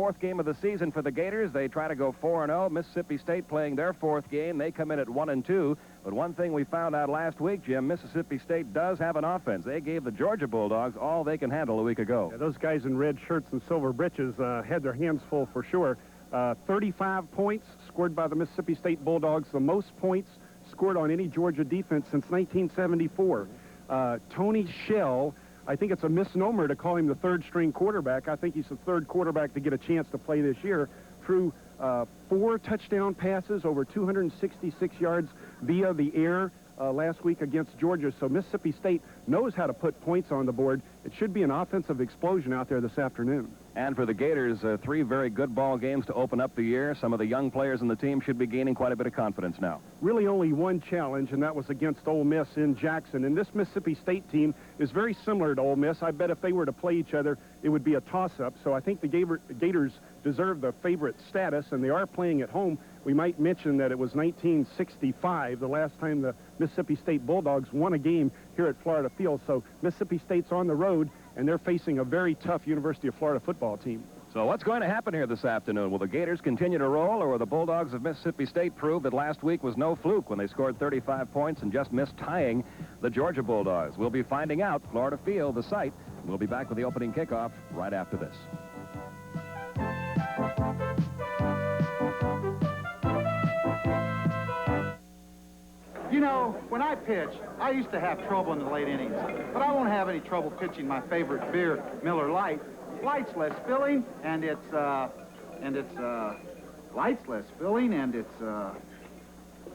Fourth game of the season for the Gators. They try to go 4-0. Mississippi State playing their fourth game. They come in at 1-2. But one thing we found out last week, Jim, Mississippi State does have an offense. They gave the Georgia Bulldogs all they can handle a week ago. Yeah, those guys in red shirts and silver breeches had their hands full for sure. 35 points scored by the Mississippi State Bulldogs, the most points scored on any Georgia defense since 1974. Tony Shell, I think it's a misnomer to call him the third-string quarterback. I think he's the third quarterback to get a chance to play this year. Threw 4 touchdown passes, over 266 yards via the air last week against Georgia. So Mississippi State knows how to put points on the board. It should be an offensive explosion out there this afternoon. And for the Gators, 3 very good ball games to open up the year. Some of the young players in the team should be gaining quite a bit of confidence now. Really only one challenge, and that was against Ole Miss in Jackson. And this Mississippi State team is very similar to Ole Miss. I bet if they were to play each other, it would be a toss-up. So I think the Gators deserve the favorite status, and they are playing at home. We might mention that it was 1965, the last time the Mississippi State Bulldogs won a game here at Florida Field. So Mississippi State's on the road, and they're facing a very tough University of Florida football team. So what's going to happen here this afternoon? Will the Gators continue to roll, or will the Bulldogs of Mississippi State prove that last week was no fluke when they scored 35 points and just missed tying the Georgia Bulldogs? We'll be finding out. Florida Field, the site. We'll be back with the opening kickoff right after this. You know, when I pitch, I used to have trouble in the late innings, but I won't have any trouble pitching my favorite beer, Miller Lite. Light's less filling, and it's light's less filling, and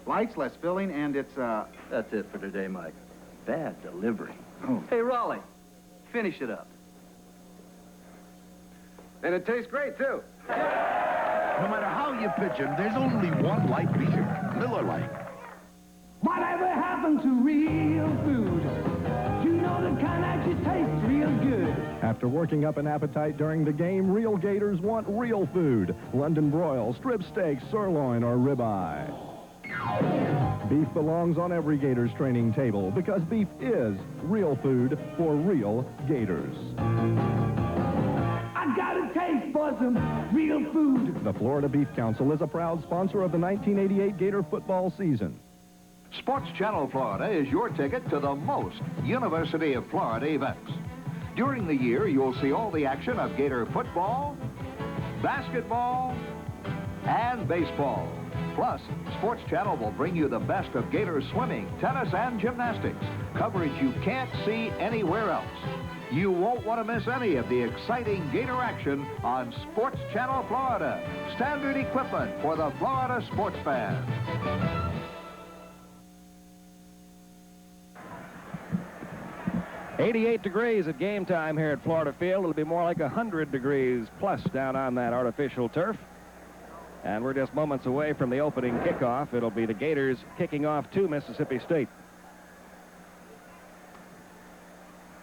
light's less filling, and That's it for today, Mike. Bad delivery. Oh. Hey, Raleigh, finish it up. And it tastes great, too. No matter how you pitch him, there's only one light beer, Miller Lite. Whatever happened to real food? You know the kind that actually tastes real good. After working up an appetite during the game, real Gators want real food. London broil, strip steak, sirloin, or ribeye. Beef belongs on every Gators training table because beef is real food for real Gators. I got a taste for some real food. The Florida Beef Council is a proud sponsor of the 1988 Gator football season. Sports Channel Florida is your ticket to the most University of Florida events. During the year, you'll see all the action of Gator football, basketball, and baseball. Plus, Sports Channel will bring you the best of Gator swimming, tennis, and gymnastics, coverage you can't see anywhere else. You won't want to miss any of the exciting Gator action on Sports Channel Florida, standard equipment for the Florida sports fan. 88 degrees at game time here at Florida Field. It'll be more like 100 degrees plus down on that artificial turf. And we're just moments away from the opening kickoff. It'll be the Gators kicking off to Mississippi State.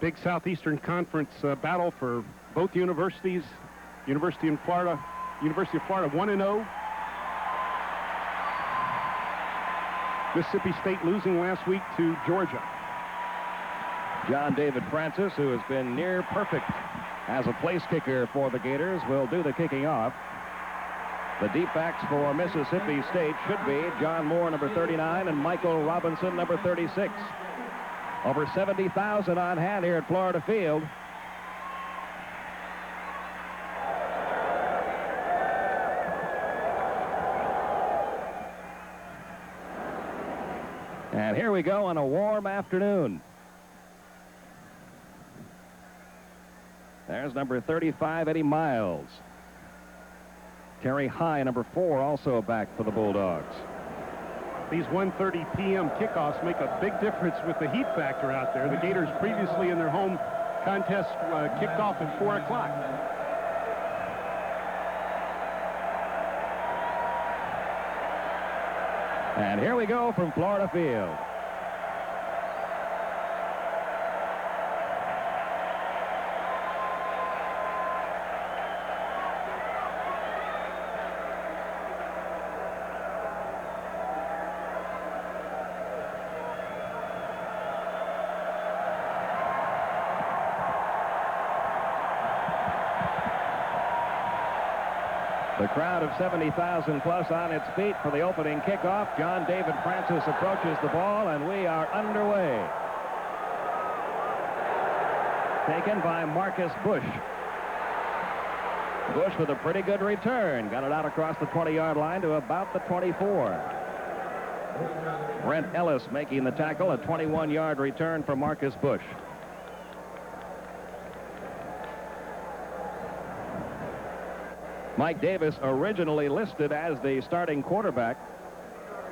Big Southeastern Conference battle for both universities. University of Florida 1-0. Mississippi State losing last week to Georgia. John David Francis, who has been near perfect as a place kicker for the Gators, will do the kicking off. The deep backs for Mississippi State should be John Moore, number 39, and Michael Robinson, number 36. Over 70,000 on hand here at Florida Field. And here we go on a warm afternoon. There's number 35, Eddie Miles. Terry High, number 4, also back for the Bulldogs. These 1:30 p.m. kickoffs make a big difference with the heat factor out there. The Gators previously in their home contest kicked off at 4 o'clock. And here we go from Florida Field. The crowd of 70,000 plus on its feet for the opening kickoff. John David Francis approaches the ball, and we are underway. Taken by Marcus Bush. Bush with a pretty good return. Got it out across the 20-yard line to about the 24. Brent Ellis making the tackle, a 21-yard return for Marcus Bush. Mike Davis originally listed as the starting quarterback.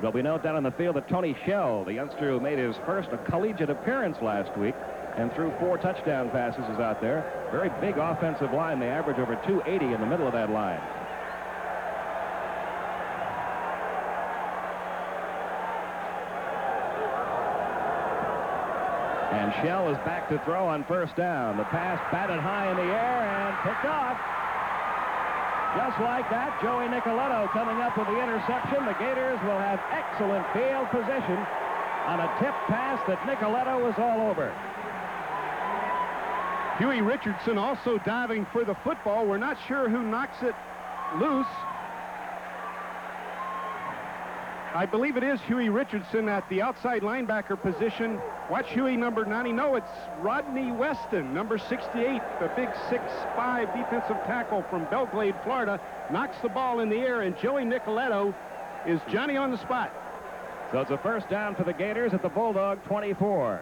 But we note down on the field that Tony Shell, the youngster who made his first collegiate appearance last week and threw 4 touchdown passes, is out there. Very big offensive line. They average over 280 in the middle of that line. And Shell is back to throw on first down. The pass batted high in the air and picked off. Just like that, Joey Nicoletto coming up with the interception. The Gators will have excellent field position on a tip pass that Nicoletto was all over. Huey Richardson also diving for the football. We're not sure who knocks it loose. I believe it is Huey Richardson at the outside linebacker position. Watch Huey, number 90. No, it's Rodney Weston, number 68, the big 6'5" defensive tackle from Belglade, Florida, knocks the ball in the air, and Joey Nicoletto is Johnny on the spot. So it's a first down for the Gators at the Bulldog 24.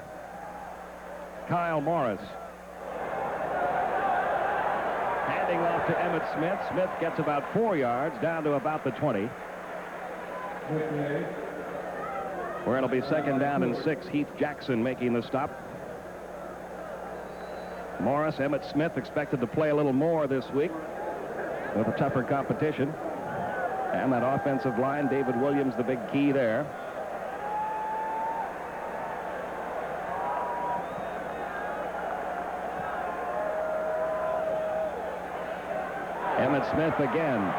Kyle Morris. Handing off to Emmett Smith. Smith gets about 4 yards down to about the 20. Where it'll be second down and 6. Heath Jackson making the stop. Morris, Emmett Smith expected to play a little more this week with a tougher competition. And that offensive line, David Williams, the big key there. Emmett Smith again.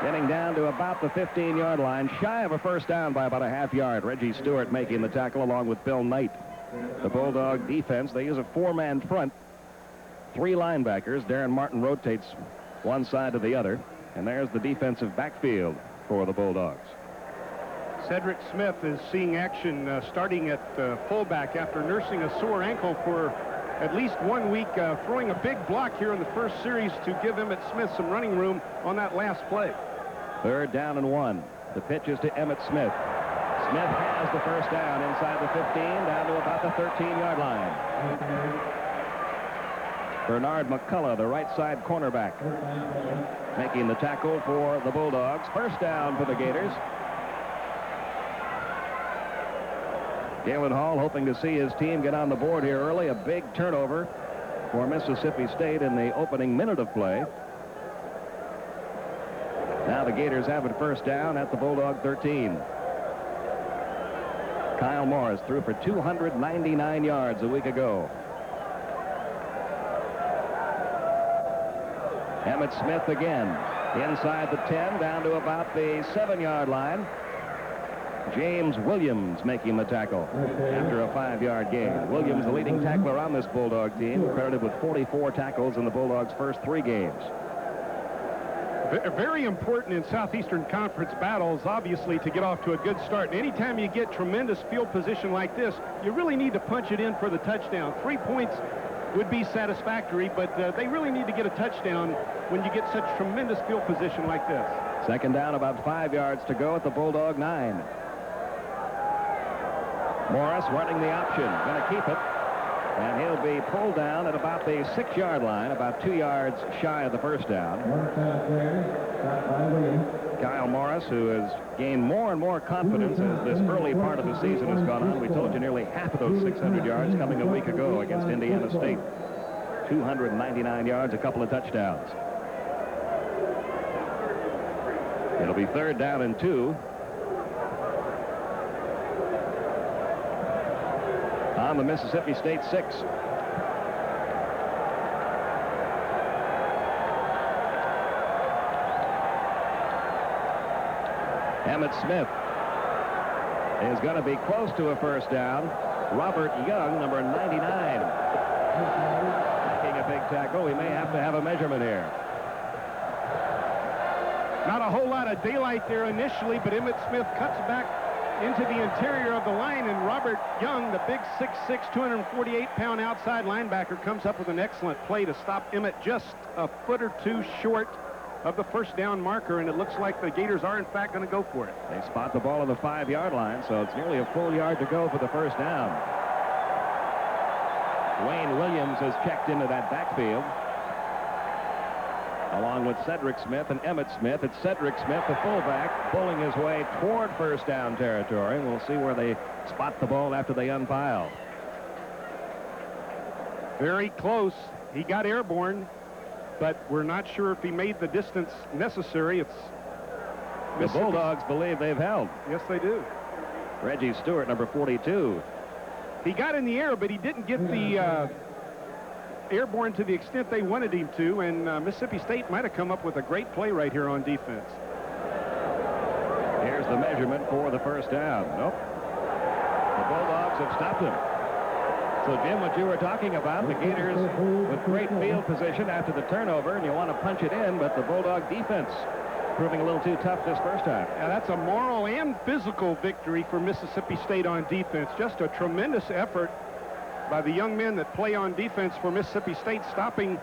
Getting down to about the 15-yard line, shy of a first down by about a half yard. Reggie Stewart making the tackle along with Bill Knight. The Bulldog defense, they use a 4-man front. 3 linebackers. Darren Martin rotates one side to the other. And there's the defensive backfield for the Bulldogs. Cedric Smith is seeing action starting at fullback after nursing a sore ankle for at least 1 week, throwing a big block here in the first series to give Emmett Smith some running room on that last play. Third down and 1. The pitch is to Emmett Smith. Smith has the first down inside the 15, down to about the 13-yard line. Bernard McCullough, the right side cornerback, making the tackle for the Bulldogs. First down for the Gators. Galen Hall hoping to see his team get on the board here early. A big turnover for Mississippi State in the opening minute of play. Now the Gators have it first down at the Bulldog 13. Kyle Morris threw for 299 yards a week ago. Emmett Smith again. Inside the 10, down to about the 7-yard line. James Williams making the tackle after a 5-yard gain. Williams, the leading tackler on this Bulldog team, credited with 44 tackles in the Bulldogs' first 3 games. Very important in Southeastern Conference battles, obviously, to get off to a good start. And anytime you get tremendous field position like this, you really need to punch it in for the touchdown. 3 points would be satisfactory, but they really need to get a touchdown when you get such tremendous field position like this. Second down, about 5 yards to go at the Bulldog 9. Morris running the option, going to keep it. And he'll be pulled down at about the 6-yard line, about 2 yards shy of the first down. Kyle Morris, who has gained more and more confidence as this early part of the season has gone on. We told you nearly half of those 600 yards coming a week ago against Indiana State. 299 yards, a couple of touchdowns. It'll be third down and 2. On the Mississippi State 6. Emmett Smith is going to be close to a first down. Robert Young, number 99, making a big tackle. We may have to have a measurement here. Not a whole lot of daylight there initially, but Emmitt Smith cuts back into the interior of the line, and Robert Young, the big 6'6", 248-pound outside linebacker, comes up with an excellent play to stop Emmitt just a foot or two short of the first down marker, and it looks like the Gators are, in fact, going to go for it. They spot the ball on the 5-yard line, so it's nearly a full yard to go for the first down. Wayne Williams has checked into that backfield, along with Cedric Smith and Emmitt Smith. It's Cedric Smith, the fullback, pulling his way toward first down territory. We'll see where they spot the ball after they unpile. Very close. He got airborne, but we're not sure if he made the distance necessary. It's The Bulldogs believe they've held. Yes, they do. Reggie Stewart, number 42. He got in the air, but he didn't get the airborne to the extent they wanted him to, and Mississippi State might have come up with a great play right here on defense. Here's the measurement for the first down. Nope. The Bulldogs have stopped him. So, Jim, what you were talking about, the Gators with great field position after the turnover, and you want to punch it in, but the Bulldog defense proving a little too tough this first time. Yeah, that's a moral and physical victory for Mississippi State on defense. Just a tremendous effort by the young men that play on defense for Mississippi State, stopping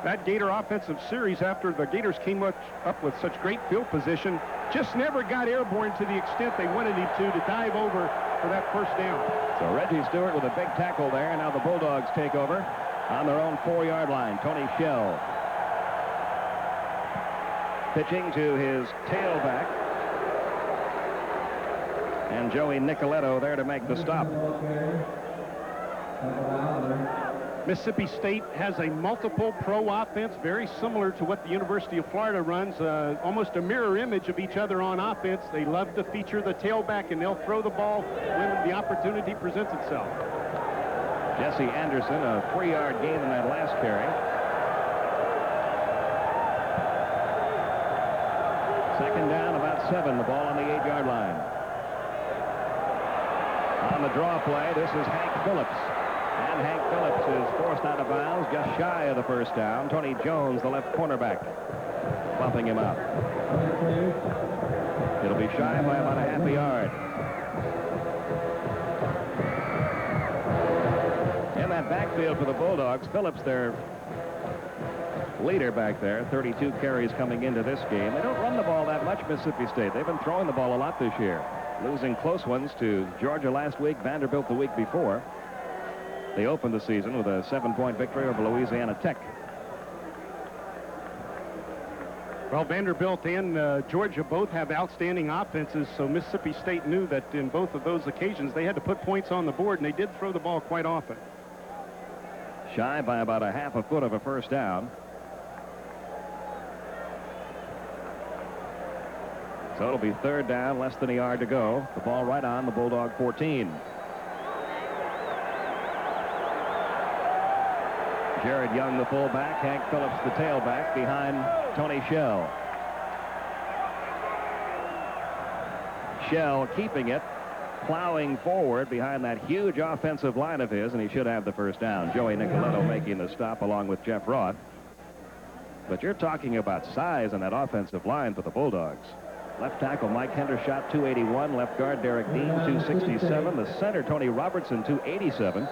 that Gator offensive series after the Gators came up with such great field position. Just never got airborne to the extent they wanted him to dive over for that first down. So Reggie Stewart with a big tackle there, and now the Bulldogs take over on their own 4-yard line. Tony Shell pitching to his tailback, and Joey Nicoletto there to make the stop. Mississippi State has a multiple pro offense, very similar to what the University of Florida runs, almost a mirror image of each other on offense. They love to feature the tailback, and they'll throw the ball when the opportunity presents itself. Jesse Anderson, a 3-yard gain in that last carry. Second down, about 7, the ball on the 8-yard line. On the draw play, this is Hank Phillips. And Hank Phillips is forced out of bounds just shy of the first down. Tony Jones, the left cornerback, bumping him out. It'll be shy by about a half a yard. In that backfield for the Bulldogs, Phillips, their leader back there, 32 carries coming into this game. They don't run the ball that much, Mississippi State. They've been throwing the ball a lot this year, losing close ones to Georgia last week, Vanderbilt the week before. They opened the season with a 7-point victory over Louisiana Tech. Well, Vanderbilt and Georgia both have outstanding offenses, so Mississippi State knew that in both of those occasions they had to put points on the board, and they did throw the ball quite often. Shy by about a half a foot of a first down. So it'll be third down, less than a yard to go. The ball right on the Bulldog 14. Jared Young, the fullback, Hank Phillips, the tailback, behind Tony Shell. Shell keeping it, plowing forward behind that huge offensive line of his, and he should have the first down. Joey Nicoletto making the stop along with Jeff Roth. But you're talking about size on that offensive line for the Bulldogs. Left tackle Mike Hendershot, 281. Left guard Derek Dean, 267. The center Tony Robertson, 287.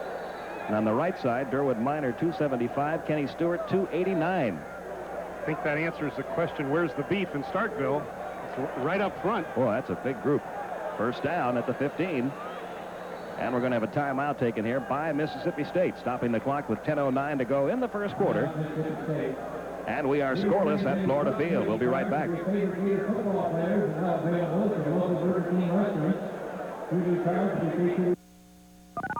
And on the right side, Derwood Minor, 275. Kenny Stewart, 289. I think that answers the question, where's the beef in Starkville? It's right up front. Boy, that's a big group. First down at the 15. And we're going to have a timeout taken here by Mississippi State, stopping the clock with 10:09 to go in the first quarter. And we are scoreless at Florida Field. We'll be right back.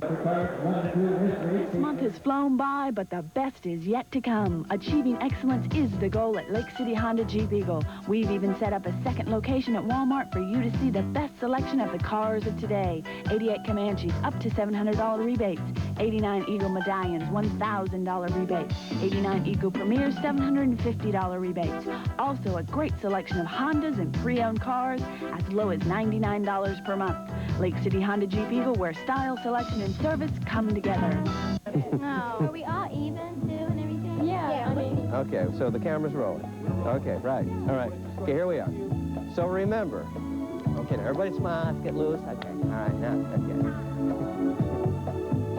This month has flown by, but the best is yet to come. Achieving excellence is the goal at Lake City Honda Jeep Eagle. We've even set up a second location at Walmart for you to see the best selection of the cars of today. 88 Comanches, up to $700 rebates. 89 Eagle Medallions, $1,000 rebates. 89 Eagle Premiers, $750 rebates. Also, a great selection of Hondas and pre-owned cars as low as $99 per month. Lake City Honda Jeep Eagle, where style, selection, and service come together. No. Are we all even, too, and everything? Yeah. I mean, Okay, so the camera's rolling. Okay, right. All right. Okay, here we are. So remember. Okay, now everybody smile, get loose. Okay, all right, now, okay.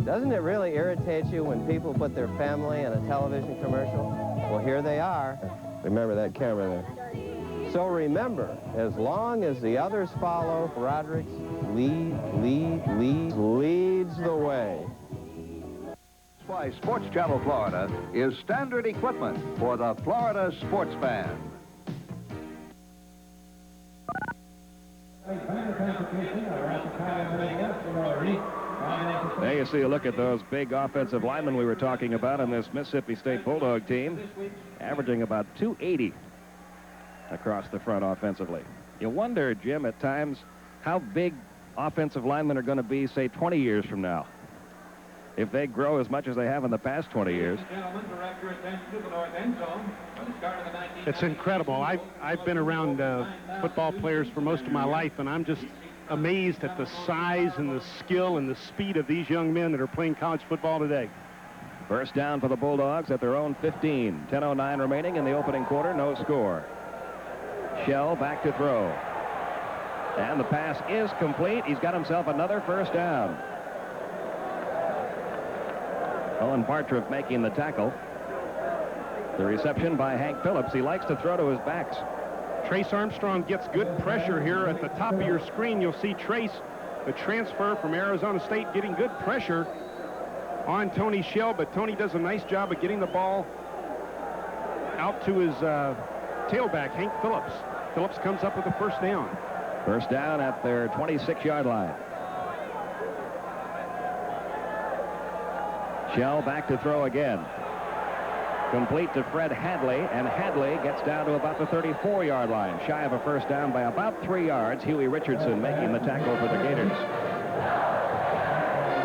Doesn't it really irritate you when people put their family in a television commercial? Well, here they are. Remember that camera there. So remember, as long as the others follow, Roderick's leads the way. Why Sports Channel Florida is standard equipment for the Florida sports fan. There you see a look at those big offensive linemen we were talking about on this Mississippi State Bulldog team, averaging about 280 across the front offensively. You wonder, Jim, at times how big offensive linemen are going to be, say, 20 years from now, if they grow as much as they have in the past 20 years. It's incredible. I've been around football players for most of my life, and I'm just amazed at the size and the skill and the speed of these young men that are playing college football today. First down for the Bulldogs at their own 15. 10:09 remaining in the opening quarter. No score. Shell back to throw. And the pass is complete. He's got himself another first down. Owen Bartriff making the tackle. The reception by Hank Phillips. He likes to throw to his backs. Trace Armstrong gets good pressure here at the top of your screen. You'll see Trace, the transfer from Arizona State, getting good pressure on Tony Shell, but Tony does a nice job of getting the ball out to his tailback, Hank Phillips. Phillips comes up with a first down. First down at their 26-yard line. Shell back to throw again. Complete to Fred Hadley, and Hadley gets down to about the 34-yard line, shy of a first down by about 3 yards. Huey Richardson making the tackle for the Gators.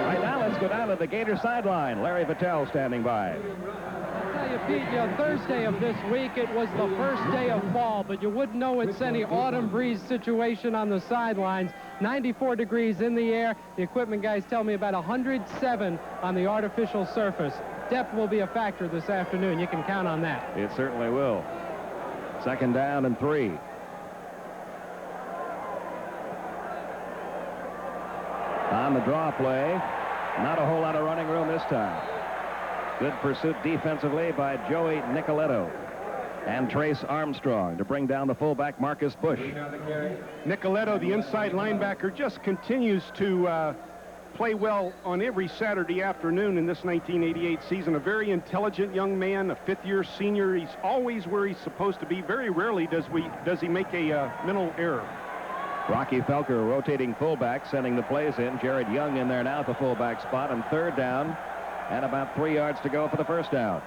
Right now, let's go down to the Gator sideline. Larry Vittel standing by. I'll tell you, Pete, Thursday of this week, it was the first day of fall, but you wouldn't know it's any autumn breeze situation on the sidelines. 94 degrees in the air. The equipment guys tell me about 107 on the artificial surface. Depth will be a factor this afternoon. You can count on that. It certainly will. Second down and 3. On the draw play, not a whole lot of running room this time. Good pursuit defensively by Joey Nicoletto and Trace Armstrong to bring down the fullback Marcus Bush. Nicoletto, the inside linebacker, just continues to play well on every Saturday afternoon in this 1988 season. A very intelligent young man, a fifth-year senior. He's always where he's supposed to be. Very rarely does he make a mental error. Rocky Felker, rotating fullback, sending the plays in. Jared Young in there now at the fullback spot, and third down, and about 3 yards to go for the first down.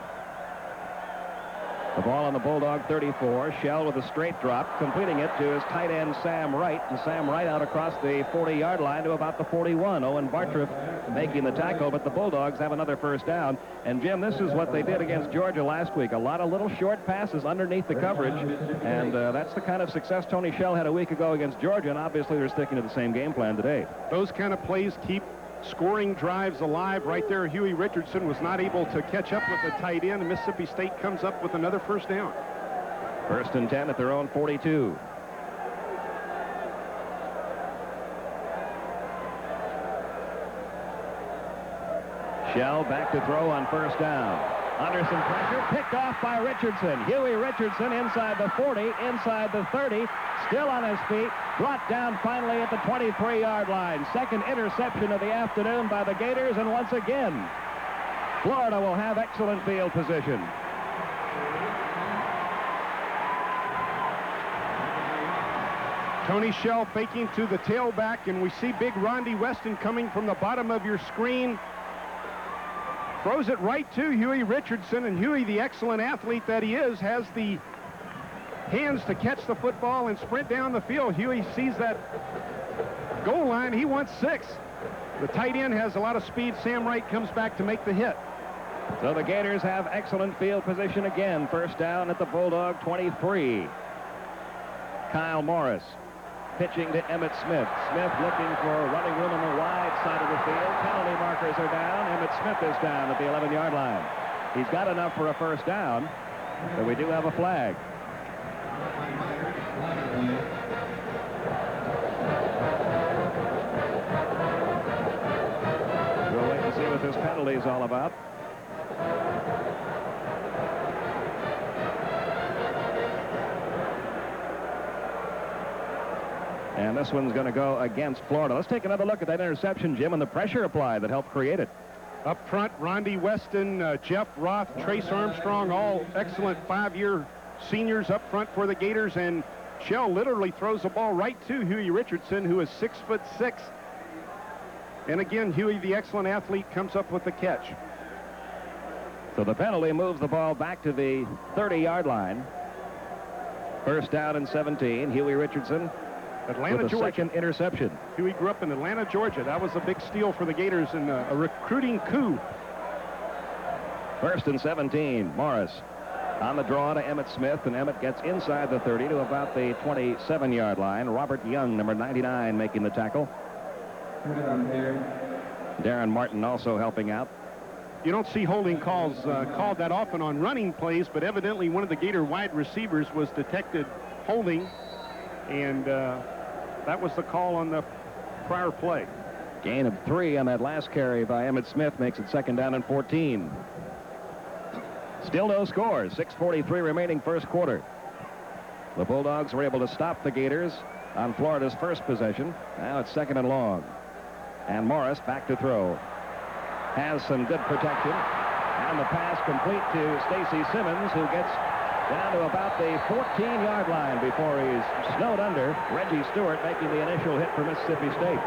The ball on the Bulldog 34. Shell with a straight drop, completing it to his tight end Sam Wright, and Sam Wright out across the 40-yard line to about the 41. Owen Bartriff making the tackle, but the Bulldogs have another first down. And Jim, this is what they did against Georgia last week. A lot of little short passes underneath the coverage, and that's the kind of success Tony Shell had a week ago against Georgia, and obviously they're sticking to the same game plan today. Those kind of plays keep scoring drives alive. Right there, Huey Richardson was not able to catch up with the tight end, and Mississippi State comes up with another first down. First and 10 at their own 42. Shell back to throw on first down. Under some pressure, picked off by Richardson. Huey Richardson inside the 40, inside the 30, still on his feet, brought down finally at the 23-yard line. Second interception of the afternoon by the Gators, and once again, Florida will have excellent field position. Tony Shell faking to the tailback, and we see big Rondi Weston coming from the bottom of your screen. Throws it right to Huey Richardson, and Huey, the excellent athlete that he is, has the hands to catch the football and sprint down the field. Huey sees that goal line. He wants 6. The tight end has a lot of speed. Sam Wright comes back to make the hit. So the Gators have excellent field position again. First down at the Bulldog 23. Kyle Morris pitching to Emmitt Smith. Smith looking for running room on the wide side of the field. Penalty markers are down. Emmitt Smith is down at the 11-yard line. He's got enough for a first down, but we do have a flag. We'll wait and see what this penalty is all about. And this one's going to go against Florida. Let's take another look at that interception, Jim, and the pressure applied that helped create it. Up front, Rondi Weston, Jeff Roth, Trace Armstrong, all excellent 5-year seniors up front for the Gators. And Shell literally throws the ball right to Huey Richardson, who is 6'6". And again, Huey, the excellent athlete, comes up with the catch. So the penalty moves the ball back to the 30-yard line. First down and 17. Huey Richardson Atlanta, with the Georgia. second interception. Huey grew up in Atlanta, Georgia. That was a big steal for the Gators and a recruiting coup. First and 17. Morris on the draw to Emmett Smith, and Emmett gets inside the 30 to about the 27-yard line. Robert Young, number 99, making the tackle. Darren Martin also helping out. You don't see holding calls called that often on running plays, but evidently one of the Gator wide receivers was detected holding, and that was the call on the prior play. Gain of 3 on that last carry by Emmett Smith makes it second down and 14. Still no scores. 6:43 remaining first quarter. The Bulldogs were able to stop the Gators on Florida's first possession. Now it's second and long. And Morris back to throw. Has some good protection. And the pass complete to Stacy Simmons, who gets down to about the 14-yard line before he's snowed under. Reggie Stewart making the initial hit for Mississippi State.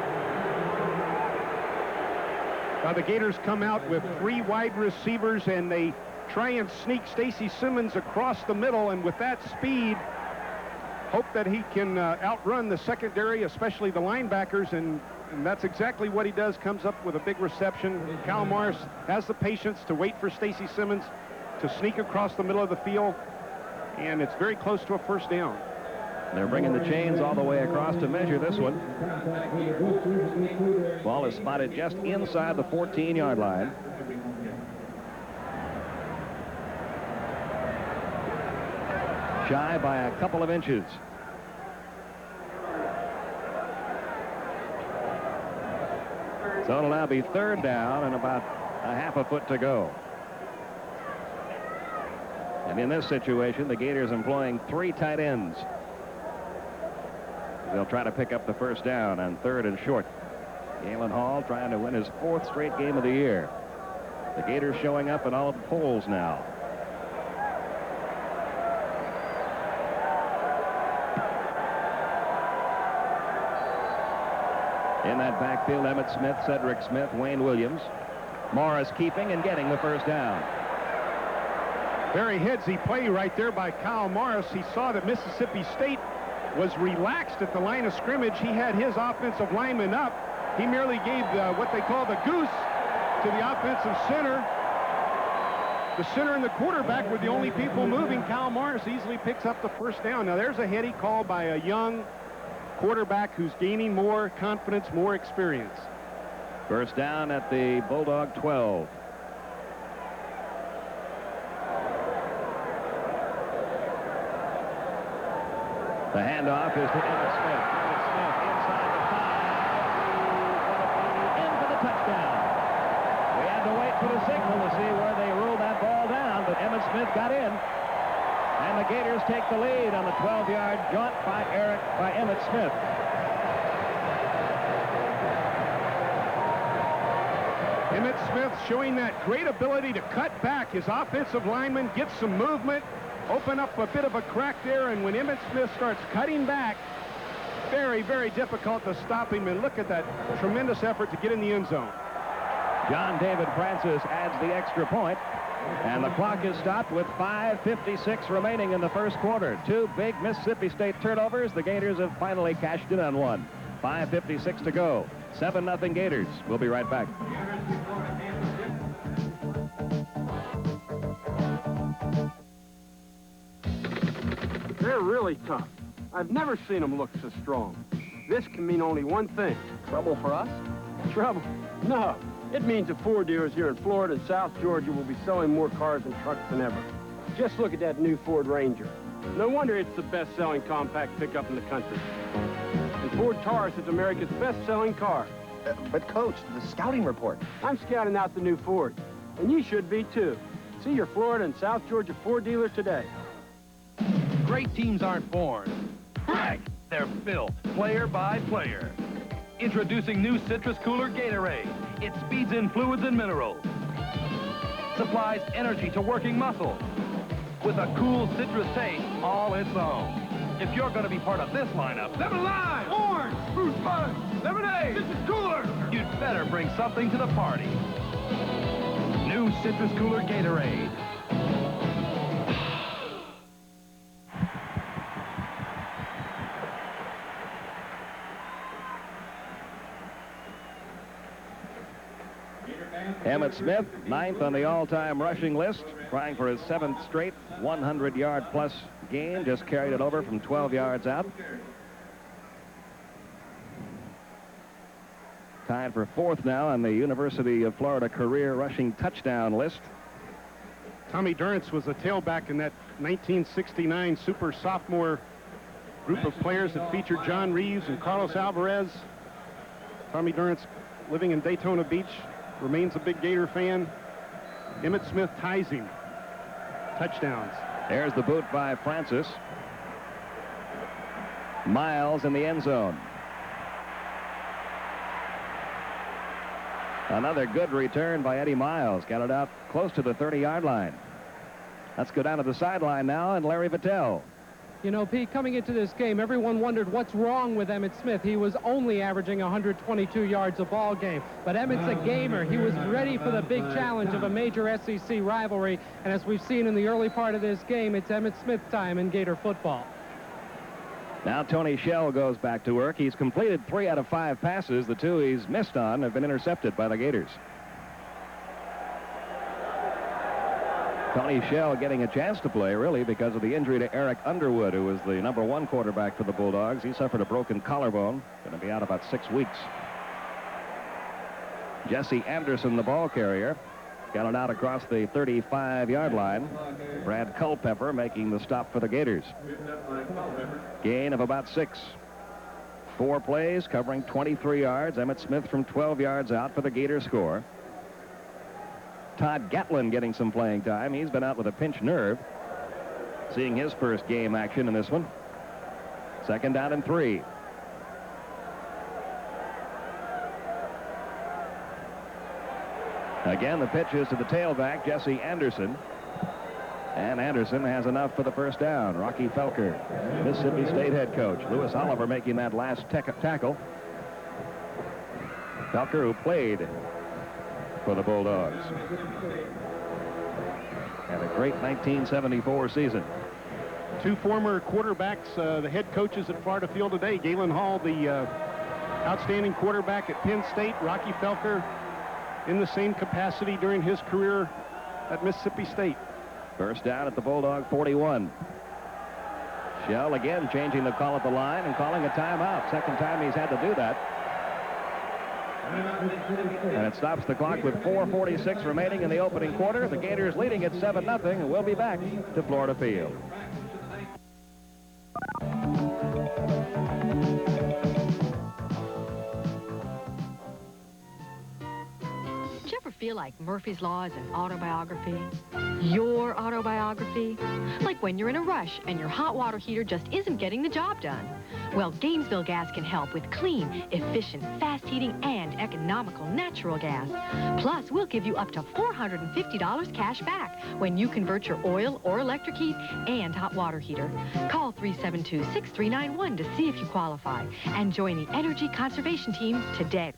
The Gators come out with 3 wide receivers, and they try and sneak Stacy Simmons across the middle, and with that speed, hope that he can outrun the secondary, especially the linebackers, and that's exactly what he does. Comes up with a big reception. Kyle Morris has the patience to wait for Stacy Simmons to sneak across the middle of the field, and it's very close to a first down. They're bringing the chains all the way across to measure this one. Ball is spotted just inside the 14-yard line. Shy by a couple of inches. So it'll now be third down and about a half a foot to go. And in this situation, the Gators employing 3 tight ends. They'll try to pick up the first down on third and short. Galen Hall trying to win his 4th straight game of the year. The Gators showing up in all of the polls now. In that backfield, Emmett Smith, Cedric Smith, Wayne Williams. Morris keeping and getting the first down. Very headsy play right there by Kyle Morris. He saw that Mississippi State was relaxed at the line of scrimmage. He had his offensive lineman up. He merely gave what they call the goose to the offensive center. The center and the quarterback were the only people moving. Kyle Morris easily picks up the first down. Now there's a heady call by a young quarterback who's gaining more confidence, more experience. First down at the Bulldog 12. The handoff is to Emmett Smith. Emmett Smith inside the 5. In for the touchdown. We had to wait for the signal to see where they ruled that ball down, but Emmett Smith got in. And the Gators take the lead on the 12-yard jaunt by Emmett Smith. Emmett Smith showing that great ability to cut back. His offensive lineman gets some movement, open up a bit of a crack there, and when Emmett Smith starts cutting back, very, very difficult to stop him. And look at that tremendous effort to get in the end zone. John David Francis adds the extra point, and the clock is stopped with 5:56 remaining in the first quarter. 2 big Mississippi State turnovers. The Gators have finally cashed in on one. 5:56 to go. 7-0 Gators. We'll be right back. They're really tough. I've never seen them look so strong. This can mean only one thing. Trouble for us? Trouble? No. It means the Ford dealers here in Florida and South Georgia will be selling more cars and trucks than ever. Just look at that new Ford Ranger. No wonder it's the best-selling compact pickup in the country. And Ford Taurus is America's best-selling car. But, Coach, the scouting report. I'm scouting out the new Ford, and you should be, too. See your Florida and South Georgia Ford dealer today. Great teams aren't born. They're built, player by player. Introducing new Citrus Cooler Gatorade. It speeds in fluids and minerals. Supplies energy to working muscles. With a cool citrus taste all its own. If you're going to be part of this lineup, lemon lime, orange, fruit punch, lemonade, Citrus Cooler, you'd better bring something to the party. New Citrus Cooler Gatorade. Emmitt Smith, 9th on the all-time rushing list, trying for his 7th straight 100-yard-plus game. Just carried it over from 12 yards out. Tied for 4th now on the University of Florida career rushing touchdown list. Tommy Durrance was a tailback in that 1969 super sophomore group of players that featured John Reeves and Carlos Alvarez. Tommy Durrance, living in Daytona Beach, remains a big Gator fan. Emmitt Smith ties him. Touchdowns. There's the boot by Francis. Miles in the end zone. Another good return by Eddie Miles. Got it out close to the 30-yard line. Let's go down to the sideline now, and Larry Vittel. You know, Pete, coming into this game, everyone wondered what's wrong with Emmitt Smith. He was only averaging 122 yards a ball game. But Emmitt's a gamer. He was ready for the big challenge of a major SEC rivalry. And as we've seen in the early part of this game, it's Emmitt Smith time in Gator football. Now Tony Shell goes back to work. He's completed 3 out of 5 passes. The 2 he's missed on have been intercepted by the Gators. Tony Shell getting a chance to play, really, because of the injury to Eric Underwood, who was the #1 quarterback for the Bulldogs. He suffered a broken collarbone. Going to be out about 6 weeks. Jesse Anderson, the ball carrier, got it out across the 35-yard line. Brad Culpepper making the stop for the Gators. Gain of about 6. 4 plays covering 23 yards. Emmitt Smith from 12 yards out for the Gator score. Todd Gatlin getting some playing time. He's been out with a pinched nerve. Seeing his first game action in this one. 2nd down and 3. Again, the pitch is to the tailback, Jesse Anderson. And Anderson has enough for the first down. Rocky Felker, Mississippi State head coach. Lewis Oliver making that last tackle. Felker, who played for the Bulldogs. Had a great 1974 season. 2 former quarterbacks, the head coaches at Florida Field today. Galen Hall, the outstanding quarterback at Penn State. Rocky Felker in the same capacity during his career at Mississippi State. First down at the Bulldog 41. Shell again changing the call at the line and calling a timeout. Second time he's had to do that. And it stops the clock with 4:46 remaining in the opening quarter. The Gators leading at 7-0, and we'll be back to Florida Field. Did you ever feel like Murphy's Law is an autobiography? Your autobiography? Like when you're in a rush and your hot water heater just isn't getting the job done. Well, Gainesville Gas can help with clean, efficient, fast heating, and economical natural gas. Plus, we'll give you up to $450 cash back when you convert your oil or electric heat and hot water heater. Call 372-6391 to see if you qualify and join the Energy Conservation Team today.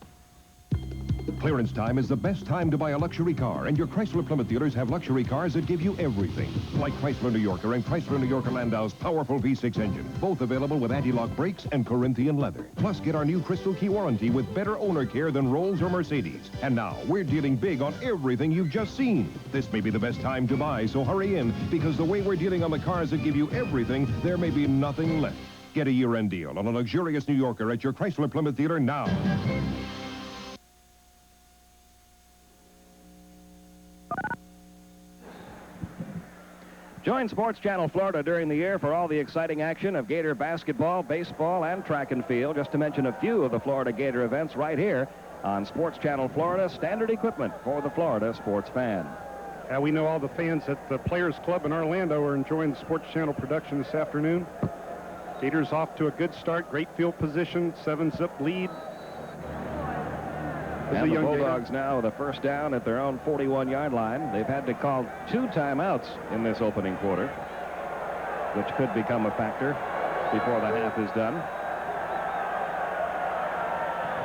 Clearance time is the best time to buy a luxury car, and your Chrysler Plymouth dealers have luxury cars that give you everything. Like Chrysler New Yorker and Chrysler New Yorker Landau's powerful V6 engine, both available with anti-lock brakes and Corinthian leather. Plus, get our new Crystal Key warranty with better owner care than Rolls or Mercedes. And now, we're dealing big on everything you've just seen. This may be the best time to buy, so hurry in, because the way we're dealing on the cars that give you everything, there may be nothing left. Get a year-end deal on a luxurious New Yorker at your Chrysler Plymouth dealer now. Join Sports Channel Florida during the year for all the exciting action of Gator basketball, baseball, and track and field, just to mention a few of the Florida Gator events right here on Sports Channel Florida, standard equipment for the Florida sports fan. We know all the fans at the Players Club in Orlando are enjoying the Sports Channel production this afternoon. Gators off to a good start, great field position, 7-zip lead. And the Bulldogs now with a first down at their own 41-yard line. They've had to call 2 timeouts in this opening quarter, which could become a factor before the half is done.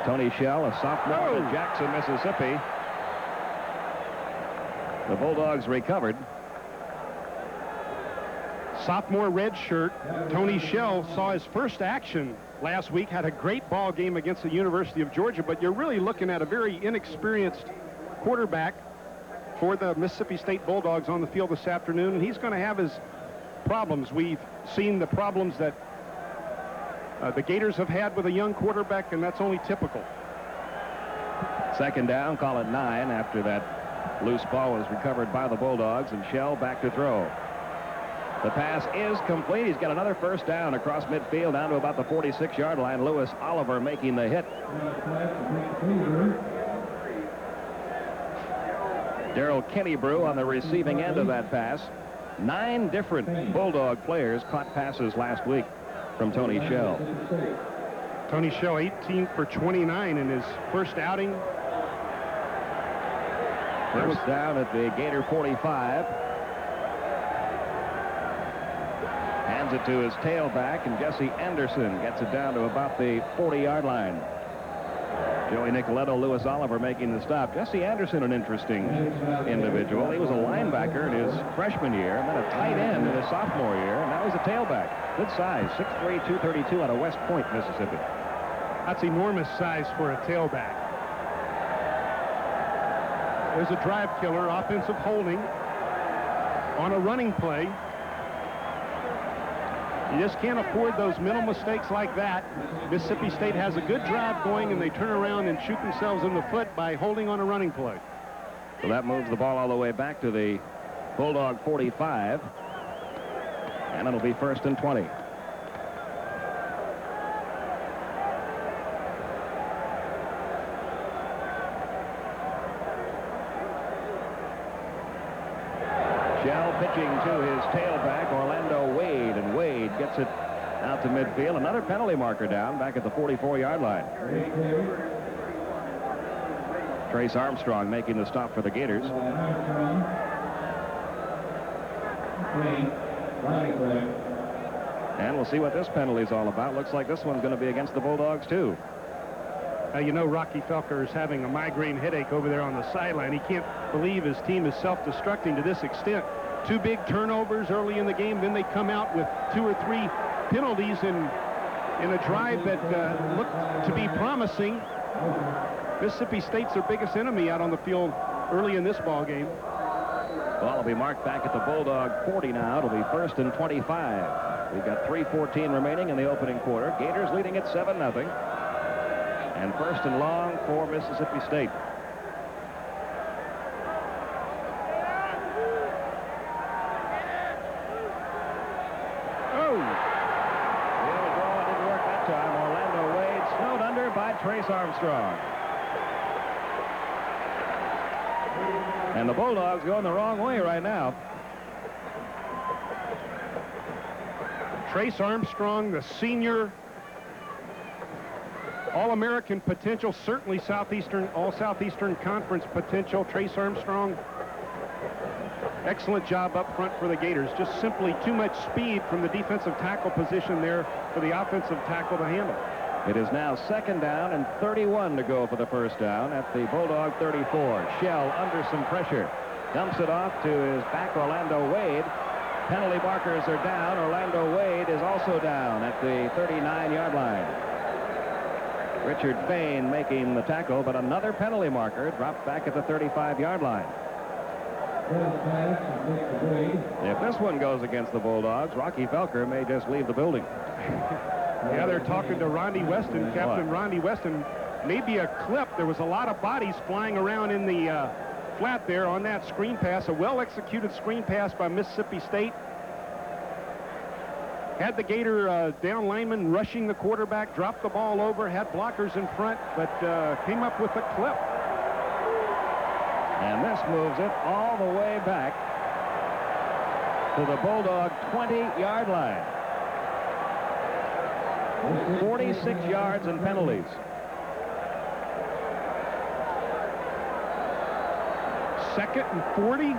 Tony Shell, a sophomore at Jackson, Mississippi. The Bulldogs recovered. Sophomore red shirt, Tony Shell saw his first action last week, had a great ball game against the University of Georgia, but you're really looking at a very inexperienced quarterback for the Mississippi State Bulldogs on the field this afternoon, and he's going to have his problems. We've seen the problems that the Gators have had with a young quarterback, and that's only typical. Second down, call it 9 after that loose ball was recovered by the Bulldogs, and Shell back to throw. The pass is complete. He's got another first down across midfield down to about the 46-yard line. Lewis Oliver making the hit. Daryl Kennebrew on the receiving end of that pass. 9 different Bulldog players caught passes last week from Tony Shell. Tony Shell 18 for 29 in his first outing. First down at the Gator 45. Hands it to his tailback, and Jesse Anderson gets it down to about the 40-yard line. Joey Nicoletto, Lewis Oliver making the stop. Jesse Anderson, an interesting individual. He was a linebacker in his freshman year, and then a tight end in his sophomore year, and now he's a tailback. Good size, 6'3", 232 out of West Point, Mississippi. That's enormous size for a tailback. There's a drive killer, offensive holding on a running play. You just can't afford those mental mistakes like that. Mississippi State has a good drive going, and they turn around and shoot themselves in the foot by holding on a running play. So that moves the ball all the way back to the Bulldog 45. And it'll be 1st and 20. Shell pitching to his tailback, Orlando Wade, and Wade gets it out to midfield. Another penalty marker down back at the 44-yard line. Trace Armstrong making the stop for the Gators. And we'll see what this penalty is all about. Looks like this one's going to be against the Bulldogs, too. You know, Rocky Felker is having a migraine headache over there on the sideline. He can't believe his team is self-destructing to this extent. 2 big turnovers early in the game, then they come out with 2 or 3 penalties in a drive that looked to be promising. Mississippi State's their biggest enemy out on the field early in this ball game. Ball will be marked back at the Bulldog 40 now. It'll be 1st and 25. We've got 3:14 remaining in the opening quarter. Gators leading at 7-0. And 1st and long for Mississippi State. Trace Armstrong. And the Bulldogs going the wrong way right now. Trace Armstrong, the senior All-American potential, certainly All-Southeastern Conference potential. Trace Armstrong, excellent job up front for the Gators. Just simply too much speed from the defensive tackle position there for the offensive tackle to handle. It is now 2nd down and 31 to go for the first down at the Bulldog 34. Shell under some pressure. Dumps it off to his back, Orlando Wade. Penalty markers are down. Orlando Wade is also down at the 39-yard line. Richard Fain making the tackle, but another penalty marker dropped back at the 35-yard line. If this one goes against the Bulldogs, Rocky Felker may just leave the building. Yeah, they're talking to Ronnie Weston, Captain Ronnie Weston. Maybe a clip. There was a lot of bodies flying around in the flat there on that screen pass. A well-executed screen pass by Mississippi State. Had the Gator down lineman rushing the quarterback, dropped the ball over, had blockers in front, but came up with a clip. And this moves it all the way back to the Bulldog 20-yard line. 46 yards and penalties. Second and 40?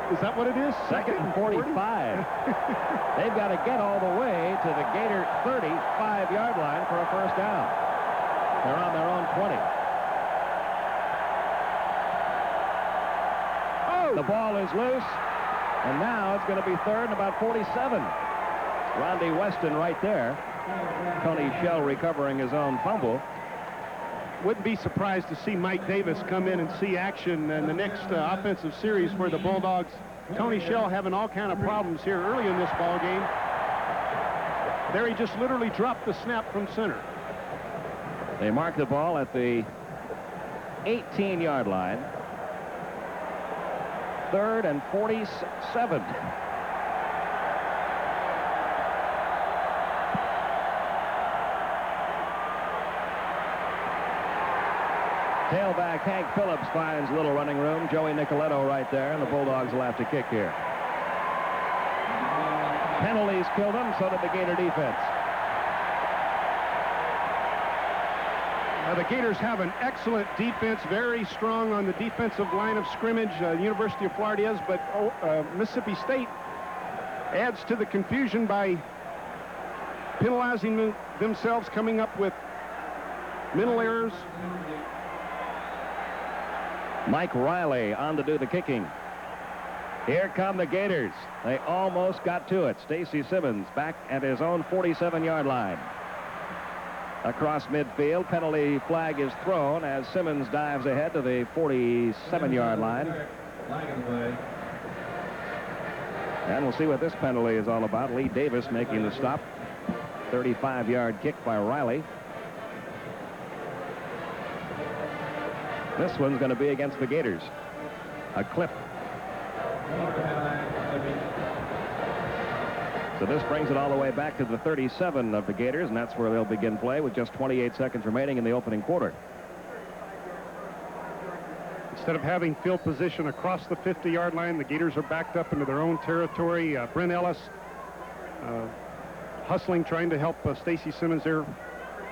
Is that what it is? Second and 45. They've got to get all the way to the Gator 35-yard line for a first down. They're on their own 20. Oh! The ball is loose, and now it's going to be third and about 47. Rondy Weston right there. Tony Shell recovering his own fumble. Wouldn't be surprised to see Mike Davis come in and see action in the next offensive series where the Bulldogs, Tony Shell having all kind of problems here early in this ball game. There he just literally dropped the snap from center. They mark the ball at the 18-yard line. Third and 47. Tailback Hank Phillips finds little running room. Joey Nicoletto right there, and the Bulldogs will have to kick here. Penalties killed them, so did the Gator defense. The Gators have an excellent defense, very strong on the defensive line of scrimmage. University of Florida is, but Mississippi State adds to the confusion by penalizing themselves, coming up with mental errors. Mike Riley on to do the kicking. Here come the Gators. They almost got to it. Stacy Simmons back at his own 47-yard line. Across midfield, penalty flag is thrown as Simmons dives ahead to the 47-yard line. And we'll see what this penalty is all about. Lee Davis making the stop. 35-yard kick by Riley. This one's going to be against the Gators. A clip. So this brings it all the way back to the 37 of the Gators, and that's where they'll begin play with just 28 seconds remaining in the opening quarter. Instead of having field position across the 50-yard line, the Gators are backed up into their own territory. Brent Ellis hustling, trying to help Stacy Simmons there.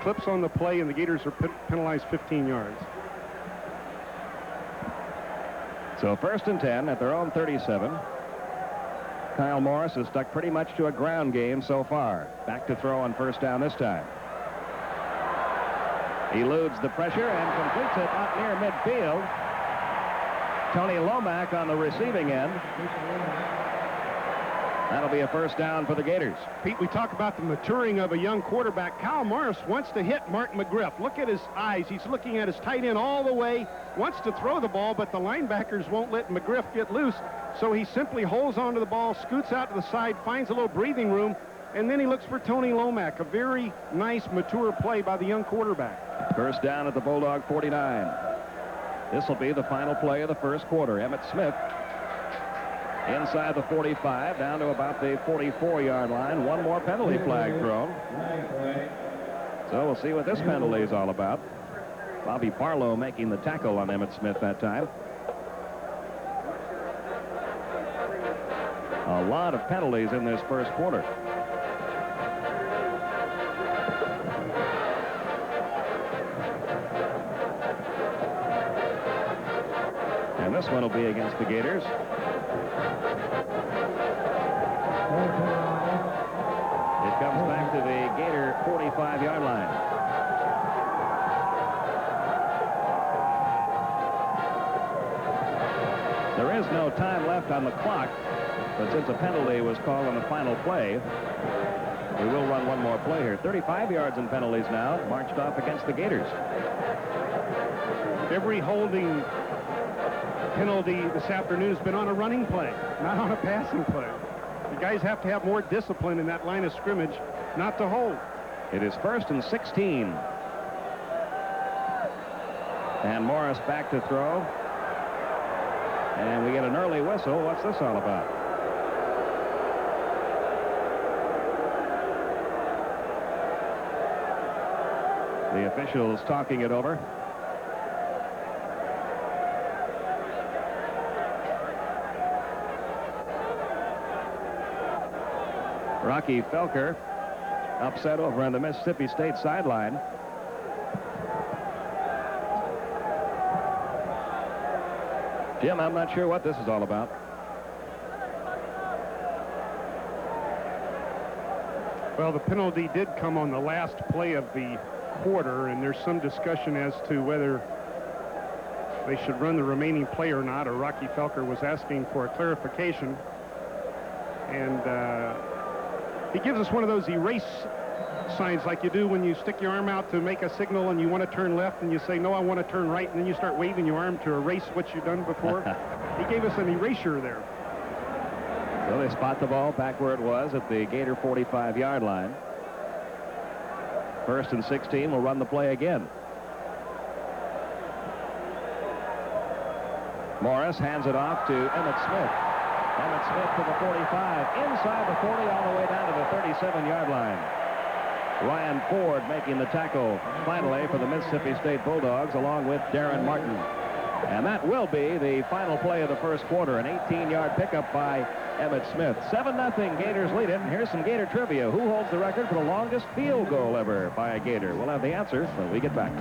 Clips on the play, and the Gators are penalized 15 yards. So first and 10 at their own 37. Kyle Morris has stuck pretty much to a ground game so far. Back to throw on first down this time. Eludes the pressure and completes it out near midfield. Tony Lomack on the receiving end. That'll be a first down for the Gators. Pete, we talk about the maturing of a young quarterback. Kyle Morris wants to hit Mark McGriff. Look at his eyes. He's looking at his tight end all the way, wants to throw the ball, but the linebackers won't let McGriff get loose. So he simply holds onto the ball, scoots out to the side, finds a little breathing room, and then he looks for Tony Lomack. A very nice, mature play by the young quarterback. First down at the Bulldog 49. This will be the final play of the first quarter. Emmitt Smith inside the 45, down to about the 44-yard line. One more penalty flag thrown. So we'll see what this penalty is all about. Bobby Barlow making the tackle on Emmitt Smith that time. A lot of penalties in this first quarter. And this one will be against the Gators. It comes back to the Gator 45-yard line. There is no time left on the clock, but since a penalty was called on the final play, we will run one more play here. 35 yards in penalties now, marched off against the Gators. Every holding penalty this afternoon has been on a running play, not on a passing play. The guys have to have more discipline in that line of scrimmage not to hold. It is first and 16. And Morris back to throw. And we get an early whistle. What's this all about? The officials talking it over. Rocky Felker upset over on the Mississippi State sideline. Jim, I'm not sure what this is all about. Well, the penalty did come on the last play of the quarter, and there's some discussion as to whether they should run the remaining play or not, or Rocky Felker was asking for a clarification. And he gives us one of those erase signs like you do when you stick your arm out to make a signal and you want to turn left and you say, no, I want to turn right, and then you start waving your arm to erase what you've done before. He gave us an erasure there. So they spot the ball back where it was at the Gator 45-yard line. 1st and 16 will run the play again. Morris hands it off to Emmett Smith. Emmett Smith to the 45, inside the 40, all the way down to the 37-yard line. Ryan Ford making the tackle finally for the Mississippi State Bulldogs, along with Darren Martin. And that will be the final play of the first quarter, an 18-yard pickup by Emmett Smith. 7-0, Gators lead it. And here's some Gator trivia. Who holds the record for the longest field goal ever by a Gator? We'll have the answers when we get back.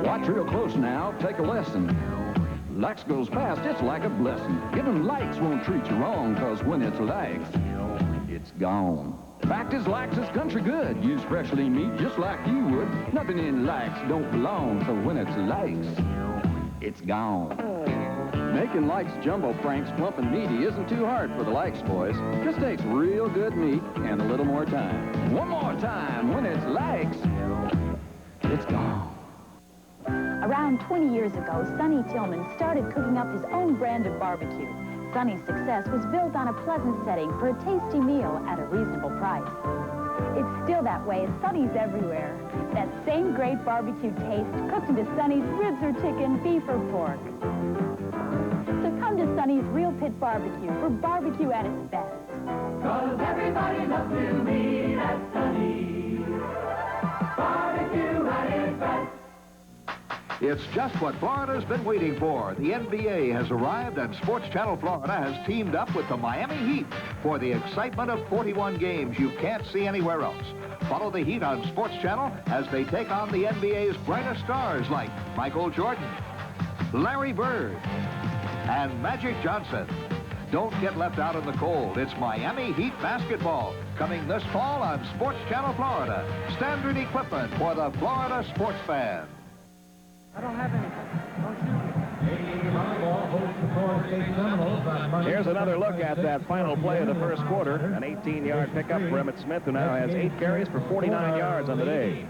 Watch real close now. Take a lesson. Lax goes fast, it's like a blessing. Giving Lax won't treat you wrong, because when it's Lax, it's gone. Fact is, Lax is country good. Use fresh lean meat just like you would. Nothing in Lax don't belong, so when it's Lax, it's gone. Making Lax Jumbo Franks plump and meaty isn't too hard for the Lax boys. Just takes real good meat and a little more time. One more time, when it's Lax, it's gone. Around 20 years ago, Sonny Tillman started cooking up his own brand of barbecue. Sonny's success was built on a pleasant setting for a tasty meal at a reasonable price. It's still that way at Sonny's everywhere. That same great barbecue taste cooked into Sonny's ribs or chicken, beef or pork. So come to Sonny's Real Pit Barbecue for barbecue at its best. 'Cause everybody loves to meet at Sonny's. Barbecue at its best. It's just what Florida's been waiting for. The NBA has arrived, and Sports Channel Florida has teamed up with the Miami Heat for the excitement of 41 games you can't see anywhere else. Follow the Heat on Sports Channel as they take on the NBA's brightest stars like Michael Jordan, Larry Bird, and Magic Johnson. Don't get left out in the cold. It's Miami Heat basketball coming this fall on Sports Channel Florida. Standard equipment for the Florida sports fan. I don't have anything. Here's another look at that final play of the first quarter. An 18-yard pickup for Emmett Smith, who now has 8 carries for 49 yards on the day.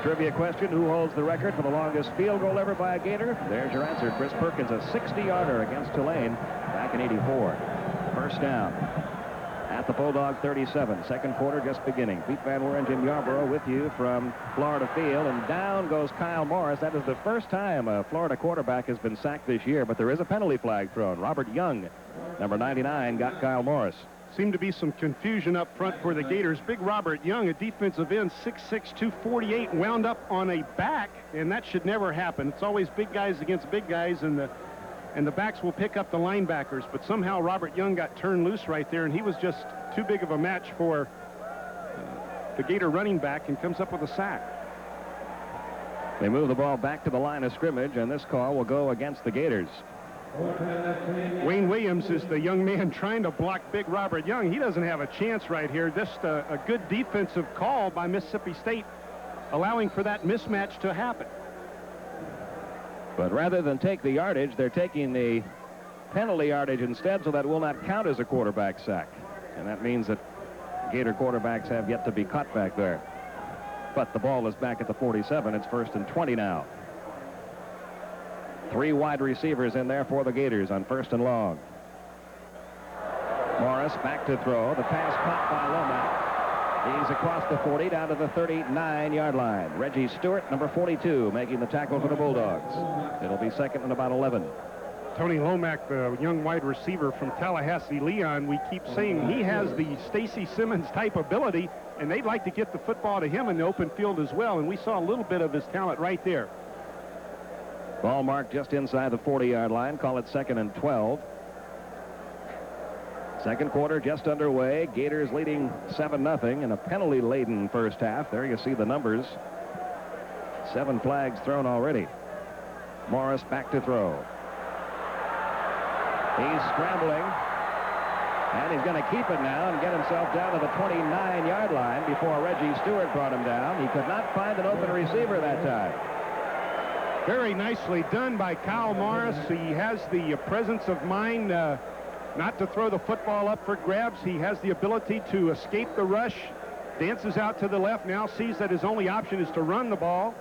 Trivia question, who holds the record for the longest field goal ever by a Gator? There's your answer. Chris Perkins, a 60-yarder against Tulane back in '84. First down at the Bulldog 37. Second quarter just beginning. Pete Van Weren, Jim Yarborough with you from Florida Field. And down goes Kyle Morris. That is the first time a Florida quarterback has been sacked this year, but there is a penalty flag thrown. Robert Young, number 99, got Kyle Morris. Seemed to be some confusion up front for the Gators. Big Robert Young, a defensive end, 6'6", 248, wound up on a back, and that should never happen. It's always big guys against big guys, and the backs will pick up the linebackers. But somehow Robert Young got turned loose right there, and he was just too big of a match for the Gator running back, and comes up with a sack. They move the ball back to the line of scrimmage, and this call will go against the Gators. Wayne Williams is the young man trying to block Big Robert Young. He doesn't have a chance right here. Just a good defensive call by Mississippi State, allowing for that mismatch to happen. But rather than take the yardage, they're taking the penalty yardage instead, so that will not count as a quarterback sack. And that means that Gator quarterbacks have yet to be caught back there. But the ball is back at the 47. It's 1st and 20 now. 3 wide receivers in there for the Gators on 1st and long. Morris back to throw. The pass caught by Lomax. He's across the 40 down to the 39-yard line. Reggie Stewart, number 42, making the tackle for the Bulldogs. It'll be second and about 11. Tony Lomack, the young wide receiver from Tallahassee, Leon, we keep saying he has the Stacy Simmons type ability, and they'd like to get the football to him in the open field as well, and we saw a little bit of his talent right there. Ball marked just inside the 40-yard line. Call it second and 12. Second quarter just underway. Gators leading 7-0 in a penalty-laden first half. There you see the numbers. 7 flags thrown already. Morris back to throw. He's scrambling, and he's going to keep it now and get himself down to the 29-yard line before Reggie Stewart brought him down. He could not find an open receiver that time. Very nicely done by Kyle Morris. He has the presence of mind not to throw the football up for grabs. He has the ability to escape the rush, dances out to the left, now sees that his only option is to run the ball.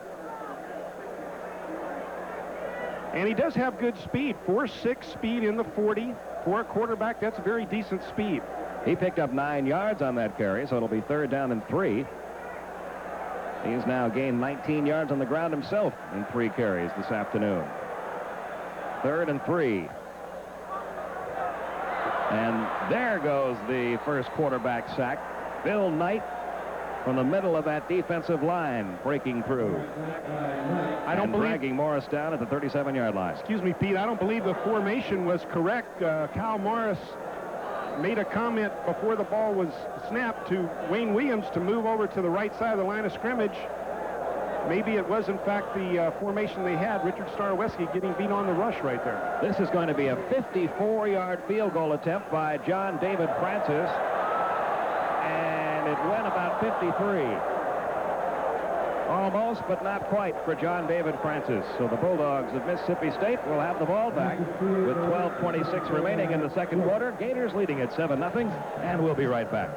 And he does have good speed, 4.6 speed in the 40. For a quarterback, that's a very decent speed. He picked up 9 yards on that carry, so it'll be third down and 3. He's now gained 19 yards on the ground himself in 3 carries this afternoon. Third and 3. And there goes the first quarterback sack. Bill Knight from the middle of that defensive line breaking through. Dragging Morris down at the 37-yard line. Excuse me, Pete, I don't believe the formation was correct. Kyle Morris made a comment before the ball was snapped to Wayne Williams to move over to the right side of the line of scrimmage. Maybe it was, in fact, the formation they had. Richard Starowski getting beat on the rush right there. This is going to be a 54-yard field goal attempt by John David Francis. And it went about 53. Almost, but not quite for John David Francis. So the Bulldogs of Mississippi State will have the ball back with 12:26 remaining in the second quarter. Gators leading at 7-0, and we'll be right back.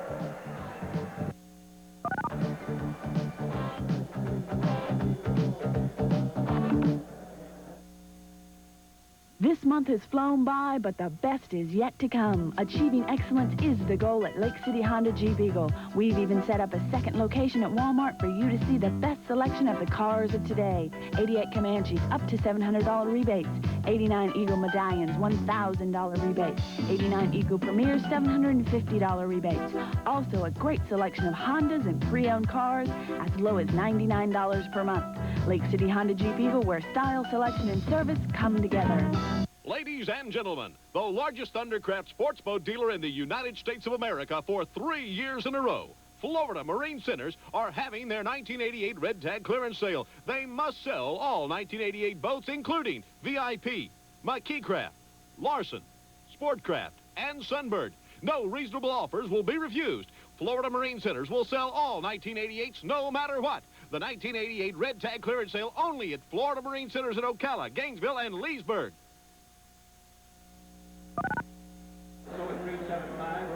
This month has flown by, but the best is yet to come. Achieving excellence is the goal at Lake City Honda Jeep Eagle. We've even set up a second location at Walmart for you to see the best selection of the cars of today. 88 Comanches, up to $700 rebates. 89 Eagle Medallions, $1,000 rebates. 89 Eagle Premiers, $750 rebates. Also, a great selection of Hondas and pre-owned cars as low as $99 per month. Lake City Honda Jeep Eagle, where style, selection, and service come together. Ladies and gentlemen, the largest Thundercraft sports boat dealer in the United States of America for 3 years in a row, Florida Marine Centers, are having their 1988 Red Tag clearance sale. They must sell all 1988 boats, including VIP, McKeecraft, Larson, Sportcraft, and Sunbird. No reasonable offers will be refused. Florida Marine Centers will sell all 1988s no matter what. The 1988 Red Tag clearance sale only at Florida Marine Centers in Ocala, Gainesville, and Leesburg.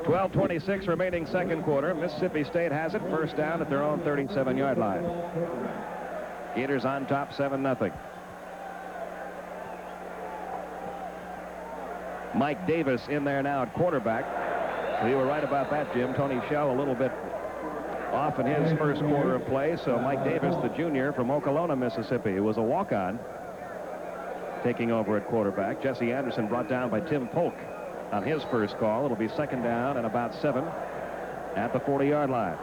12:26 remaining second quarter. Mississippi State has it. First down at their own 37-yard line. Gators on top, 7-0. Mike Davis in there now at quarterback. So you were right about that, Jim. Tony Shell a little bit off in his first quarter of play. So Mike Davis, the junior from Okolona, Mississippi, who was a walk-on, taking over at quarterback. Jesse Anderson brought down by Tim Polk on his first call. It'll be second down and about 7 at the 40-yard line.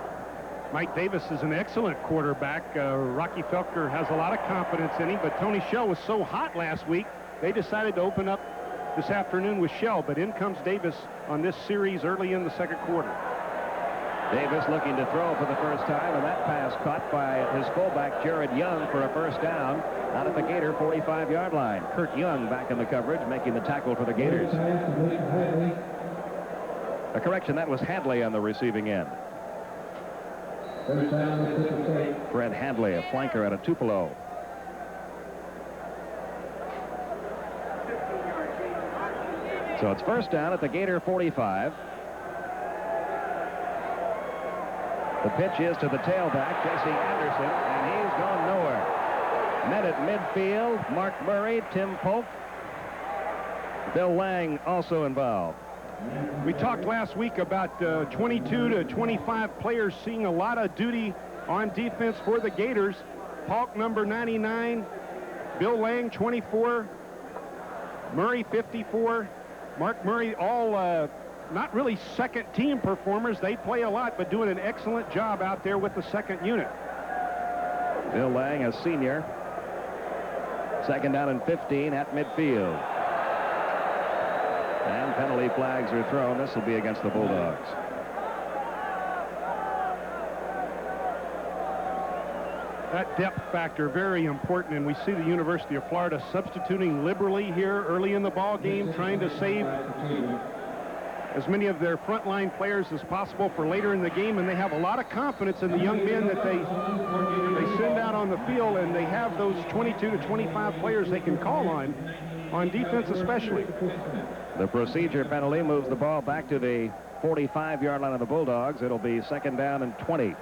Mike Davis is an excellent quarterback. Rocky Felker has a lot of confidence in him, but Tony Shell was so hot last week, they decided to open up this afternoon with Shell, but in comes Davis on this series early in the second quarter. Davis looking to throw for the first time, and that pass caught by his fullback, Jared Young, for a first down out at the Gator 45-yard line. Kurt Young back in the coverage, making the tackle for the Gators. A correction, that was Hadley on the receiving end. Fred Hadley, a flanker out of Tupelo. So it's first down at the Gator 45. The pitch is to the tailback, Jesse Anderson, and he's gone nowhere. Met at midfield, Mark Murray, Tim Polk, Bill Lang also involved. We talked last week about 22 to 25 players seeing a lot of duty on defense for the Gators. Paulk, number 99, Bill Lang, 24, Murray, 54, Mark Murray, all not really second-team performers. They play a lot, but doing an excellent job out there with the second unit. Bill Lang, a senior. Second down and 15 at midfield. And penalty flags are thrown. This will be against the Bulldogs. That depth factor, very important, and we see the University of Florida substituting liberally here early in the ball game, trying to save as many of their frontline players as possible for later in the game, and they have a lot of confidence in the young men that they send out on the field, and they have those 22 to 25 players they can call on defense especially. The procedure penalty moves the ball back to the 45-yard line of the Bulldogs. It'll be second down and 20.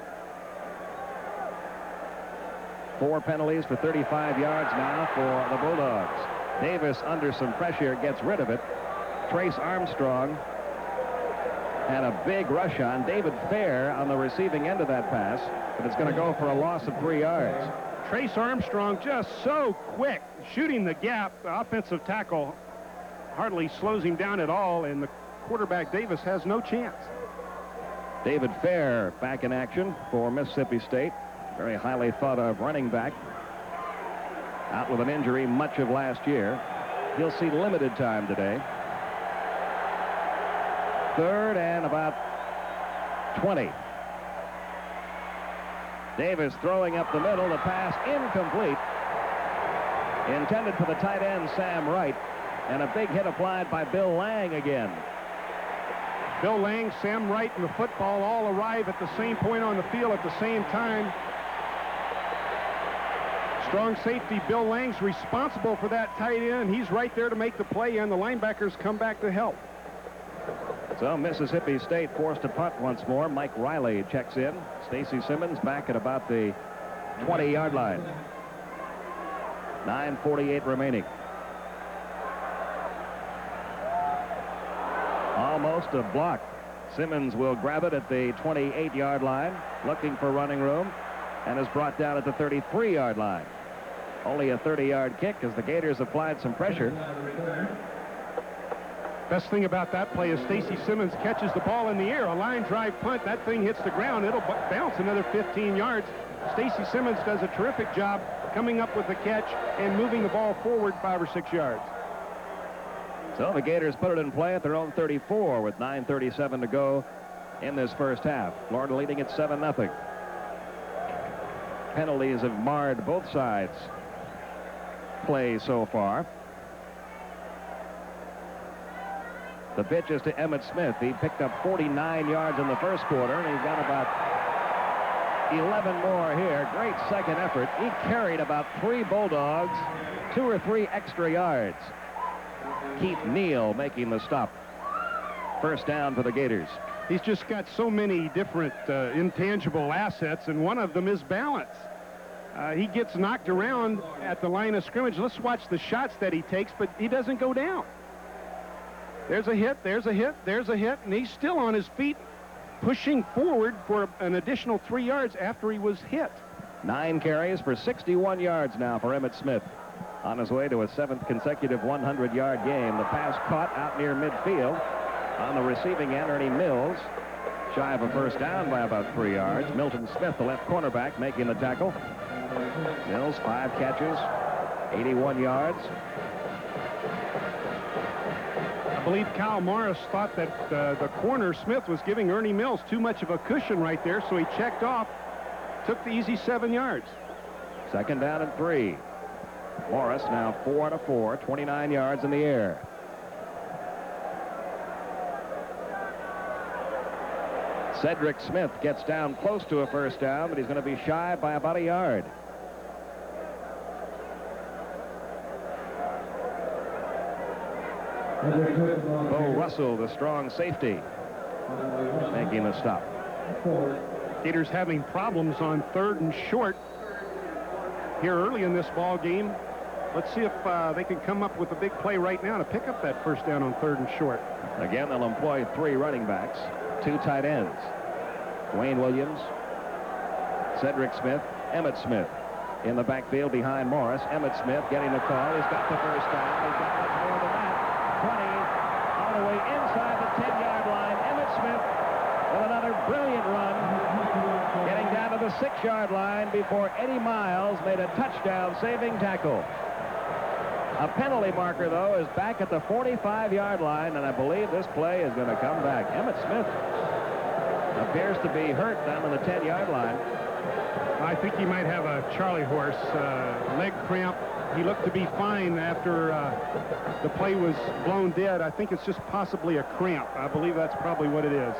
4 penalties for 35 yards now for the Bulldogs. Davis, under some pressure, gets rid of it. Trace Armstrong had a big rush on David Fair on the receiving end of that pass, but it's going to go for a loss of 3 yards. Trace Armstrong just so quick, shooting the gap. The offensive tackle hardly slows him down at all, and the quarterback Davis has no chance. David Fair back in action for Mississippi State. Very highly thought of running back. Out with an injury much of last year. He'll see limited time today. Third and about 20. Davis throwing up the middle. The pass incomplete. Intended for the tight end, Sam Wright. And a big hit applied by Bill Lang again. Bill Lang, Sam Wright, and the football all arrive at the same point on the field at the same time. Strong safety Bill Lang's responsible for that tight end. He's right there to make the play, and the linebackers come back to help. So Mississippi State forced to punt once more. Mike Riley checks in. Stacy Simmons back at about the 20-yard line. 9:48 remaining. Almost a block. Simmons will grab it at the 28-yard line, looking for running room, and is brought down at the 33-yard line. Only a 30-yard kick as the Gators applied some pressure. Best thing about that play is Stacy Simmons catches the ball in the air. A line drive punt. That thing hits the ground. It'll bounce another 15 yards. Stacy Simmons does a terrific job coming up with the catch and moving the ball forward 5 or 6 yards. So the Gators put it in play at their own 34 with 9:37 to go in this first half. Florida leading at 7-0. Penalties have marred both sides' play so far. The pitch is to Emmitt Smith. He picked up 49 yards in the first quarter, and he's got about 11 more here. Great second effort. He carried about 3 Bulldogs, 2 or 3 extra yards. Keith Neal making the stop. First down for the Gators. He's just got so many different intangible assets, and one of them is balance. He gets knocked around at the line of scrimmage. Let's watch the shots that he takes, but he doesn't go down. There's a hit, there's a hit, there's a hit, and he's still on his feet, pushing forward for an additional 3 yards after he was hit. 9 carries for 61 yards now for Emmitt Smith. On his way to a 7th consecutive 100-yard game. The pass caught out near midfield. On the receiving end, Ernie Mills, shy of a first down by about 3 yards. Milton Smith, the left cornerback, making the tackle. Mills, 5 catches, 81 yards. I believe Kyle Morris thought that the corner, Smith, was giving Ernie Mills too much of a cushion right there, so he checked off, took the easy 7 yards. Second down and 3. Morris now 4 out of 4, 29 yards in the air. Cedric Smith gets down close to a first down, but he's going to be shy by about a yard. Bo Russell, the strong safety, making the stop. Gators having problems on 3rd and short here early in this ball game. Let's see if they can come up with a big play right now to pick up that first down on 3rd and short. Again, they'll employ 3 running backs, 2 tight ends. Wayne Williams, Cedric Smith, Emmitt Smith. In the backfield behind Morris. Emmitt Smith getting the call. He's got the first down. He's got much more than that. 20, all the way inside the 10-yard line. Emmitt Smith with another brilliant run. Getting down to the 6-yard line before Eddie Miles made a touchdown-saving tackle. A penalty marker, though, is back at the 45-yard line, and I believe this play is going to come back. Emmitt Smith appears to be hurt down on the 10-yard line. I think he might have a Charlie horse leg cramp. He looked to be fine after the play was blown dead. I think it's just possibly a cramp. I believe that's probably what it is.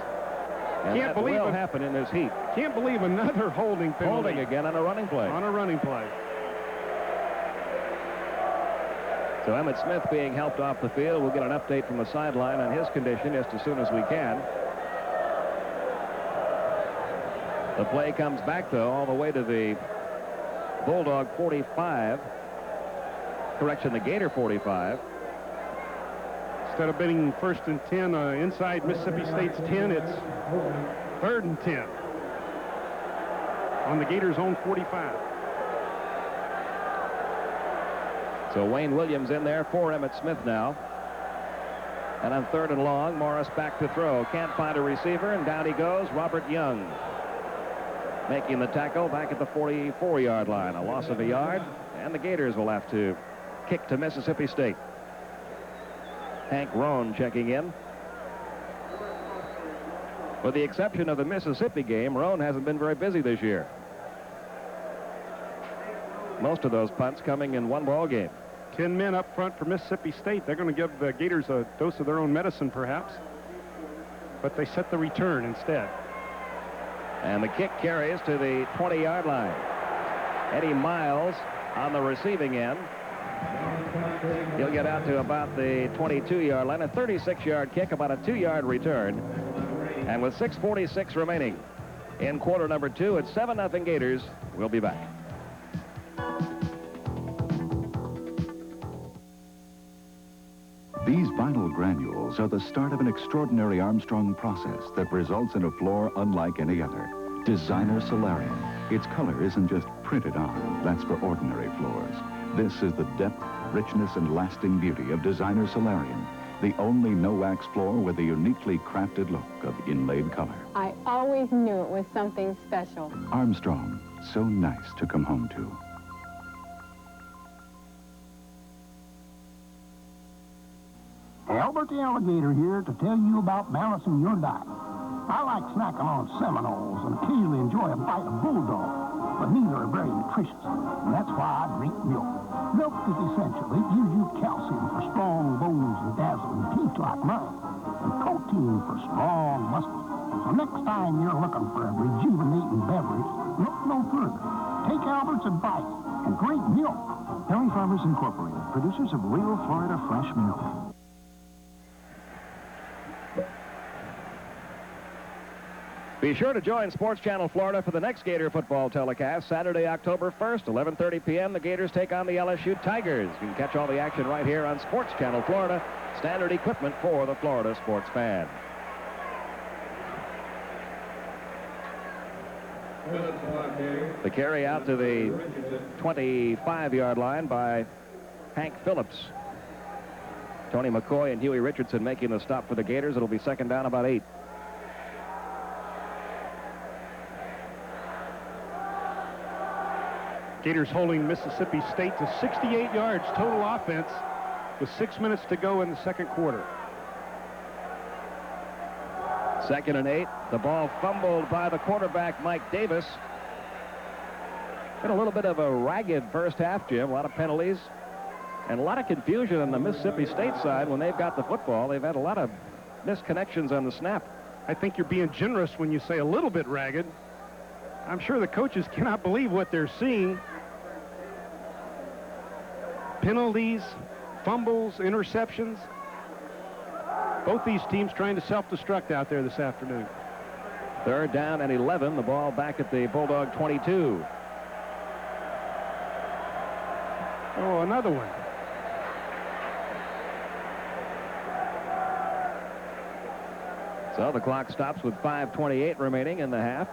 And can't believe it happened in this heat. Can't believe another holding penalty. Holding again on a running play. On a running play. So Emmitt Smith being helped off the field. We'll get an update from the sideline on his condition just as soon as we can. The play comes back, though, all the way to the Bulldog 45. Correction, the Gator 45. Instead of being 1st and 10 inside Mississippi State's 10, it's 3rd and 10 on the Gators' own 45. So Wayne Williams in there for Emmitt Smith now. And on 3rd and long, Morris back to throw. Can't find a receiver, and down he goes. Robert Young making the tackle back at the 44-yard line. A loss of a yard, and the Gators will have to kick to Mississippi State. Hank Roan checking in. With the exception of the Mississippi game, Roan hasn't been very busy this year. Most of those punts coming in one ball game. 10 men up front for Mississippi State. They're going to give the Gators a dose of their own medicine, perhaps. But they set the return instead. And the kick carries to the 20-yard line. Eddie Miles on the receiving end. He'll get out to about the 22-yard line. A 36-yard kick, about a 2-yard return. And with 6:46 remaining in quarter number 2, it's 7-0 Gators. We'll be back. These vinyl granules are the start of an extraordinary Armstrong process that results in a floor unlike any other. Designer Solarium. Its color isn't just printed on. That's for ordinary floors. This is the depth, richness, and lasting beauty of Designer Solarium, the only no-wax floor with a uniquely crafted look of inlaid color. I always knew it was something special. Armstrong, so nice to come home to. Albert the Alligator here to tell you about balancing your diet. I like snacking on Seminoles and occasionally enjoy a bite of Bulldog, but neither are very nutritious, and that's why I drink milk. Milk is essential. It gives you calcium for strong bones and dazzling teeth like mine, and protein for strong muscles. So next time you're looking for a rejuvenating beverage, look no further. Take Albert's advice and drink milk. Dairy Farmers Incorporated, producers of real Florida fresh milk. Be sure to join Sports Channel Florida for the next Gator football telecast, Saturday, October 1st, 11:30 p.m. The Gators take on the LSU Tigers. You can catch all the action right here on Sports Channel Florida, standard equipment for the Florida sports fan. The carry out to the 25-yard line by Hank Phillips. Tony McCoy and Huey Richardson making the stop for the Gators. It'll be second down, about 8. Gators holding Mississippi State to 68 yards total offense with 6 minutes to go in the second quarter. 2nd and 8. The ball fumbled by the quarterback, Mike Davis. Been a little bit of a ragged first half, Jim. A lot of penalties and a lot of confusion on the Mississippi State side when they've got the football. They've had a lot of misconnections on the snap. I think you're being generous when you say a little bit ragged. I'm sure the coaches cannot believe what they're seeing. Penalties, fumbles, interceptions. Both these teams trying to self-destruct out there this afternoon. 3rd down and 11. The ball back at the Bulldog 22. Oh, another one. So the clock stops with 5:28 remaining in the half.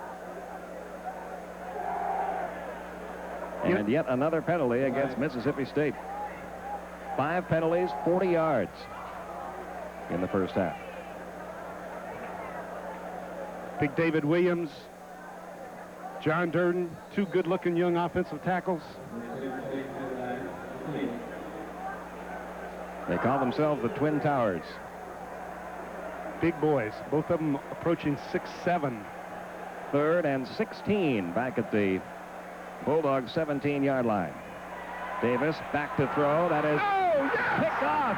And yet another penalty against Mississippi State. 5 penalties, 40 yards in the first half. Big David Williams, John Durden, 2 good-looking young offensive tackles. They call themselves the Twin Towers. Big boys, both of them approaching 6'7". 3rd and 16 back at the Bulldogs 17-yard line. Davis back to throw. That is picked off.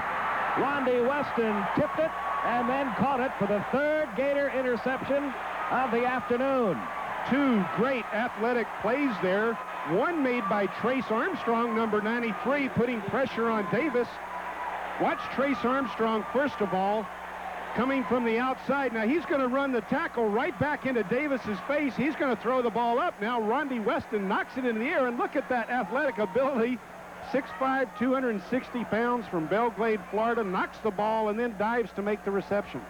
Rondi Weston tipped it and then caught it for the 3rd Gator interception of the afternoon. 2 great athletic plays there. One made by Trace Armstrong, number 93, putting pressure on Davis. Watch Trace Armstrong, first of all, coming from the outside. Now he's going to run the tackle right back into Davis's face. He's going to throw the ball up. Now Rondi Weston knocks it into the air, and look at that athletic ability. 6'5", 260 pounds from Belgrade, Florida, knocks the ball and then dives to make the reception.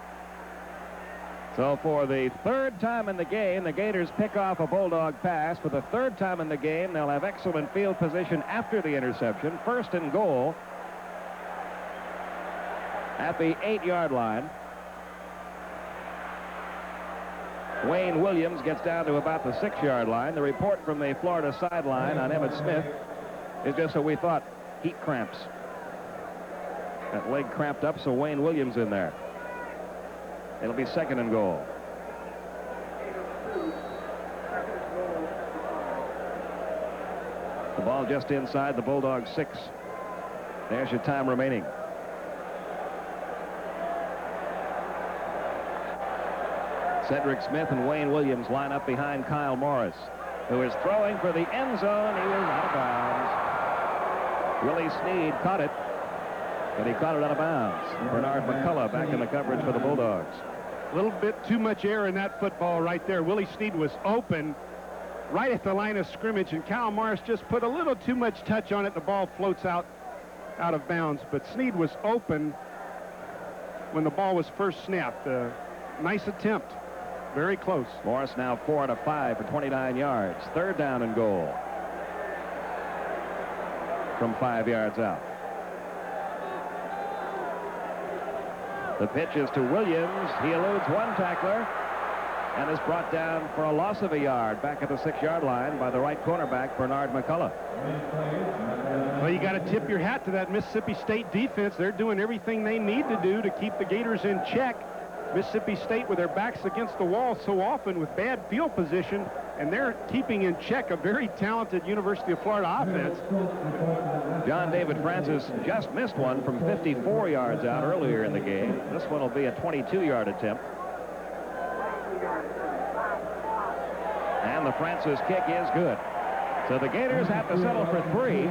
So for the 3rd time in the game, the Gators pick off a Bulldog pass. For the 3rd time in the game, they'll have excellent field position after the interception. 1st and goal at the 8-yard line. Wayne Williams gets down to about the 6-yard line. The report from the Florida sideline on Emmitt Smith is just what we thought, heat cramps. That leg cramped up, so Wayne Williams in there. It'll be 2nd and goal. The ball just inside the Bulldogs 6. There's your time remaining. Cedric Smith and Wayne Williams line up behind Kyle Morris, who is throwing for the end zone. He was out of bounds. Willie Snead caught it, but he caught it out of bounds. Bernard McCullough back in the coverage for the Bulldogs. A little bit too much air in that football right there. Willie Snead was open right at the line of scrimmage, and Kyle Morris just put a little too much touch on it. The ball floats out of bounds, but Snead was open when the ball was first snapped. Nice attempt. Very close. Morris now 4 out of 5 for 29 yards. 3rd down and goal from 5 yards out. The pitch is to Williams. He eludes one tackler and is brought down for a loss of a yard back at the 6-yard line by the right cornerback, Bernard McCullough. Well, you got to tip your hat to that Mississippi State defense. They're doing everything they need to do to keep the Gators in check. Mississippi State with their backs against the wall so often with bad field position, and they're keeping in check a very talented University of Florida offense. John David Francis just missed one from 54 yards out earlier in the game. This one will be a 22-yard attempt. And the Francis kick is good. So the Gators have to settle for 3.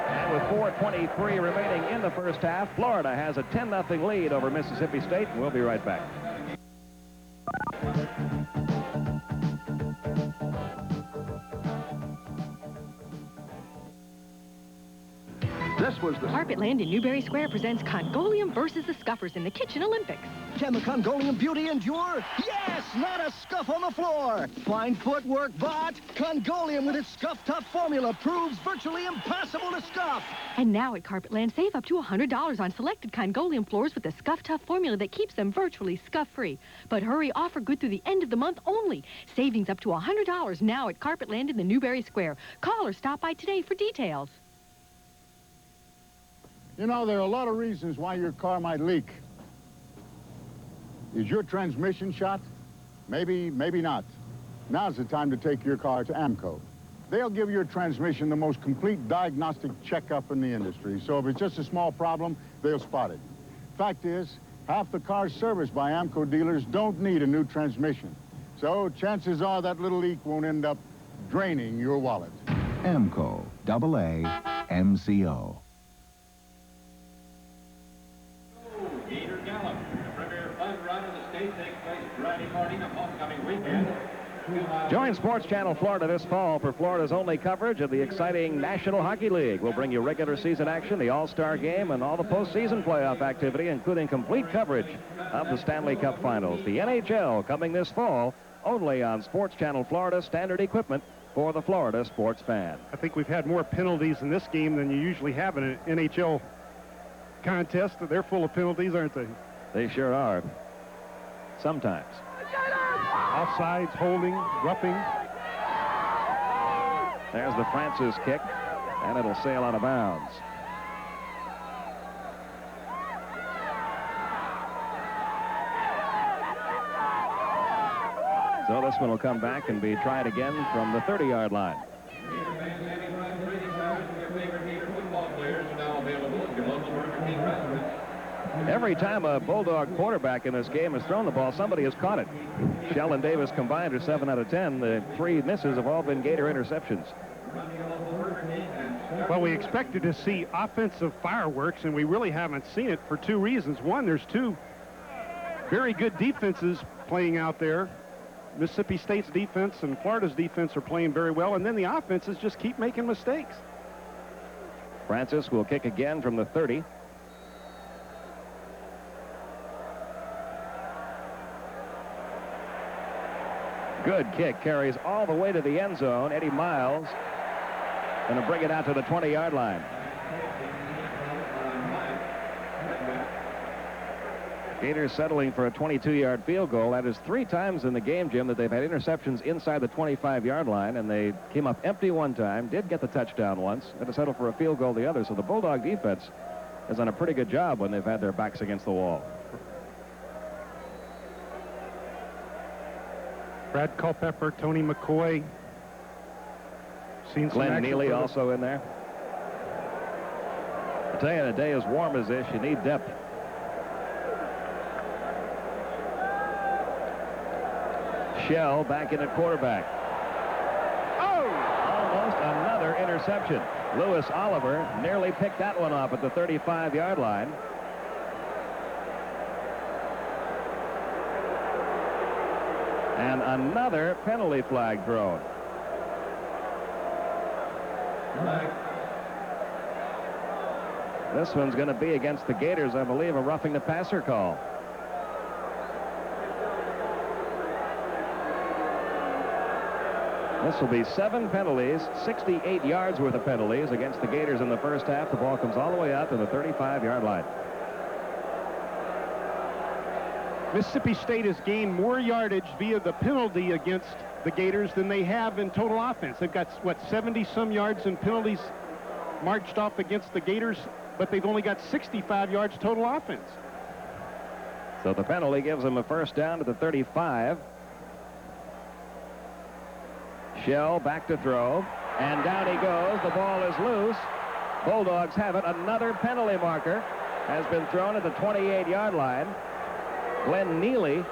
And with 4:23 remaining in the first half, Florida has a 10-0 lead over Mississippi State. We'll be right back. This was the Carpetland in Newberry Square presents Congolium versus the Scuffers in the Kitchen Olympics. Can the Congolium beauty endure? Yes, not a scuff on the floor. Fine footwork, but Congolium with its Scuff Tough formula proves virtually impossible to scuff. And now at Carpetland, save up to $100 on selected Congolium floors with the Scuff Tough formula that keeps them virtually scuff-free. But hurry, offer good through the end of the month only. Savings up to $100 now at Carpetland in the Newberry Square. Call or stop by today for details. You know, there are a lot of reasons why your car might leak. Is your transmission shot? Maybe, maybe not. Now's the time to take your car to AMCO. They'll give your transmission the most complete diagnostic checkup in the industry. So if it's just a small problem, they'll spot it. Fact is, half the cars serviced by AMCO dealers don't need a new transmission. So chances are that little leak won't end up draining your wallet. AMCO, AA, MCO. Gator Gallop, the premier fun run of the state, takes place Friday morning of homecoming weekend. Join Sports Channel Florida this fall for Florida's only coverage of the exciting National Hockey League. We'll bring you regular season action, the All-Star Game, and all the postseason playoff activity, including complete coverage of the Stanley Cup Finals. The NHL coming this fall only on Sports Channel Florida, standard equipment for the Florida sports fan. I think we've had more penalties in this game than you usually have in an NHL contest. They're full of penalties, aren't they? They sure are. Sometimes. Offsides, holding, roughing. There's the Francis kick, and it'll sail out of bounds. So this one will come back and be tried again from the 30-yard line. Every time a Bulldog quarterback in this game has thrown the ball, somebody has caught it. Shell and Davis combined are 7 out of 10. The 3 misses have all been Gator interceptions. Well, we expected to see offensive fireworks, and we really haven't seen it for 2 reasons. One, there's 2 very good defenses playing out there. Mississippi State's defense and Florida's defense are playing very well, and then the offenses just keep making mistakes. Francis will kick again from the 30. Good kick, carries all the way to the end zone. Eddie Miles going to bring it out to the 20-yard line. Gators settling for a 22-yard field goal. That is 3 times in the game, Jim, that they've had interceptions inside the 25-yard line, and they came up empty one time, did get the touchdown once, had to settle for a field goal the other. So the Bulldog defense has done a pretty good job when they've had their backs against the wall. Brad Culpepper, Tony McCoy. Seen Glenn Neely also in there. I tell you, in a day as warm as this, you need depth. Shell back in at quarterback. Oh! Almost another interception. Lewis Oliver nearly picked that one off at the 35-yard line. And another penalty flag thrown. This one's going to be against the Gators, I believe, a roughing the passer call. This will be 7 penalties, 68 yards worth of penalties against the Gators in the first half. The ball comes all the way out to the 35-yard line. Mississippi State has gained more yardage via the penalty against the Gators than they have in total offense. They've got, what, 70-some yards in penalties marched off against the Gators, but they've only got 65 yards total offense. So the penalty gives them a first down to the 35. Shell back to throw, and down he goes. The ball is loose. Bulldogs have it. Another penalty marker has been thrown at the 28-yard line. Glenn Neely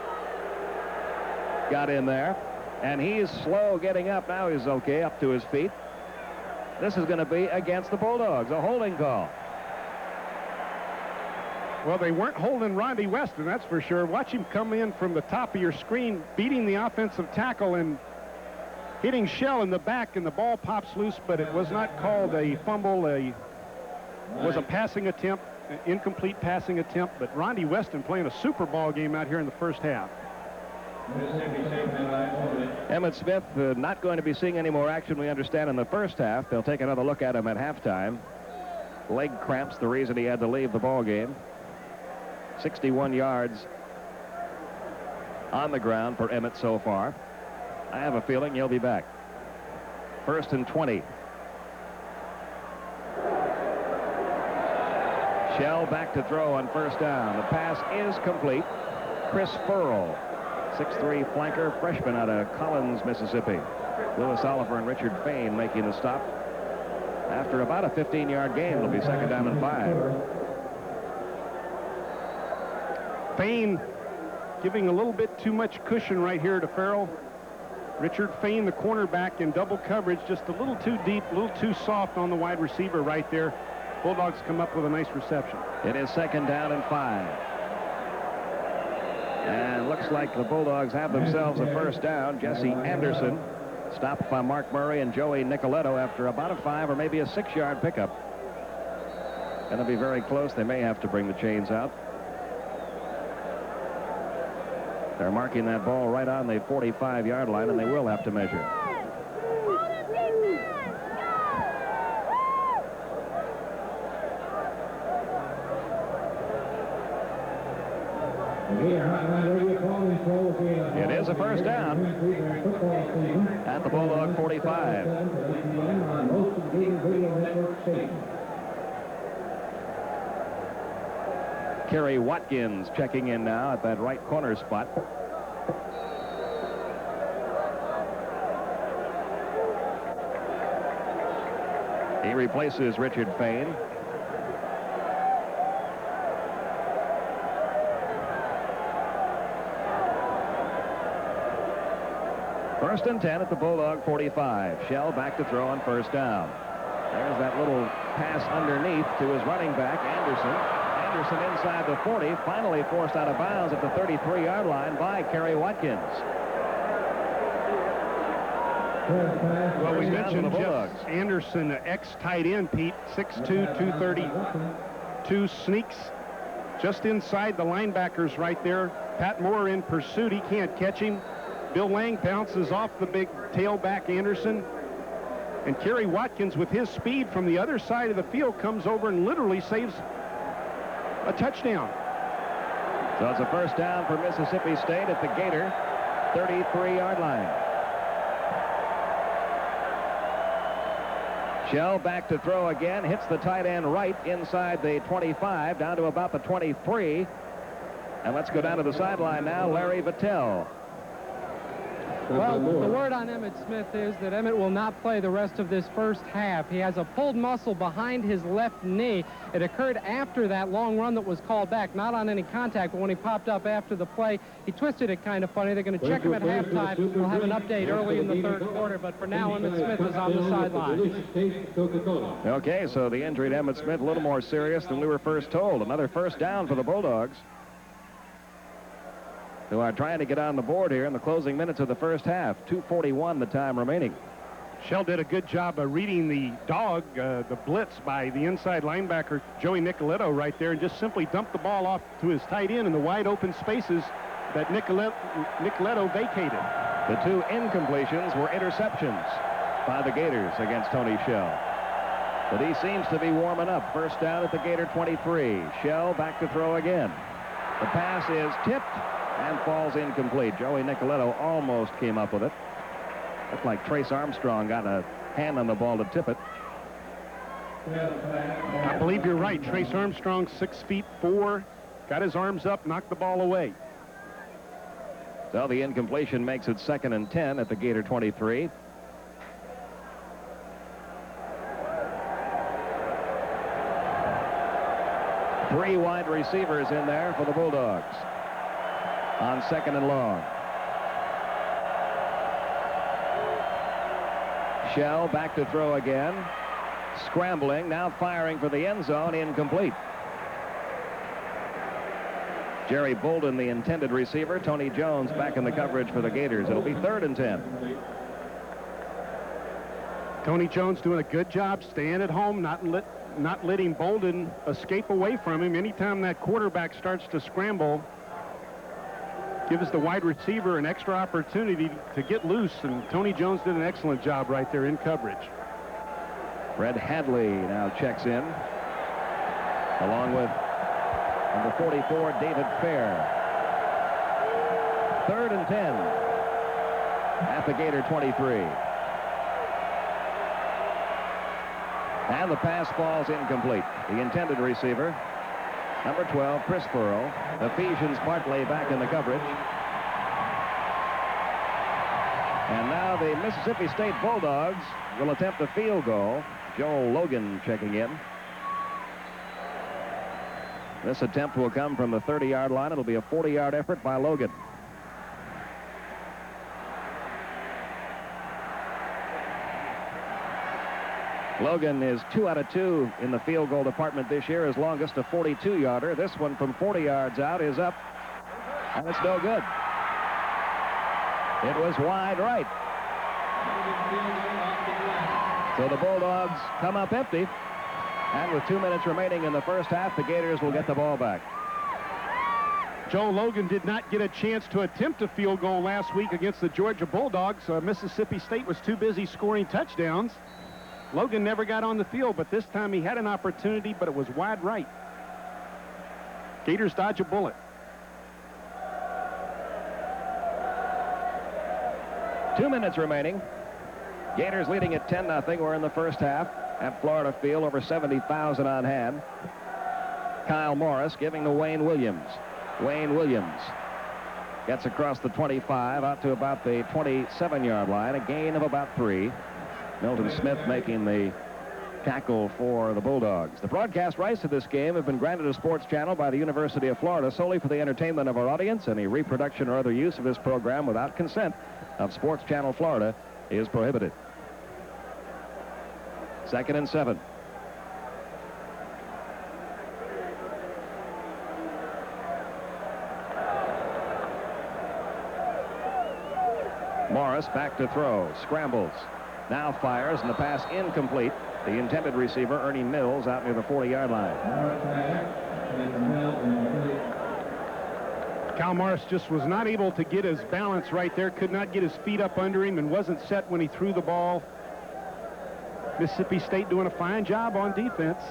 got in there, and he's slow getting up. Now he's okay, up to his feet. This is going to be against the Bulldogs, a holding call. Well, they weren't holding Rondy Weston, that's for sure. Watch him come in from the top of your screen, beating the offensive tackle and hitting Shell in the back, and the ball pops loose, but it was not called a fumble. It was a passing attempt, an incomplete passing attempt, but Rondy Weston playing a Super Bowl game out here in the first half. Emmitt Smith not going to be seeing any more action, we understand, in the first half. They'll take another look at him at halftime. Leg cramps, the reason he had to leave the ball game. 61 yards on the ground for Emmitt so far. I have a feeling he'll be back. 1st and 20. Shell back to throw on first down. The pass is complete. Chris Furl, 6'3" flanker, freshman out of Collins, Mississippi. Lewis Oliver and Richard Fain making the stop. After about a 15-yard gain, it'll be 2nd down and 5. Fain giving a little bit too much cushion right here to Farrell. Richard Fain, the cornerback, in double coverage, just a little too deep, a little too soft on the wide receiver right there. Bulldogs come up with a nice reception. It is 2nd down and 5. And looks like the Bulldogs have themselves a first down. Jesse Anderson stopped by Mark Murray and Joey Nicoletto after about a 5 or maybe a 6-yard pickup. Going to be very close. They may have to bring the chains out. They're marking that ball right on the 45-yard line, and they will have to measure. It is a first down at the Bulldog 45. Kerry Watkins checking in now at that right corner spot. He replaces Richard Fain. First and 10 at the Bulldog 45. Shell back to throw on first down. There's that little pass underneath to his running back, Anderson. Anderson inside the 40, finally forced out of bounds at the 33-yard line by Kerry Watkins. Well, we mentioned Jeff Anderson, ex-tight end, Pete, 6'2", 232, sneaks just inside the linebackers right there. Pat Moore in pursuit. He can't catch him. Bill Lang bounces off the big tailback Anderson. And Kerry Watkins, with his speed from the other side of the field, comes over and literally saves a touchdown. So it's a first down for Mississippi State at the Gator 33-yard line. Shell back to throw again, hits the tight end right inside the 25, down to about the 23. And let's go down to the sideline now. Larry Vittel. Well, the word on Emmitt Smith is that Emmitt will not play the rest of this first half. He has a pulled muscle behind his left knee. It occurred after that long run that was called back, not on any contact, but when he popped up after the play, he twisted it kind of funny. They're going to check him at halftime. We'll have an update early in the third quarter, but for now, Emmitt Smith is on the sideline. Okay, so the injury to Emmitt Smith a little more serious than we were first told. Another first down for the Bulldogs, who are trying to get on the board here in the closing minutes of the first half. 2:41 the time remaining. Shell did a good job of reading the dog, the blitz by the inside linebacker, Joey Nicoletto, right there, and just simply dumped the ball off to his tight end in the wide open spaces that Nicoletto vacated. The 2 incompletions were interceptions by the Gators against Tony Shell. But he seems to be warming up. First down at the Gator 23. Shell back to throw again. The pass is tipped and falls incomplete. Joey Nicoletto almost came up with it. Looked like Trace Armstrong got a hand on the ball to tip it. I believe you're right. Trace Armstrong, 6'4", got his arms up, knocked the ball away. So the incompletion makes it 2nd and 10 at the Gator 23. Three wide receivers in there for the Bulldogs on 2nd and long. Shell back to throw again. Scrambling, now firing for the end zone, incomplete. Jerry Bolden, the intended receiver. Tony Jones back in the coverage for the Gators. It'll be 3rd and 10. Tony Jones doing a good job staying at home, not letting Bolden escape away from him. Anytime that quarterback starts to scramble, gives the wide receiver an extra opportunity to get loose, and Tony Jones did an excellent job right there in coverage. Fred Hadley now checks in, along with number 44, David Fair. 3rd and 10 at the Gator 23. And the pass falls incomplete. The intended receiver, number 12, Chris Furrow. Ephesians Bartley back in the coverage. And now the Mississippi State Bulldogs will attempt a field goal. Joel Logan checking in. This attempt will come from the 30-yard line. It'll be a 40-yard effort by Logan. Logan is 2 out of 2 in the field goal department this year, his longest a 42-yarder. This one from 40 yards out is up And it's no good. It was wide right. So the Bulldogs come up empty. And with 2 minutes remaining in the first half, the Gators will get the ball back. Joe Logan did not get a chance to attempt a field goal last week against the Georgia Bulldogs. Mississippi State was too busy scoring touchdowns. Logan never got on the field, but this time he had an opportunity, but it was wide right. Gators dodge a bullet. Two minutes remaining. Gators leading at 10-0. We're in the first half at Florida Field, over 70,000 on hand. Kyle Morris giving to Wayne Williams. Wayne Williams gets across the 25 out to about the 27-yard line, a gain of about 3. Milton Smith making the tackle for the Bulldogs. The broadcast rights to this game have been granted to Sports Channel by the University of Florida solely for the entertainment of our audience. Any reproduction or other use of this program without consent of Sports Channel Florida is prohibited. 2nd and 7. Morris back to throw, scrambles, now fires, and the pass incomplete. The intended receiver, Ernie Mills, out near the 40-yard line. Kyle Morris just was not able to get his balance right there, could not get his feet up under him, and wasn't set when he threw the ball. Mississippi State doing a fine job on defense,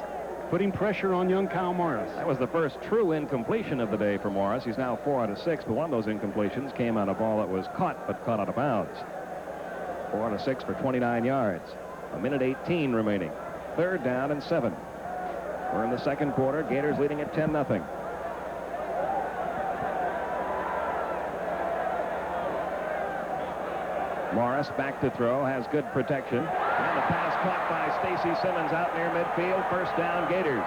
putting pressure on young Kyle Morris. That was the first true incompletion of the day for Morris. He's now 4 out of 6, but one of those incompletions came on a ball that was caught, but caught out of bounds. 4 out of 6 for 29 yards. A minute 18 remaining. 3rd down and 7. We're in the second quarter. Gators leading at 10-0. Morris back to throw, has good protection. And the pass caught by Stacy Simmons out near midfield. First down, Gators.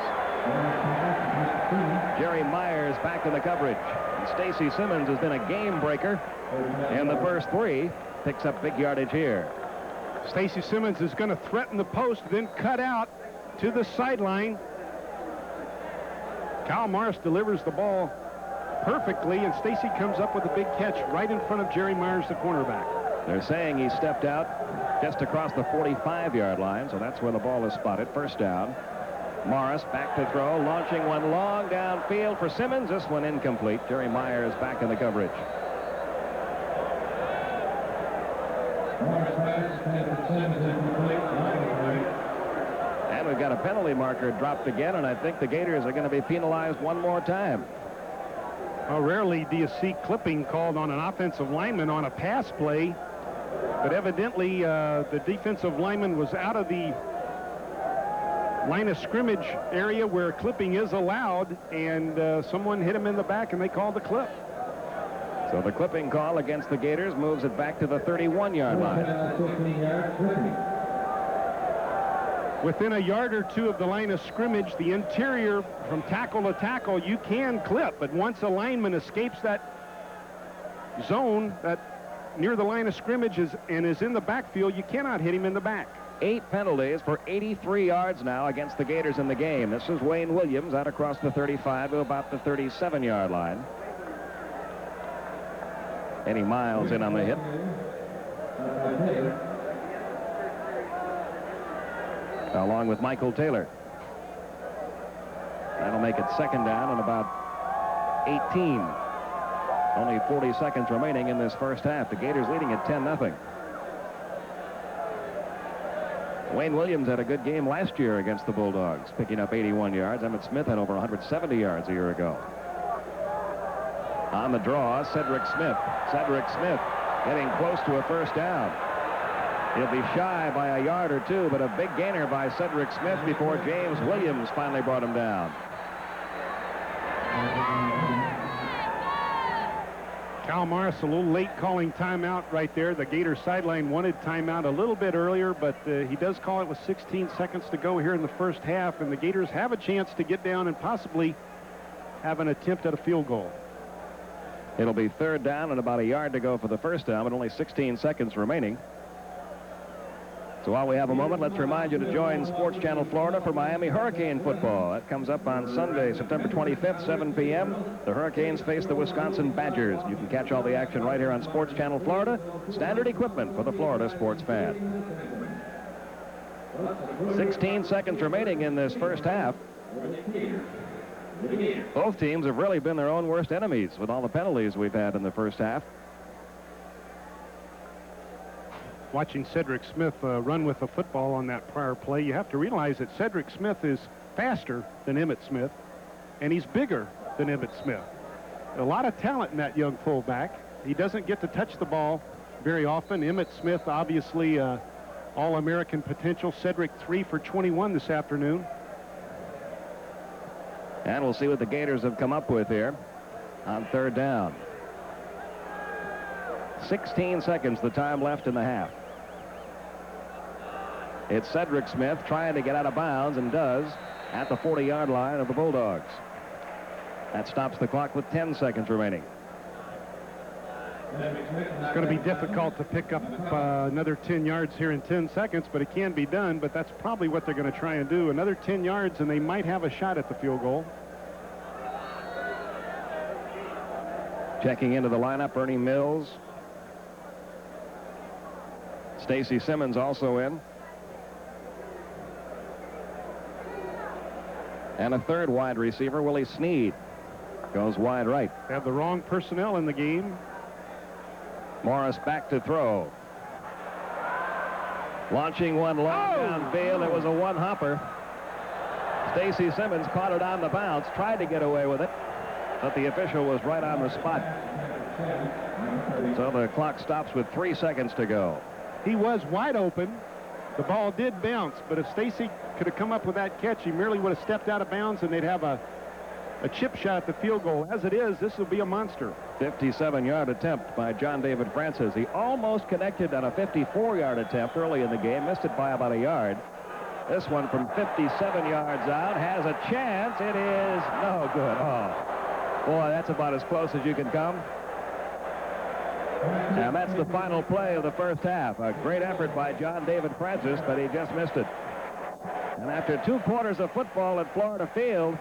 Jerry Myers back in the coverage. And Stacy Simmons has been a game breaker in the first 3. Picks up big yardage here. Stacy Simmons is going to threaten the post, then cut out to the sideline. Kyle Morris delivers the ball perfectly, and Stacy comes up with a big catch right in front of Jerry Myers, the cornerback. They're saying he stepped out just across the 45-yard line, so that's where the ball is spotted. First down. Morris back to throw, launching one long downfield for Simmons. This one incomplete. Jerry Myers back in the coverage. And we've got a penalty marker dropped again, and I think the Gators are going to be penalized one more time. Well, rarely do you see clipping called on an offensive lineman on a pass play, but evidently the defensive lineman was out of the line of scrimmage area where clipping is allowed, and someone hit him in the back, and they called the clip. So the clipping call against the Gators moves it back to the 31-yard line. Within a yard or two of the line of scrimmage, the interior from tackle to tackle, you can clip, but once a lineman escapes that zone that near the line of scrimmage and is in the backfield, you cannot hit him in the back. 8 penalties for 83 yards now against the Gators in the game. This is Wayne Williams out across the 35 to about the 37-yard line. Eddie Miles in on the hit. Along with Michael Taylor. That'll make it second down and about 18. Only 40 seconds remaining in this first half. The Gators leading at 10-0. Wayne Williams had a good game last year against the Bulldogs, picking up 81 yards. Emmitt Smith had over 170 yards a year ago. On the draw, Cedric Smith. Cedric Smith getting close to a first down. He'll be shy by a yard or two, but a big gainer by Cedric Smith before James Williams finally brought him down. Kyle Morris a little late calling timeout right there. The Gators sideline wanted timeout a little bit earlier, but he does call it with 16 seconds to go here in the first half, and the Gators have a chance to get down and possibly have an attempt at a field goal. It'll be third down and about a yard to go for the first down, but only 16 seconds remaining. So while we have a moment, let's remind you to join Sports Channel Florida for Miami Hurricane football. That comes up on Sunday, September 25th, 7 p.m. The Hurricanes face the Wisconsin Badgers. You can catch all the action right here on Sports Channel Florida. Standard equipment for the Florida sports fan. 16 seconds remaining in this first half. Both teams have really been their own worst enemies with all the penalties we've had in the first half. Watching Cedric Smith run with the football on that prior play, you have to realize that Cedric Smith is faster than Emmitt Smith, and he's bigger than Emmitt Smith. A lot of talent in that young fullback. He doesn't get to touch the ball very often. Emmitt Smith, obviously, All-American potential. Cedric 3 for 21 this afternoon. And we'll see what the Gators have come up with here on third down. 16 seconds, the time left in the half. It's Cedric Smith trying to get out of bounds, and does at the 40-yard line of the Bulldogs. That stops the clock with 10 seconds remaining. It's going to be difficult to pick up another 10 yards here in 10 seconds, but it can be done. But that's probably what they're going to try and do. Another 10 yards, and they might have a shot at the field goal. Checking into the lineup, Ernie Mills. Stacy Simmons also in. And a third wide receiver, Willie Snead, goes wide right. They have the wrong personnel in the game. Morris back to throw. Launching one long downfield. It was a one-hopper. Stacy Simmons caught it on the bounce, tried to get away with it, but the official was right on the spot. So the clock stops with 3 seconds to go. He was wide open. The ball did bounce, but if Stacy could have come up with that catch, he merely would have stepped out of bounds, and they'd have a chip shot at the field goal. As it is, this will be a monster. 57-yard attempt by John David Francis. He almost connected on a 54-yard attempt early in the game, missed it by about a yard. This one from 57 yards out has a chance. It is no good. Oh, boy, that's about as close as you can come. And that's the final play of the first half. A great effort by John David Francis, but he just missed it. And after 2 quarters of football at Florida Field,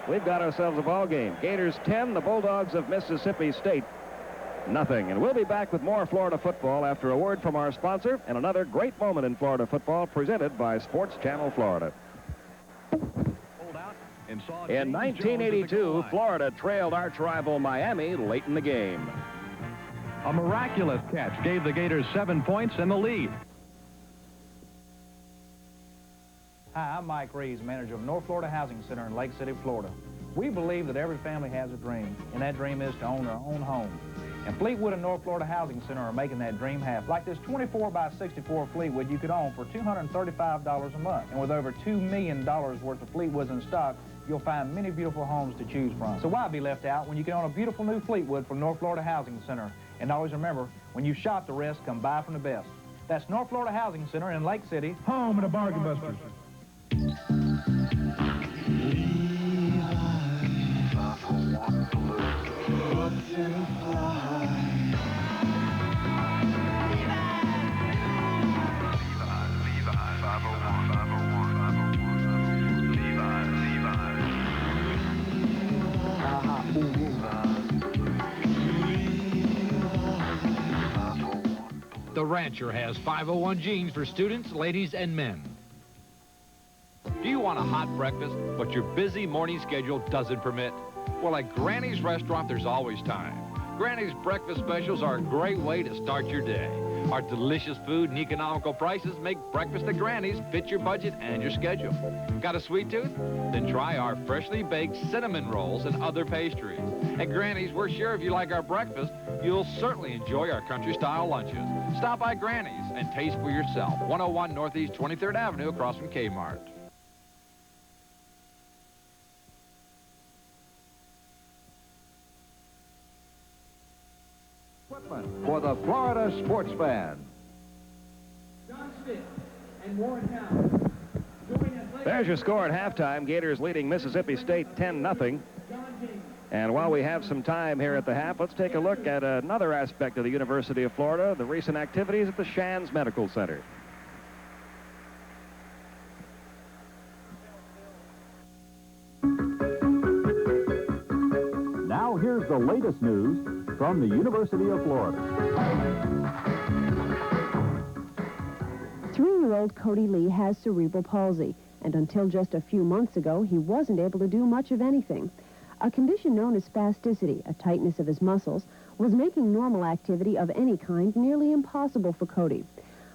we've got ourselves a ball game. Gators 10, the Bulldogs of Mississippi State nothing. And we'll be back with more Florida football after a word from our sponsor and another great moment in Florida football presented by Sports Channel Florida. In 1982, Florida trailed arch rival Miami late in the game. A miraculous catch gave the Gators 7 points in the lead. Hi, I'm Mike Reeves, manager of North Florida Housing Center in Lake City, Florida. We believe that every family has a dream, and that dream is to own their own home. And Fleetwood and North Florida Housing Center are making that dream happen. Like this 24 by 64 Fleetwood you could own for $235 a month. And with over $2 million worth of Fleetwoods in stock, you'll find many beautiful homes to choose from. So why be left out when you can own a beautiful new Fleetwood from North Florida Housing Center? And always remember, when you shop the rest, come buy from the best. That's North Florida Housing Center in Lake City, home of the Bargain Busters. The Rancher has 501 jeans for students, ladies, and men. Do you want a hot breakfast, but your busy morning schedule doesn't permit? Well, at Granny's Restaurant, there's always time. Granny's breakfast specials are a great way to start your day. Our delicious food and economical prices make breakfast at Granny's fit your budget and your schedule. Got a sweet tooth? Then try our freshly baked cinnamon rolls and other pastries. At Granny's, we're sure if you like our breakfast, you'll certainly enjoy our country-style lunches. Stop by Granny's and taste for yourself. 101 Northeast 23rd Avenue across from Kmart. For the Florida sports fan. John Smith and Warren Howard. There's your score at halftime. Gators leading Mississippi State 10-0. And while we have some time here at the half, let's take a look at another aspect of the University of Florida, the recent activities at the Shands Medical Center. latest news from the University of Florida. 3-year-old Cody Lee has cerebral palsy, and until just a few months ago, he wasn't able to do much of anything. A condition known as spasticity, a tightness of his muscles, was making normal activity of any kind nearly impossible for Cody.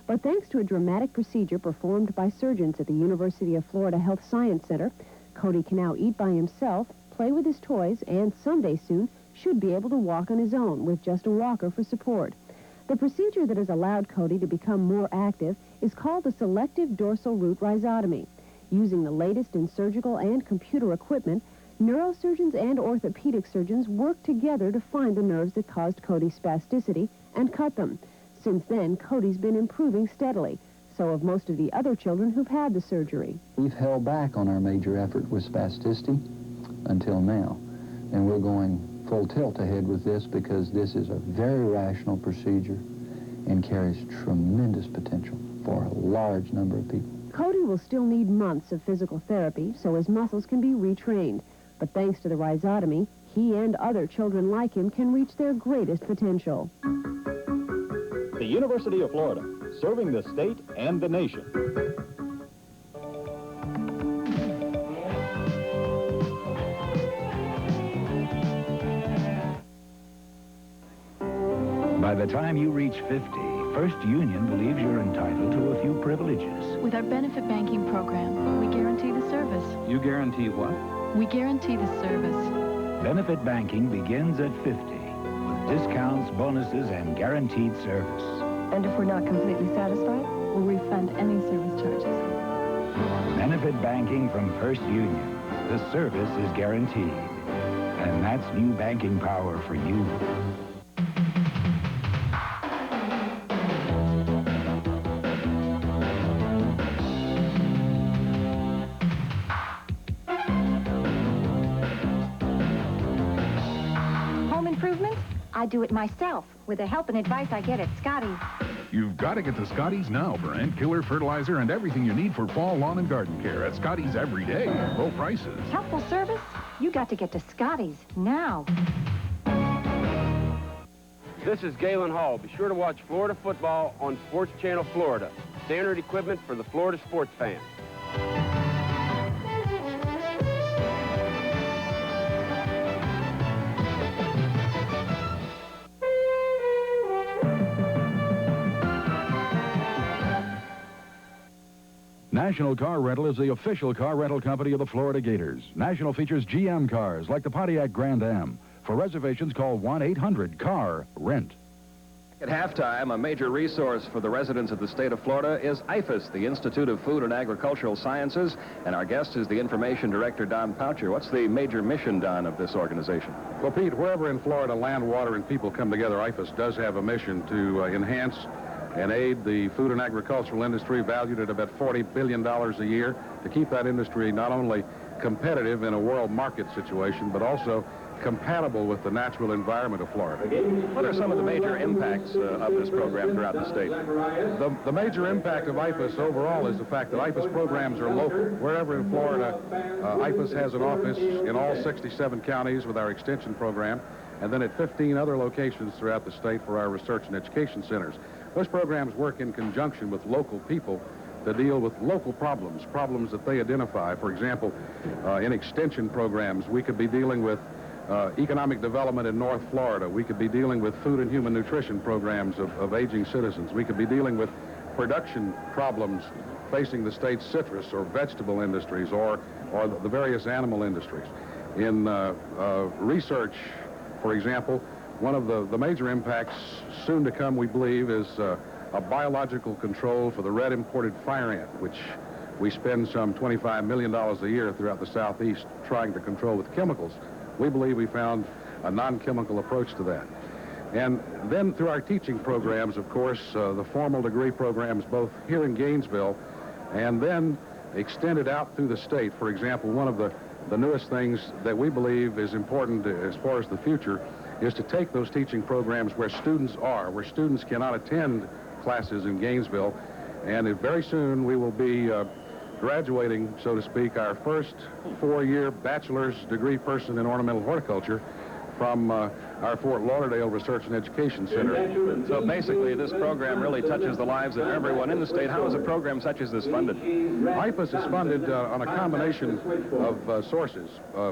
But thanks to a dramatic procedure performed by surgeons at the University of Florida Health Science Center, Cody can now eat by himself, play with his toys, and someday soon should be able to walk on his own with just a walker for support. The procedure that has allowed Cody to become more active is called a selective dorsal root rhizotomy. Using the latest in surgical and computer equipment, neurosurgeons and orthopedic surgeons work together to find the nerves that caused Cody's spasticity and cut them. Since then, Cody's been improving steadily. So have most of the other children who've had the surgery. We've held back on our major effort with spasticity until now. And we're going full tilt ahead with this because this is a very rational procedure and carries tremendous potential for a large number of people. Cody will still need months of physical therapy so his muscles can be retrained. But thanks to the rhizotomy, he and other children like him can reach their greatest potential. The University of Florida, serving the state and the nation. By the time you reach 50, First Union believes you're entitled to a few privileges. With our benefit banking program, we guarantee the service. You guarantee what? We guarantee the service. Benefit banking begins at 50, with discounts, bonuses, and guaranteed service. And if we're not completely satisfied, we'll refund any service charges. Benefit banking from First Union. The service is guaranteed. And that's new banking power for you. I do it myself with the help and advice I get at Scotty's. You've got to get to Scotty's now for ant killer, fertilizer, and everything you need for fall lawn and garden care at Scotty's every day. Low prices. Helpful service? You got to get to Scotty's now. This is Galen Hall. Be sure to watch Florida football on Sports Channel Florida. Standard equipment for the Florida sports fan. National Car Rental is the official car rental company of the Florida Gators. National features GM cars like the Pontiac Grand Am. For reservations, call 1-800-CAR-RENT. At halftime, a major resource for the residents of the state of Florida is IFAS, the Institute of Food and Agricultural Sciences, and our guest is the Information Director, Don Poucher. What's the major mission, Don, of this organization? Well, Pete, wherever in Florida land, water, and people come together, IFAS does have a mission to enhance and aid the food and agricultural industry, valued at about $40 billion a year, to keep that industry not only competitive in a world market situation, but also compatible with the natural environment of Florida. What are some of the major impacts of this program throughout the state? The major impact of IFAS overall is the fact that IFAS programs are local. Wherever in Florida, IFAS has an office in all 67 counties with our extension program, and then at 15 other locations throughout the state for our research and education centers. Those programs work in conjunction with local people to deal with local problems that they identify. For example, in extension programs, we could be dealing with economic development in North Florida. We could be dealing with food and human nutrition programs of aging citizens. We could be dealing with production problems facing the state's citrus or vegetable industries or the various animal industries. In research, for example, one of the major impacts soon to come, we believe, is a biological control for the red imported fire ant, which we spend some $25 million a year throughout the Southeast trying to control with chemicals. We believe we found a non-chemical approach to that. And then through our teaching programs, of course, the formal degree programs both here in Gainesville and then extended out through the state. For example, one of the newest things that we believe is important as far as the future is to take those teaching programs where students are, where students cannot attend classes in Gainesville. And very soon we will be graduating, so to speak, our first 4-year bachelor's degree person in ornamental horticulture from our Fort Lauderdale Research and Education Center. So basically, this program really touches the lives of everyone in the state. How is a program such as this funded? IFAS is funded on a combination of sources.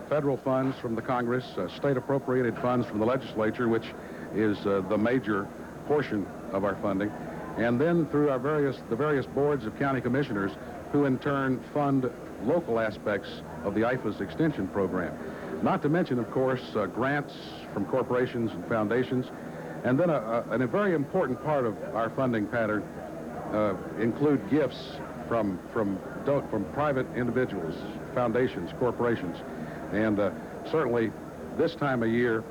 Federal funds from the Congress, state appropriated funds from the legislature, which is the major portion of our funding, and then through our the various boards of county commissioners, who in turn fund local aspects of the IFAS extension program. Not to mention, of course, grants from corporations and foundations. And then a very important part of our funding pattern include gifts from private individuals, foundations, corporations. And certainly this time of year,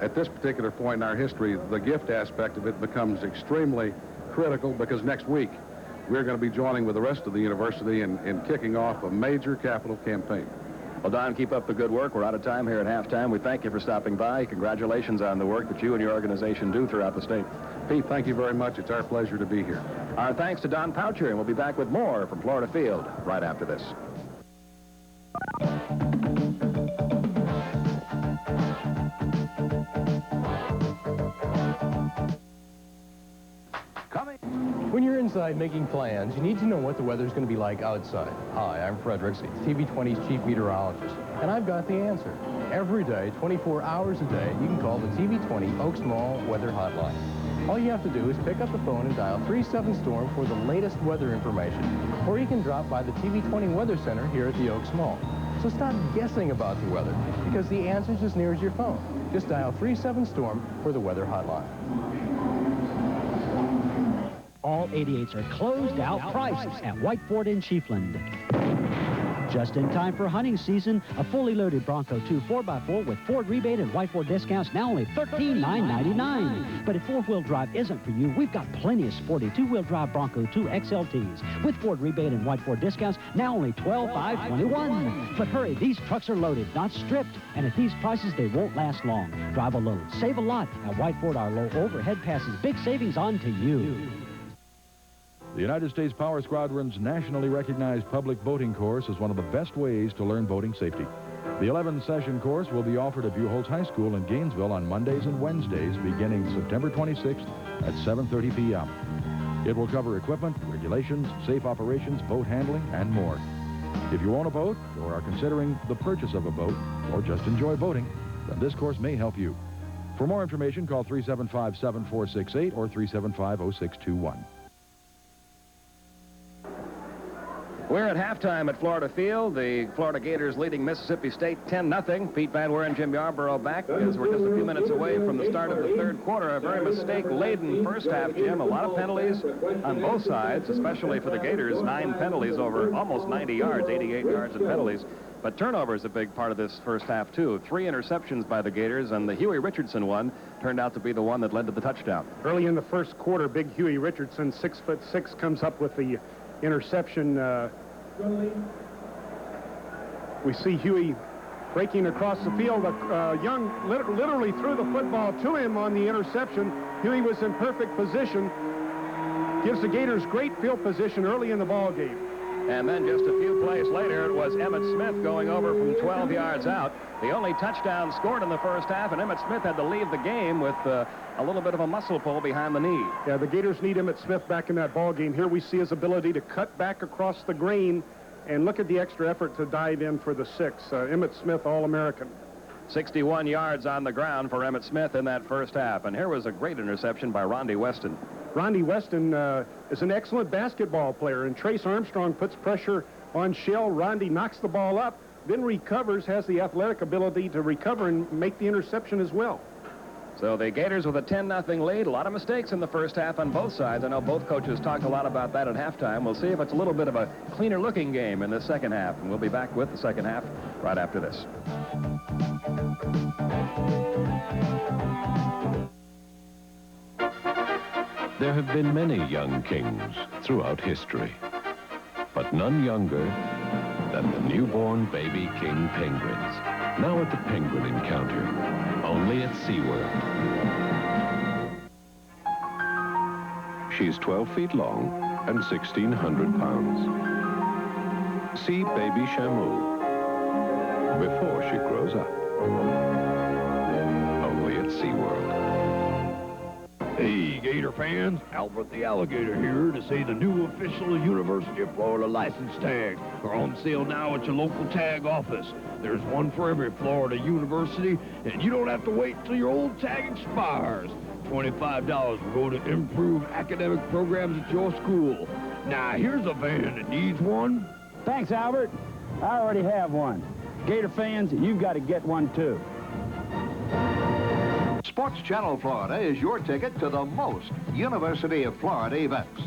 at this particular point in our history, the gift aspect of it becomes extremely critical, because next week we're going to be joining with the rest of the university in kicking off a major capital campaign. Well, Don, keep up the good work. We're out of time here at halftime. We thank you for stopping by. Congratulations on the work that you and your organization do throughout the state. Pete, thank you very much. It's our pleasure to be here. Our thanks to Don Poucher, and we'll be back with more from Florida Field right after this. When you're inside making plans, you need to know what the weather's going to be like outside. Hi, I'm Fred Rixey, TV20's chief meteorologist, and I've got the answer. Every day, 24 hours a day, you can call the TV20 Oaks Mall Weather Hotline. All you have to do is pick up the phone and dial 37-STORM for the latest weather information, or you can drop by the TV20 Weather Center here at the Oaks Mall. So stop guessing about the weather, because the answer's as near as your phone. Just dial 37-STORM for the weather hotline. All 88s are closed out prices at White Ford in Chiefland. Just in time for hunting season, a fully loaded Bronco 2 4x4 with Ford rebate and White Ford discounts now only $13,999. But if four-wheel drive isn't for you, we've got plenty of sporty two-wheel drive Bronco 2 XLTs with Ford rebate and White Ford discounts now only $12,521. But hurry, these trucks are loaded, not stripped, and at these prices they won't last long. Drive a load, save a lot. At White Ford, our low overhead passes big savings on to you. The United States Power Squadron's nationally recognized public boating course is one of the best ways to learn boating safety. The 11-session course will be offered at Buchholz High School in Gainesville on Mondays and Wednesdays beginning September 26th at 7:30 p.m. It will cover equipment, regulations, safe operations, boat handling, and more. If you own a boat or are considering the purchase of a boat or just enjoy boating, then this course may help you. For more information, call 375-7468 or 375-0621. We're at halftime at Florida Field. The Florida Gators leading Mississippi State 10-0. Pete Van Weer and Jim Yarborough back as we're just a few minutes away from the start of the third quarter. A very mistake-laden first half, Jim. A lot of penalties on both sides, especially for the Gators. 9 penalties over almost 90 yards, 88 yards in penalties. But turnover is a big part of this first half, too. 3 interceptions by the Gators, and the Huey Richardson one turned out to be the one that led to the touchdown. Early in the first quarter, big Huey Richardson, 6'6", comes up with the interception. We see Huey breaking across the field. Young literally threw the football to him on the interception. Huey was in perfect position. Gives the Gators great field position early in the ball game. And then just a few plays later, it was Emmett Smith going over from 12 yards out. The only touchdown scored in the first half, and Emmett Smith had to leave the game with a little bit of a muscle pull behind the knee. Yeah, the Gators need Emmett Smith back in that ball game. Here we see his ability to cut back across the grain, and look at the extra effort to dive in for the 6. Emmett Smith, All-American. 61 yards on the ground for Emmett Smith in that first half. And here was a great interception by Rondi Weston. Rondi Weston is an excellent basketball player, and Trace Armstrong puts pressure on Shell. Rondi knocks the ball up, then recovers, has the athletic ability to recover and make the interception as well. So the Gators with a 10-0 lead. A lot of mistakes in the first half on both sides. I know both coaches talked a lot about that at halftime. We'll see if it's a little bit of a cleaner-looking game in the second half. And we'll be back with the second half right after this. There have been many young kings throughout history, but none younger than the newborn baby king penguins, now at the Penguin Encounter, only at SeaWorld. She's 12 feet long and 1,600 pounds. See baby Shamu before she grows up. Hey, Gator fans, Albert the Alligator here to say the new official University of Florida license tags are on sale now at your local tag office. There's one for every Florida university, and you don't have to wait till your old tag expires. $25 will go to improve academic programs at your school. Now, here's a fan that needs one. Thanks, Albert. I already have one. Gator fans, you've got to get one, too. Sports Channel Florida is your ticket to the most University of Florida events.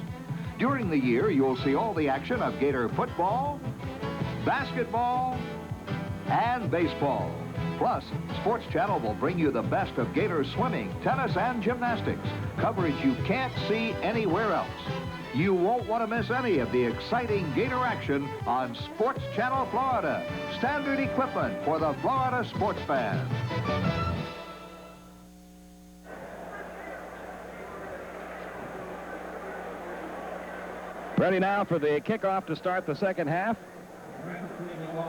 During the year, you'll see all the action of Gator football, basketball, and baseball. Plus, Sports Channel will bring you the best of Gator swimming, tennis, and gymnastics, coverage you can't see anywhere else. You won't want to miss any of the exciting Gator action on Sports Channel Florida, standard equipment for the Florida sports fan. Ready now for the kickoff to start the second half,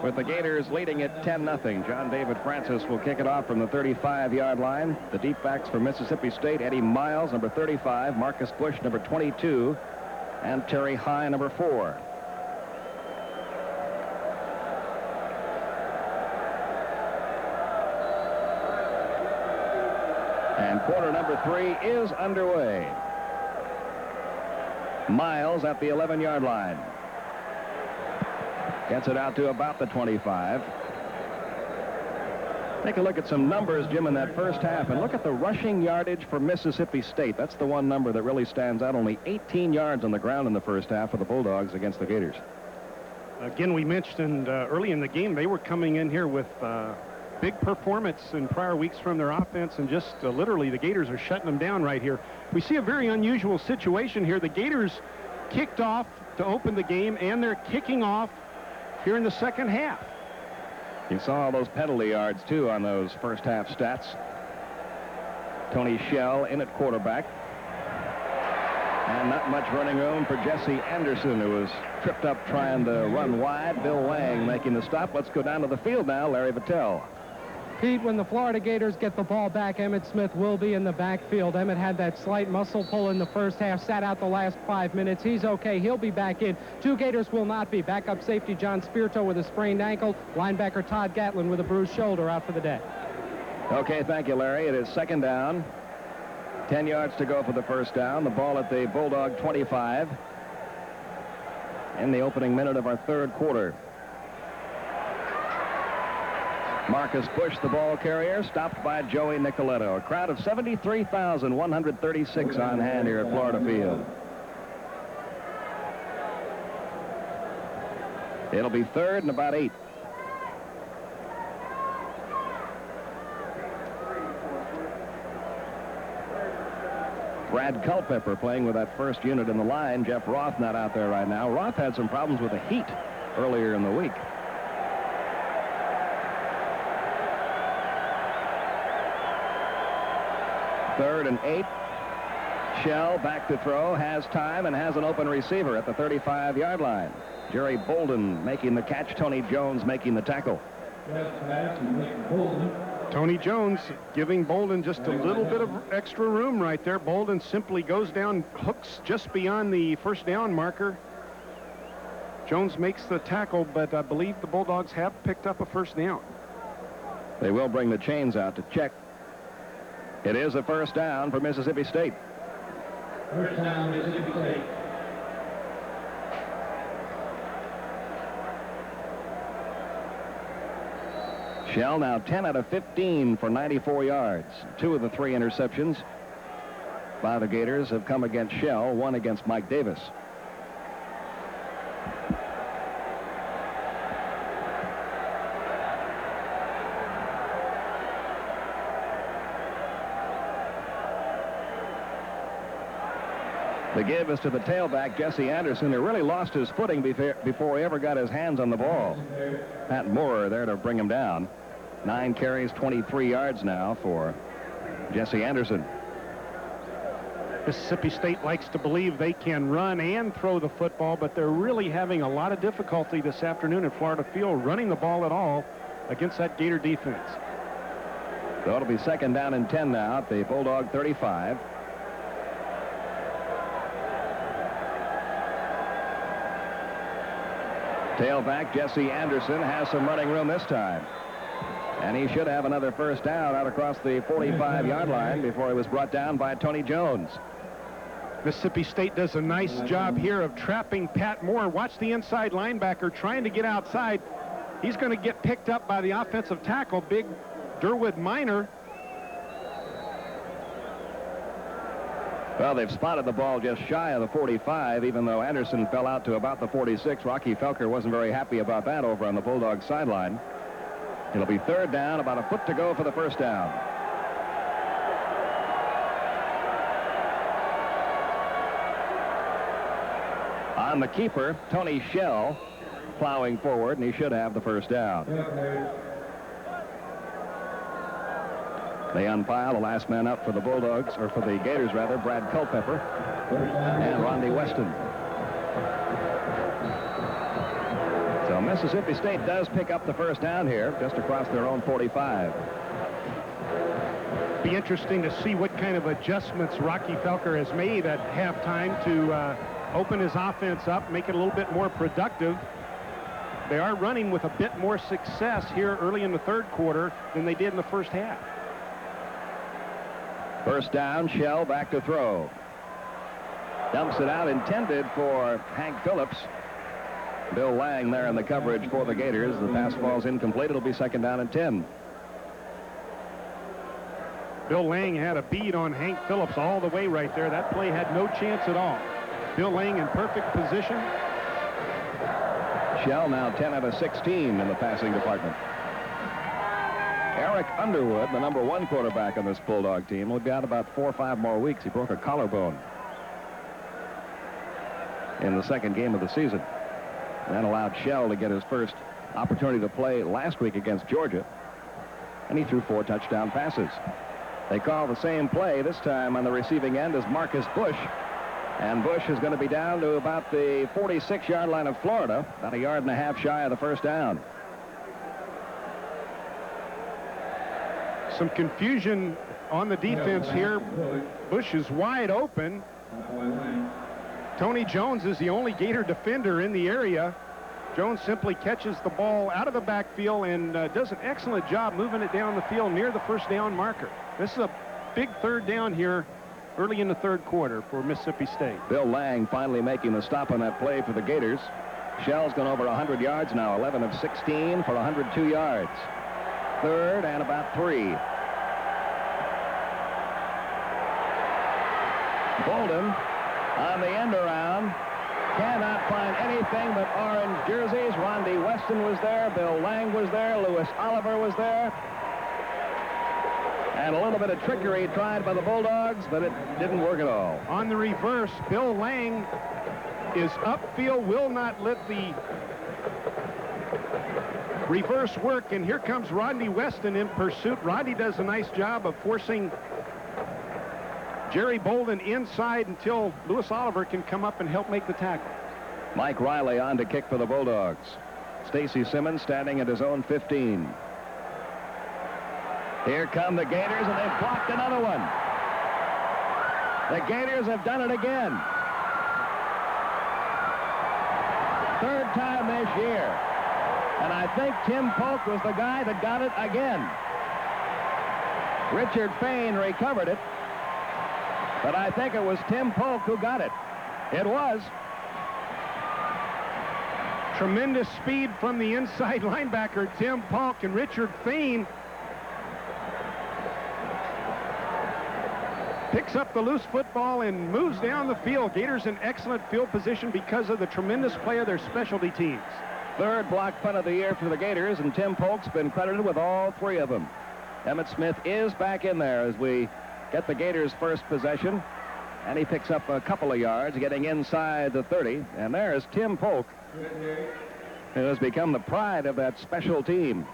with the Gators leading at 10-0. John David Francis will kick it off from the 35-yard line. The deep backs for Mississippi State, Eddie Miles, number 35, Marcus Bush, number 22, and Terry High, number 4. And quarter number 3 is underway. Miles at the 11-yard line. Gets it out to about the 25. Take a look at some numbers, Jim, in that first half, and look at the rushing yardage for Mississippi State. That's the one number that really stands out. Only 18 yards on the ground in the first half for the Bulldogs against the Gators. Again, we mentioned early in the game they were coming in here with big performance in prior weeks from their offense, and just literally the Gators are shutting them down right here. We see a very unusual situation here. The Gators kicked off to open the game, and they're kicking off here in the second half. You saw all those penalty yards, too, on those first half stats. Tony Shell in at quarterback. And not much running room for Jesse Anderson, who was tripped up trying to run wide. Bill Wang making the stop. Let's go down to the field now. Larry Vittel. Pete, when the Florida Gators get the ball back, Emmitt Smith will be in the backfield. Emmitt had that slight muscle pull in the first half, sat out the last 5 minutes. He's okay. He'll be back in. 2 Gators will not be. Backup safety John Spirito with a sprained ankle. Linebacker Todd Gatlin with a bruised shoulder out for the day. Okay, thank you, Larry. It is second down. 10 yards to go for the first down. The ball at the Bulldog 25 in the opening minute of our third quarter. Marcus Bush, the ball carrier, stopped by Joey Nicoletto. A crowd of 73,136 on hand here at Florida Field. It'll be third and about 8. Brad Culpepper playing with that first unit in the line. Jeff Roth not out there right now. Roth had some problems with the heat earlier in the week. Third and 8. Shell back to throw, has time, and has an open receiver at the 35-yard line. Jerry Bolden making the catch. Tony Jones making the tackle. Tony Jones giving Bolden just a little bit of extra room right there. Bolden simply goes down, hooks just beyond the first down marker. Jones makes the tackle, but I believe the Bulldogs have picked up a first down. They will bring the chains out to check. It is a first down for Mississippi State. First down, Mississippi State. Shell now 10 out of 15 for 94 yards. 2 of the 3 interceptions by the Gators have come against Shell, 1 against Mike Davis. The give is to the tailback, Jesse Anderson, who really lost his footing before he ever got his hands on the ball. Pat Moore there to bring him down. 9 carries, 23 yards now for Jesse Anderson. Mississippi State likes to believe they can run and throw the football, but they're really having a lot of difficulty this afternoon at Florida Field running the ball at all against that Gator defense. So it'll be second down and 10 now at the Bulldog 35. Tailback Jesse Anderson has some running room this time. And he should have another first down out across the 45-yard line before he was brought down by Tony Jones. Mississippi State does a nice job here of trapping Pat Moore. Watch the inside linebacker trying to get outside. He's going to get picked up by the offensive tackle, big Durwood Minor. Well, they've spotted the ball just shy of the 45, even though Anderson fell out to about the 46. Rocky Felker wasn't very happy about that over on the Bulldogs sideline. It'll be third down, about a foot to go for the first down. On the keeper, Tony Shell plowing forward, and he should have the first down. They unpile the last man up for the Bulldogs, or for the Gators rather, Brad Culpepper and Rondy Weston. So Mississippi State does pick up the first down here, just across their own 45. Be interesting to see what kind of adjustments Rocky Felker has made at halftime to open his offense up, make it a little bit more productive. They are running with a bit more success here early in the third quarter than they did in the first half. First down, Shell back to throw. Dumps it out, intended for Hank Phillips. Bill Lang there in the coverage for the Gators. The pass ball's incomplete. It'll be second down and 10. Bill Lang had a bead on Hank Phillips all the way right there. That play had no chance at all. Bill Lang in perfect position. Shell now 10 out of 16 in the passing department. Eric Underwood, the number 1 quarterback on this Bulldog team, will be out about 4 or 5 more weeks. He broke a collarbone in the second game of the season. That allowed Shell to get his first opportunity to play last week against Georgia, and he threw 4 touchdown passes. They call the same play this time on the receiving end as Marcus Bush, and Bush is going to be down to about the 46-yard line of Florida, about 1.5 yards shy of the first down. Some confusion on the defense here. Bush is wide open. Tony Jones is the only Gator defender in the area. Jones simply catches the ball out of the backfield and does an excellent job moving it down the field near the first down marker. This is a big third down here early in the third quarter for Mississippi State. Bill Lang finally making the stop on that play for the Gators. Shell's gone over 100 yards now, 11 of 16 for 102 yards. Third and about 3. Bolden on the end around. Cannot find anything but orange jerseys. Rondy Weston was there. Bill Lang was there. Louis Oliver was there. And a little bit of trickery tried by the Bulldogs, but it didn't work at all. On the reverse, Bill Lang is upfield, will not let the reverse work, and here comes Rondy Weston in pursuit. Rondy does a nice job of forcing Jerry Bolden inside until Louis Oliver can come up and help make the tackle. Mike Riley on to kick for the Bulldogs. Stacy Simmons standing at his own 15. Here come the Gators, and they've blocked another one. The Gators have done it again. Third time this year. And I think Tim Polk was the guy that got it again. Richard Fain recovered it, but I think it was Tim Polk who got it. It was. Tremendous speed from the inside linebacker, Tim Polk, and Richard Fain picks up the loose football and moves down the field. Gators in excellent field position because of the tremendous play of their specialty teams. Third block punt of the year for the Gators, and Tim Polk's been credited with all 3 of them. Emmett Smith is back in there as we get the Gators' first possession, and he picks up a couple of yards, getting inside the 30. And there's Tim Polk, who has become the pride of that special team,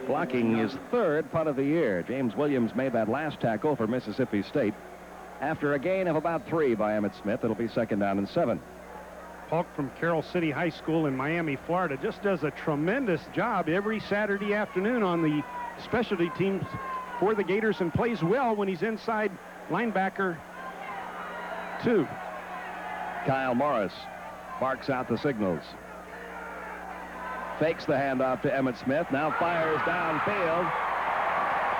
blocking his 3rd punt of the year. James Williams made that last tackle for Mississippi State. After a gain of about 3 by Emmett Smith, it'll be second down and 7. Polk from Carroll City High School in Miami, Florida, just does a tremendous job every Saturday afternoon on the specialty teams for the Gators, and plays well when he's inside linebacker 2. Kyle Morris barks out the signals. Fakes the handoff to Emmett Smith. Now fires downfield.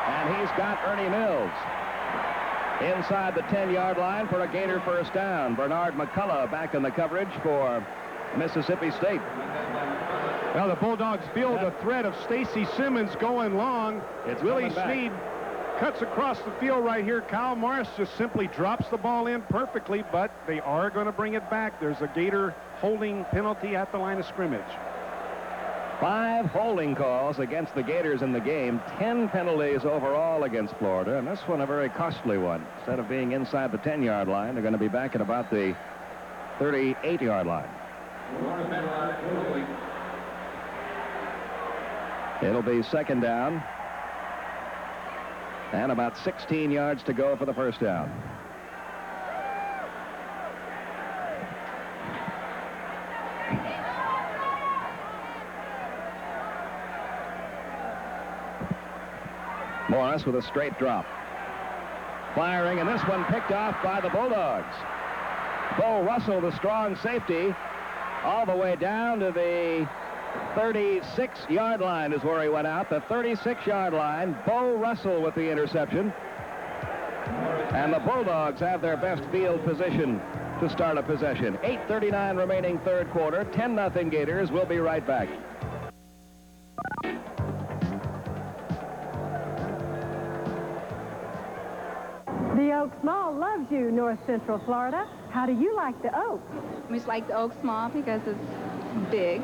And he's got Ernie Mills inside the 10-yard line for a Gator first down. Bernard McCullough back in the coverage for Mississippi State. Well, the Bulldogs feel the threat of Stacy Simmons going long. It's Willie coming back. Snead cuts across the field right here. Kyle Morris just simply drops the ball in perfectly, but they are going to bring it back. There's a Gator holding penalty at the line of scrimmage. 5 holding calls against the Gators in the game, 10 penalties overall against Florida, and this one a very costly one. Instead of being inside the 10-yard line, they're going to be back at about the 38-yard line. It'll be second down and about 16 yards to go for the first down. Morris with a straight drop. Firing, and this one picked off by the Bulldogs. Bo Russell, the strong safety, all the way down to the 36-yard line is where he went out. The 36-yard line. Bo Russell with the interception. And the Bulldogs have their best field position to start a possession. 8:39 remaining third quarter. 10-0 Gators. We'll be right back. The Oaks Mall loves you, North Central Florida. How do you like the Oaks? We just like the Oaks Mall because it's big.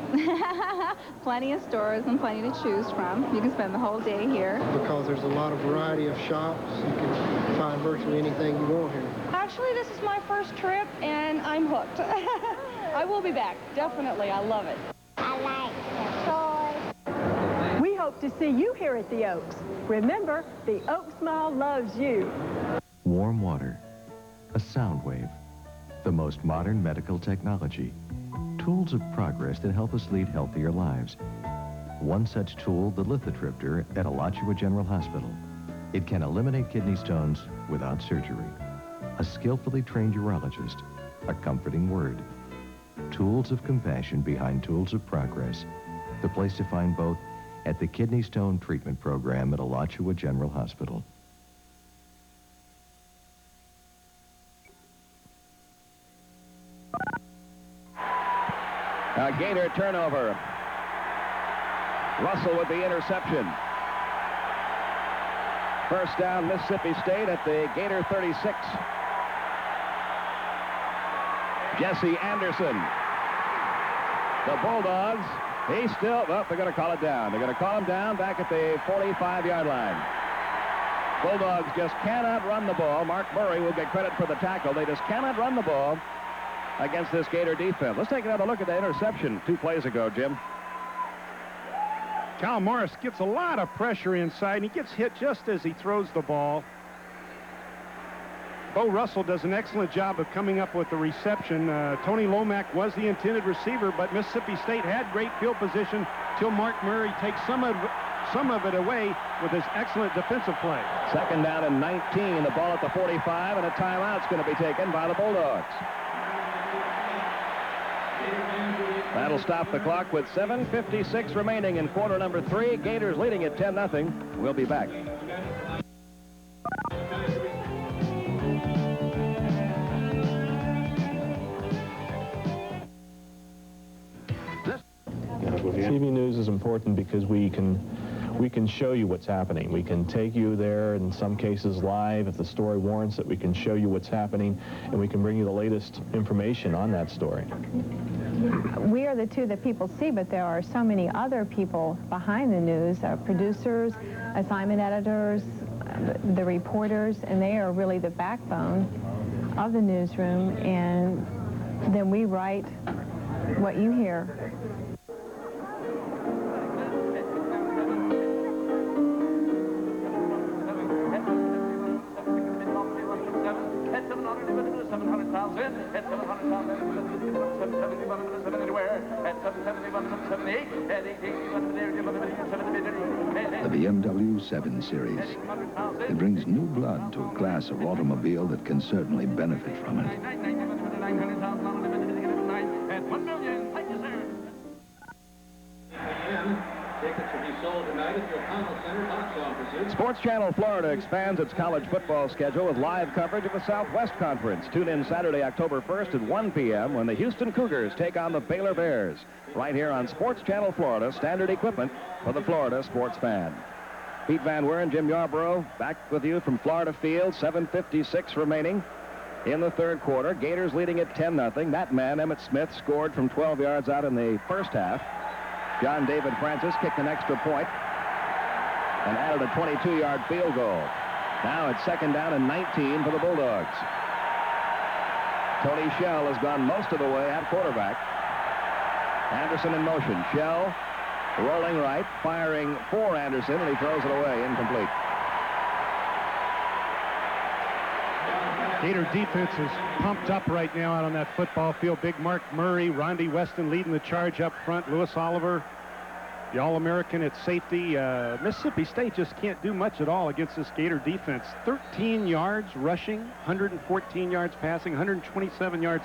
Plenty of stores and plenty to choose from. You can spend the whole day here. Because there's a lot of variety of shops. You can find virtually anything you want here. Actually, this is my first trip, and I'm hooked. I will be back. Definitely. I love it. I like the toys. We hope to see you here at the Oaks. Remember, the Oaks Mall loves you. Warm water, a sound wave, the most modern medical technology, tools of progress that help us lead healthier lives. One such tool, the lithotripter at Alachua General Hospital. It can eliminate kidney stones without surgery. A skillfully trained urologist, a comforting word. Tools of compassion behind tools of progress. The place to find both at the Kidney Stone Treatment Program at Alachua General Hospital. A Gator turnover. Russell with the interception. First down, Mississippi State at the Gator 36. Jesse Anderson. The Bulldogs, he's still, well, they're going to call it down. They're going to call him down back at the 45-yard line. Bulldogs just cannot run the ball. Mark Murray will get credit for the tackle. They just cannot run the ball against this Gator defense. Let's take another look at the interception 2 plays ago, Jim. Kyle Morris gets a lot of pressure inside, and he gets hit just as he throws the ball. Bo Russell does an excellent job of coming up with the reception. Tony Lomack was the intended receiver, but Mississippi State had great field position till Mark Murray takes some of it away with his excellent defensive play. Second down and 19. The ball at the 45, and a timeout's going to be taken by the Bulldogs. That'll stop the clock with 7:56 remaining in quarter number 3. Gators leading at 10-0. We'll be back. TV news is important because we can show you what's happening. We can take you there, in some cases live, if the story warrants it. We can show you what's happening, and we can bring you the latest information on that story. We are the two that people see, but there are so many other people behind the news, producers, assignment editors, the reporters, and they are really the backbone of the newsroom, and then we write what you hear. The BMW 7 Series. It brings new blood to a class of automobile that can certainly benefit from it. sold tonight at the O'Connell Center box offices. Sports Channel Florida expands its college football schedule with live coverage of the Southwest Conference. Tune in Saturday, October 1st at 1 p.m. when the Houston Cougars take on the Baylor Bears. Right here on Sports Channel Florida, standard equipment for the Florida sports fan. Pete Van Weren, Jim Yarborough, back with you from Florida Field. 7:56 remaining in the third quarter. Gators leading at 10-0. That man, Emmitt Smith, scored from 12 yards out in the first half. John David Francis kicked an extra point and added a 22-yard field goal. Now it's second down and 19 for the Bulldogs. Tony Shell has gone most of the way at quarterback. Anderson in motion. Shell rolling right, firing for Anderson, and he throws it away, incomplete. Gator defense is pumped up right now out on that football field. Big Mark Murray, Rondi Weston leading the charge up front. Lewis Oliver, the All-American at safety. Mississippi State just can't do much at all against this Gator defense. 13 yards rushing, 114 yards passing, 127 yards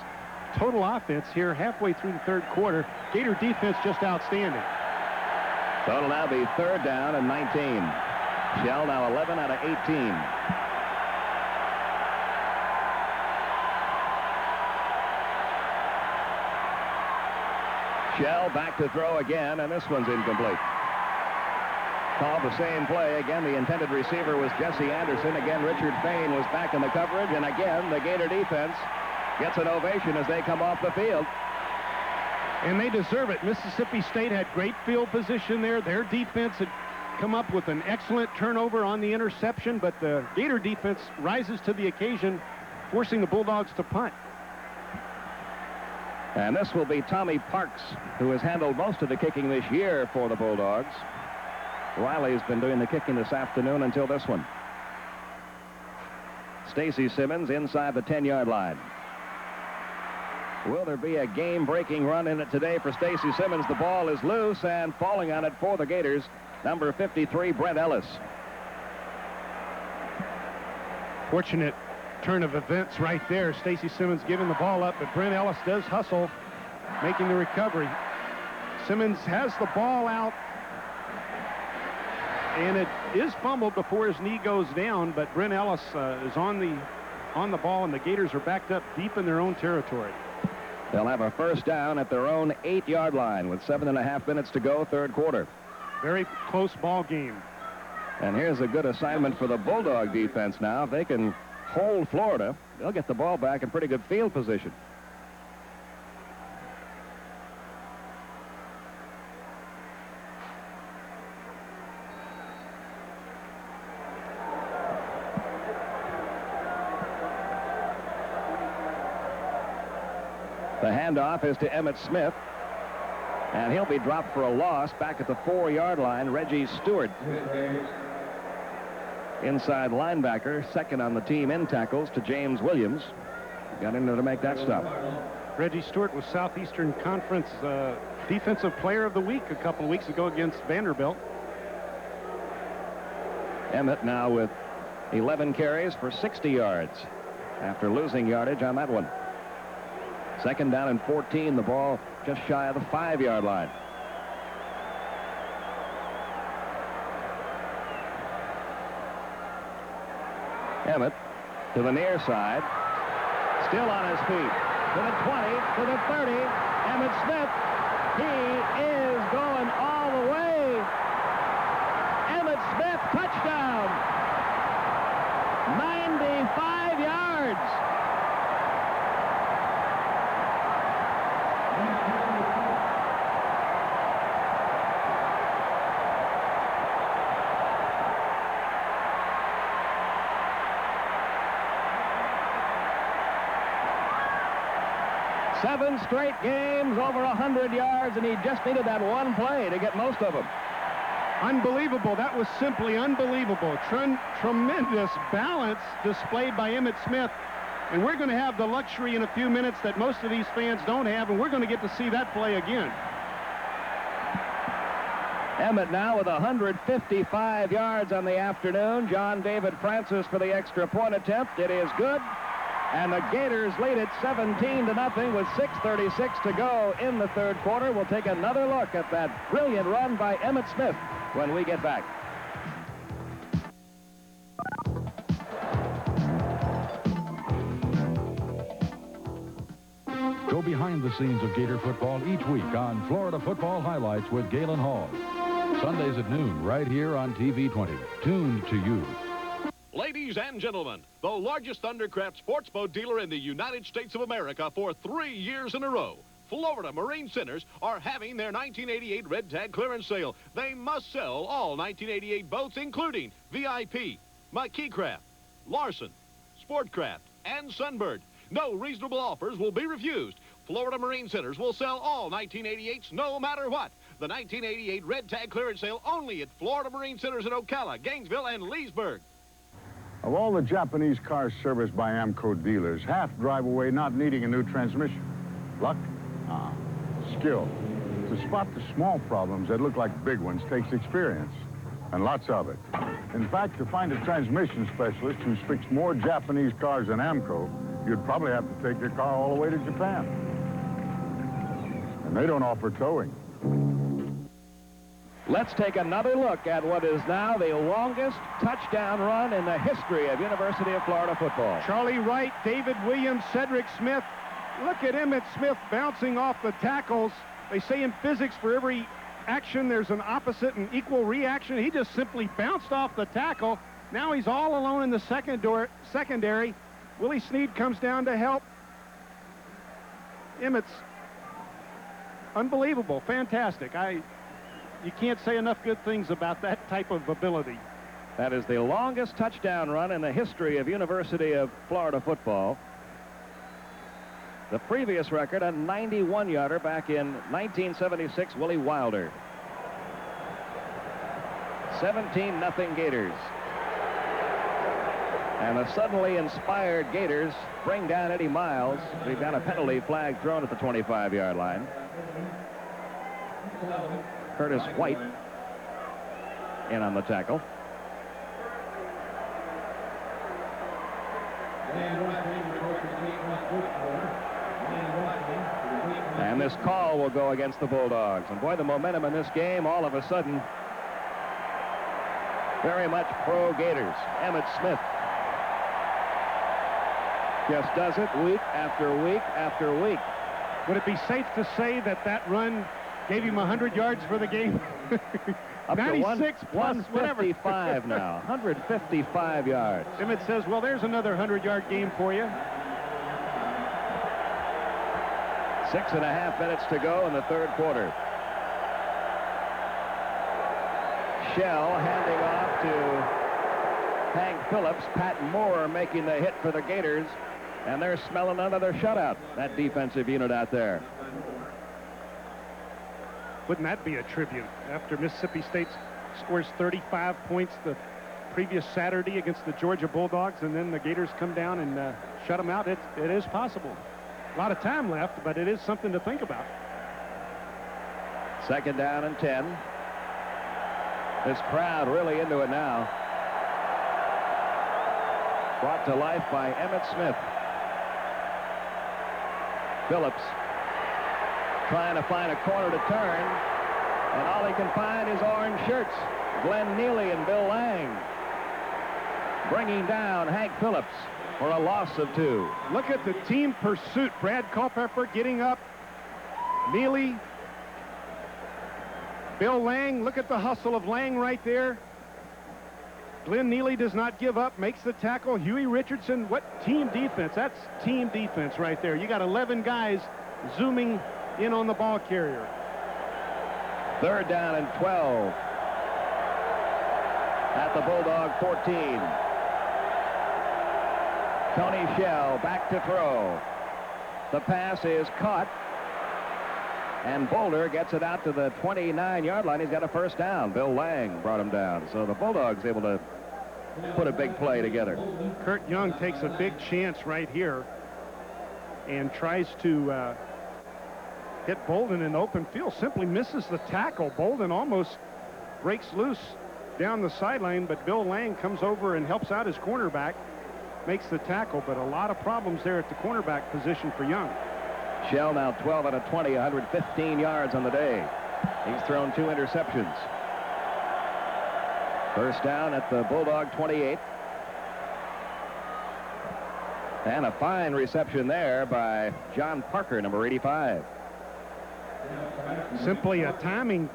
total offense here halfway through the third quarter. Gator defense just outstanding. So it'll now be third down and 19. Shell now 11 out of 18. Shell back to throw again, and this one's incomplete. Called the same play. Again, the intended receiver was Jesse Anderson. Again, Richard Fain was back in the coverage, and again, the Gator defense gets an ovation as they come off the field. And they deserve it. Mississippi State had great field position there. Their defense had come up with an excellent turnover on the interception, but the Gator defense rises to the occasion, forcing the Bulldogs to punt. And this will be Tommy Parks, who has handled most of the kicking this year for the Bulldogs. Riley's been doing the kicking this afternoon until this one. Stacy Simmons inside the 10-yard line. Will there be a game-breaking run in it today for Stacy Simmons? The ball is loose, and falling on it for the Gators, number 53, Brent Ellis. Fortunate turn of events right there. Stacy Simmons giving the ball up, but Brent Ellis does hustle, making the recovery. Simmons has the ball out, and it is fumbled before his knee goes down, but Brent Ellis is on the ball, and the Gators are backed up deep in their own territory. They'll have a first down at their own 8-yard line with 7.5 minutes to go, third quarter. Very close ball game. And here's a good assignment for the Bulldog defense now. If they can hold Florida, they'll get the ball back in pretty good field position. The handoff is to Emmitt Smith, and he'll be dropped for a loss back at the 4-yard line. Reggie Stewart, inside linebacker, second on the team in tackles to James Williams. Got in there to make that stop. Reggie Stewart was Southeastern Conference Defensive Player of the Week a couple of weeks ago against Vanderbilt. Emmitt now with 11 carries for 60 yards after losing yardage on that one. Second down and 14, the ball just shy of the 5-yard line. Emmitt to the near side, still on his feet, to the 20, to the 30, Emmitt Smith, he is going all the way. Emmitt Smith, touchdown, 95 yards. Seven straight games over 100 yards, and he just needed that one play to get most of them. Unbelievable. That was simply unbelievable. Tremendous balance displayed by Emmitt Smith. And we're going to have the luxury in a few minutes that most of these fans don't have, and we're going to get to see that play again. Emmitt now with 155 yards on the afternoon. John David Francis for the extra point attempt. It is good. And the Gators lead it 17-0 with 6:36 to go in the third quarter. We'll take another look at that brilliant run by Emmitt Smith. when we get back. Go behind the scenes of Gator football each week on Florida Football Highlights with Galen Hall. Sundays at noon, right here on TV 20. Tuned to you. Ladies and gentlemen, the largest Thundercraft sports boat dealer in the United States of America for 3 years in a row, Florida Marine Centers, are having their 1988 Red Tag clearance sale. They must sell all 1988 boats, including VIP, Marquis-Craft, Larson, Sportcraft, and Sunbird. No reasonable offers will be refused. Florida Marine Centers will sell all 1988s no matter what. The 1988 Red Tag clearance sale only at Florida Marine Centers in Ocala, Gainesville, and Leesburg. Of all the Japanese cars serviced by AMCO dealers, half drive away not needing a new transmission. Luck? Skill. To spot the small problems that look like big ones takes experience, and lots of it. In fact, to find a transmission specialist who's fixed more Japanese cars than AMCO, you'd probably have to take your car all the way to Japan. And they don't offer towing. Let's take another look at what is now the longest touchdown run in the history of University of Florida football. Charlie Wright, David Williams, Cedric Smith. Look at Emmitt Smith bouncing off the tackles. They say in physics for every action there's an opposite and equal reaction. He just simply bounced off the tackle. Now he's all alone in the secondary. Willie Snead comes down to help. Emmitt's unbelievable, fantastic. You can't say enough good things about that type of ability. That is the longest touchdown run in the history of University of Florida football. The previous record, a 91-yarder back in 1976, Willie Wilder. 17-0 Gators. And the suddenly inspired Gators bring down Eddie Miles. We've got a penalty flag thrown at the 25-yard line. Curtis White in on the tackle. And this call will go against the Bulldogs. And boy, the momentum in this game all of a sudden very much pro Gators. Emmitt Smith just does it week after week after week. Would it be safe to say that that run gave him 100 yards for the game? Up 96 to plus 155 now. 155 yards. Emmitt says, well, there's another 100-yard game for you. 6.5 minutes to go in the third quarter. Shell handing off to Hank Phillips. Pat Moore making the hit for the Gators. And they're smelling another shutout, that defensive unit out there. Wouldn't that be a tribute after Mississippi State scores 35 points the previous Saturday against the Georgia Bulldogs, and then the Gators come down and shut them out? It is possible. A lot of time left, but it is something to think about. 2nd down and 10. This crowd really into it now. Brought to life by Emmitt Smith. Phillips trying to find a corner to turn, and all he can find is orange shirts. Glenn Neely and Bill Lang bringing down Hank Phillips for a loss of 2. Look at the team pursuit. Brad Culpepper getting up. Neely. Bill Lang. Look at the hustle of Lang right there. Glenn Neely does not give up, makes the tackle. Huey Richardson, what team defense? That's team defense right there. You got 11 guys zooming in on the ball carrier. 3rd down and 12 at the Bulldog 14. Tony Shell back to throw. The pass is caught, and Boulder gets it out to the 29-yard line. He's got a first down. Bill Lang brought him down. So the Bulldogs able to put a big play together. Kurt Young takes a big chance right here and tries to hit Bolden in the open field. Simply misses the tackle. Bolden almost breaks loose down the sideline, but Bill Lang comes over and helps out his cornerback, makes the tackle, but a lot of problems there at the cornerback position for Young. Shell now 12 out of 20, 115 yards on the day. He's thrown 2 interceptions. First down at the Bulldog 28. And a fine reception there by John Parker, number 85. Simply a timing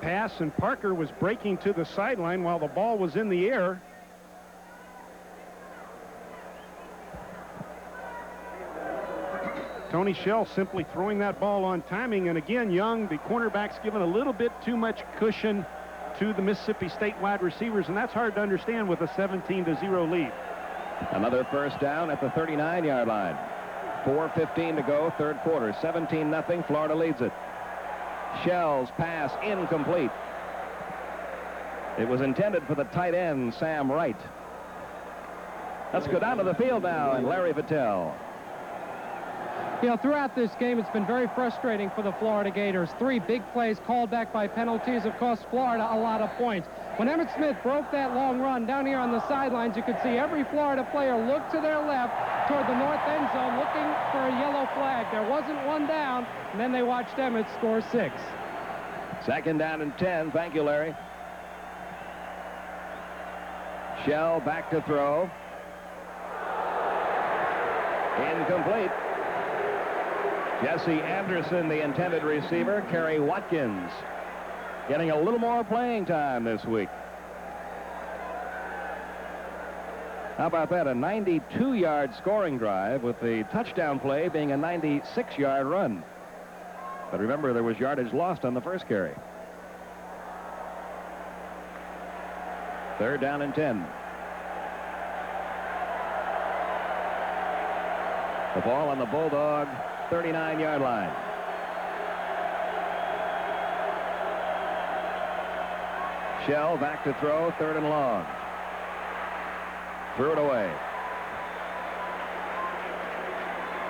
pass, and Parker was breaking to the sideline while the ball was in the air. Tony Shell simply throwing that ball on timing, and again, Young, the cornerback's given a little bit too much cushion to the Mississippi State wide receivers, and that's hard to understand with a 17-0 lead. Another first down at the 39-yard line. 4:15 to go, third quarter. 17-0, Florida leads it. Shell's pass incomplete. It was intended for the tight end, Sam Wright. Let's go down to the field now, and Larry Vittel. You know, throughout this game, it's been very frustrating for the Florida Gators. 3 big plays called back by penalties have cost Florida a lot of points. When Emmitt Smith broke that long run down here on the sidelines, you could see every Florida player look to their left toward the north end zone looking for a yellow flag. There wasn't one down, and then they watched Emmitt score 6. Second down and 10. Thank you, Larry. Shell back to throw. Incomplete. Jesse Anderson, the intended receiver. Kerry Watkins getting a little more playing time this week. How about that? A 92-yard scoring drive with the touchdown play being a 96-yard run. But remember, there was yardage lost on the first carry. Third down and 10. The ball on the Bulldog 39-yard line. Shell back to throw, third and long. Threw it away.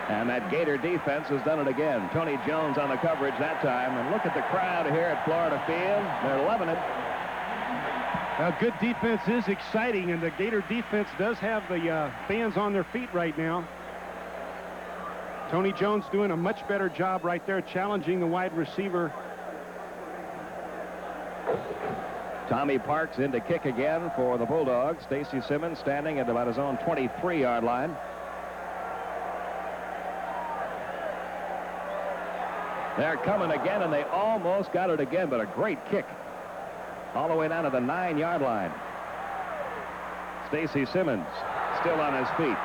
And that Gator defense has done it again. Tony Jones on the coverage that time. And look at the crowd here at Florida Field. They're loving it. Well, good defense is exciting, and the Gator defense does have the fans on their feet right now. Tony Jones doing a much better job right there, challenging the wide receiver. Tommy Parks in to kick again for the Bulldogs. Stacy Simmons standing at about his own 23-yard line. They're coming again, and they almost got it again, but a great kick. All the way down to the 9-yard line. Stacy Simmons still on his feet.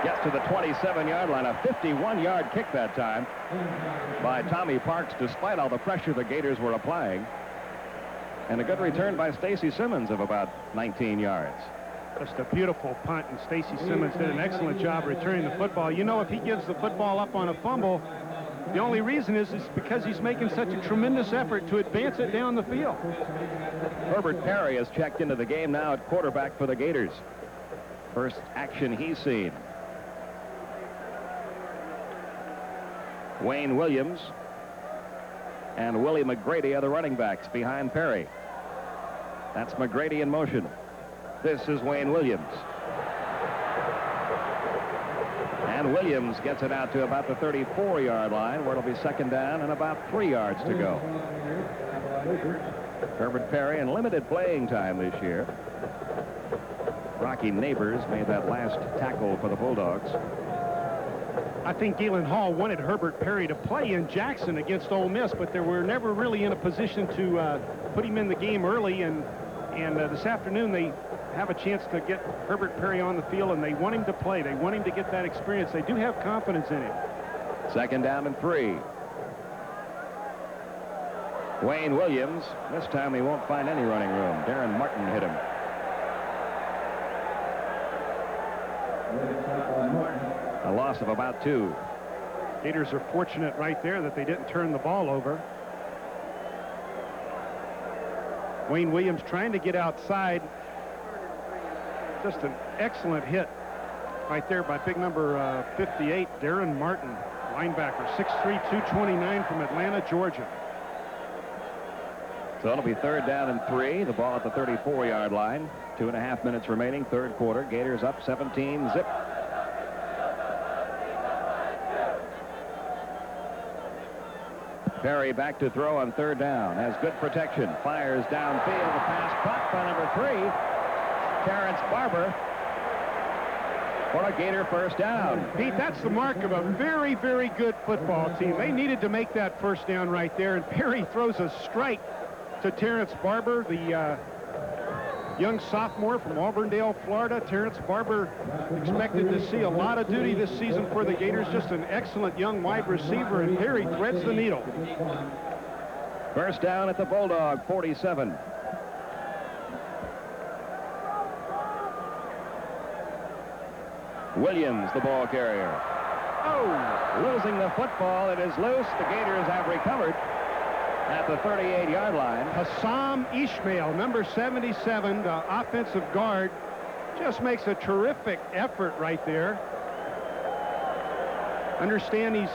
Gets to the 27-yard line. A 51-yard kick that time by Tommy Parks, despite all the pressure the Gators were applying. And a good return by Stacy Simmons of about 19 yards. Just a beautiful punt, and Stacy Simmons did an excellent job returning the football. You know, if he gives the football up on a fumble, the only reason is because he's making such a tremendous effort to advance it down the field. Herbert Perry has checked into the game now at quarterback for the Gators. First action he's seen. Wayne Williams and Willie McGrady are the running backs behind Perry. That's McGrady in motion. This is Wayne Williams. And Williams gets it out to about the 34-yard line, where it'll be second down and about 3 yards to go. Herbert Perry in limited playing time this year. Rocky Neighbors made that last tackle for the Bulldogs. I think Galen Hall wanted Herbert Perry to play in Jackson against Ole Miss, but they were never really in a position to put him in the game early. And this afternoon they have a chance to get Herbert Perry on the field, and they want him to play. They want him to get that experience. They do have confidence in him. Second down and 3. Wayne Williams. This time he won't find any running room. Darren Martin hit him. A loss of about 2. Gators are fortunate right there that they didn't turn the ball over. Wayne Williams trying to get outside. Just an excellent hit right there by big number 58, Darren Martin, linebacker, 6'3", 229 from Atlanta, Georgia. So it'll be third down and 3. The ball at the 34-yard line. 2.5 minutes remaining, third quarter. Gators up 17-zip. Perry back to throw on third down. Has good protection. Fires downfield. The pass caught by number 3, Terrence Barber, for a Gator first down. Pete, that's the mark of a very, very good football team. They needed to make that first down right there, and Perry throws a strike to Terrence Barber, the young sophomore from Auburndale, Florida. Terrence Barber expected to see a lot of duty this season for the Gators. Just an excellent young wide receiver, and Perry threads the needle. First down at the Bulldog 47. Williams, the ball carrier. Oh, losing the football. It is loose. The Gators have recovered at the 38-yard line. Hassam Ishmael, number 77, the offensive guard, just makes a terrific effort right there. Understand he's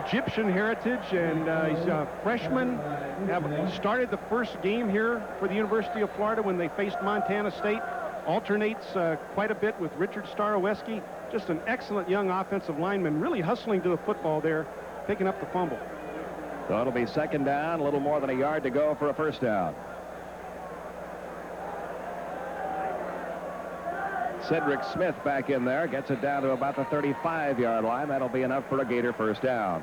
Egyptian heritage, and he's a freshman. Started the first game here for the University of Florida when they faced Montana State. Alternates quite a bit with Richard Staroweski. Just an excellent young offensive lineman, really hustling to the football there, picking up the fumble. So it'll be second down, a little more than a yard to go for a first down. Cedric Smith back in there, gets it down to about the 35-yard line. That'll be enough for a Gator first down.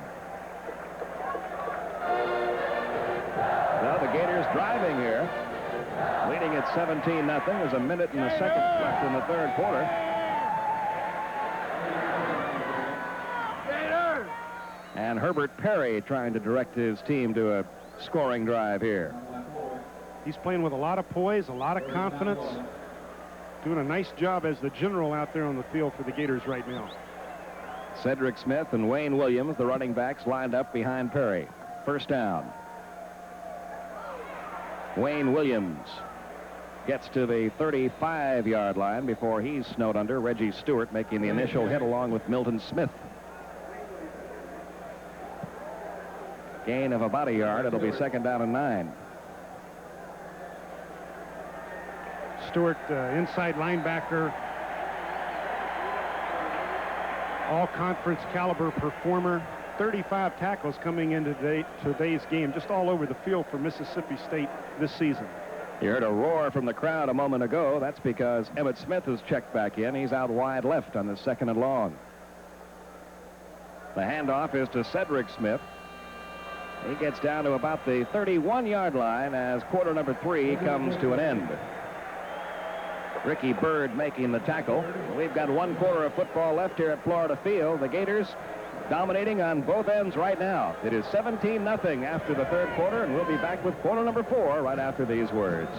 Well, the Gators driving here, leading at 17-0. There's a minute and a second left in the third quarter. And Herbert Perry trying to direct his team to a scoring drive here. He's playing with a lot of poise, a lot of confidence. Doing a nice job as the general out there on the field for the Gators right now. Cedric Smith and Wayne Williams, the running backs, lined up behind Perry. First down. Wayne Williams gets to the 35-yard line before he's snowed under. Reggie Stewart making the initial hit along with Milton Smith. Gain of about a yard. It'll be second down and 9. Stewart, inside linebacker, all-conference caliber performer. 35 tackles coming into today's game, just all over the field for Mississippi State this season. You heard a roar from the crowd a moment ago. That's because Emmitt Smith has checked back in. He's out wide left on the second and long. The handoff is to Cedric Smith. He gets down to about the 31-yard line as quarter number 3 comes to an end. Ricky Bird making the tackle. We've got 1 quarter of football left here at Florida Field. The Gators dominating on both ends right now. It is 17-0 after the third quarter, and we'll be back with quarter number 4 right after these words.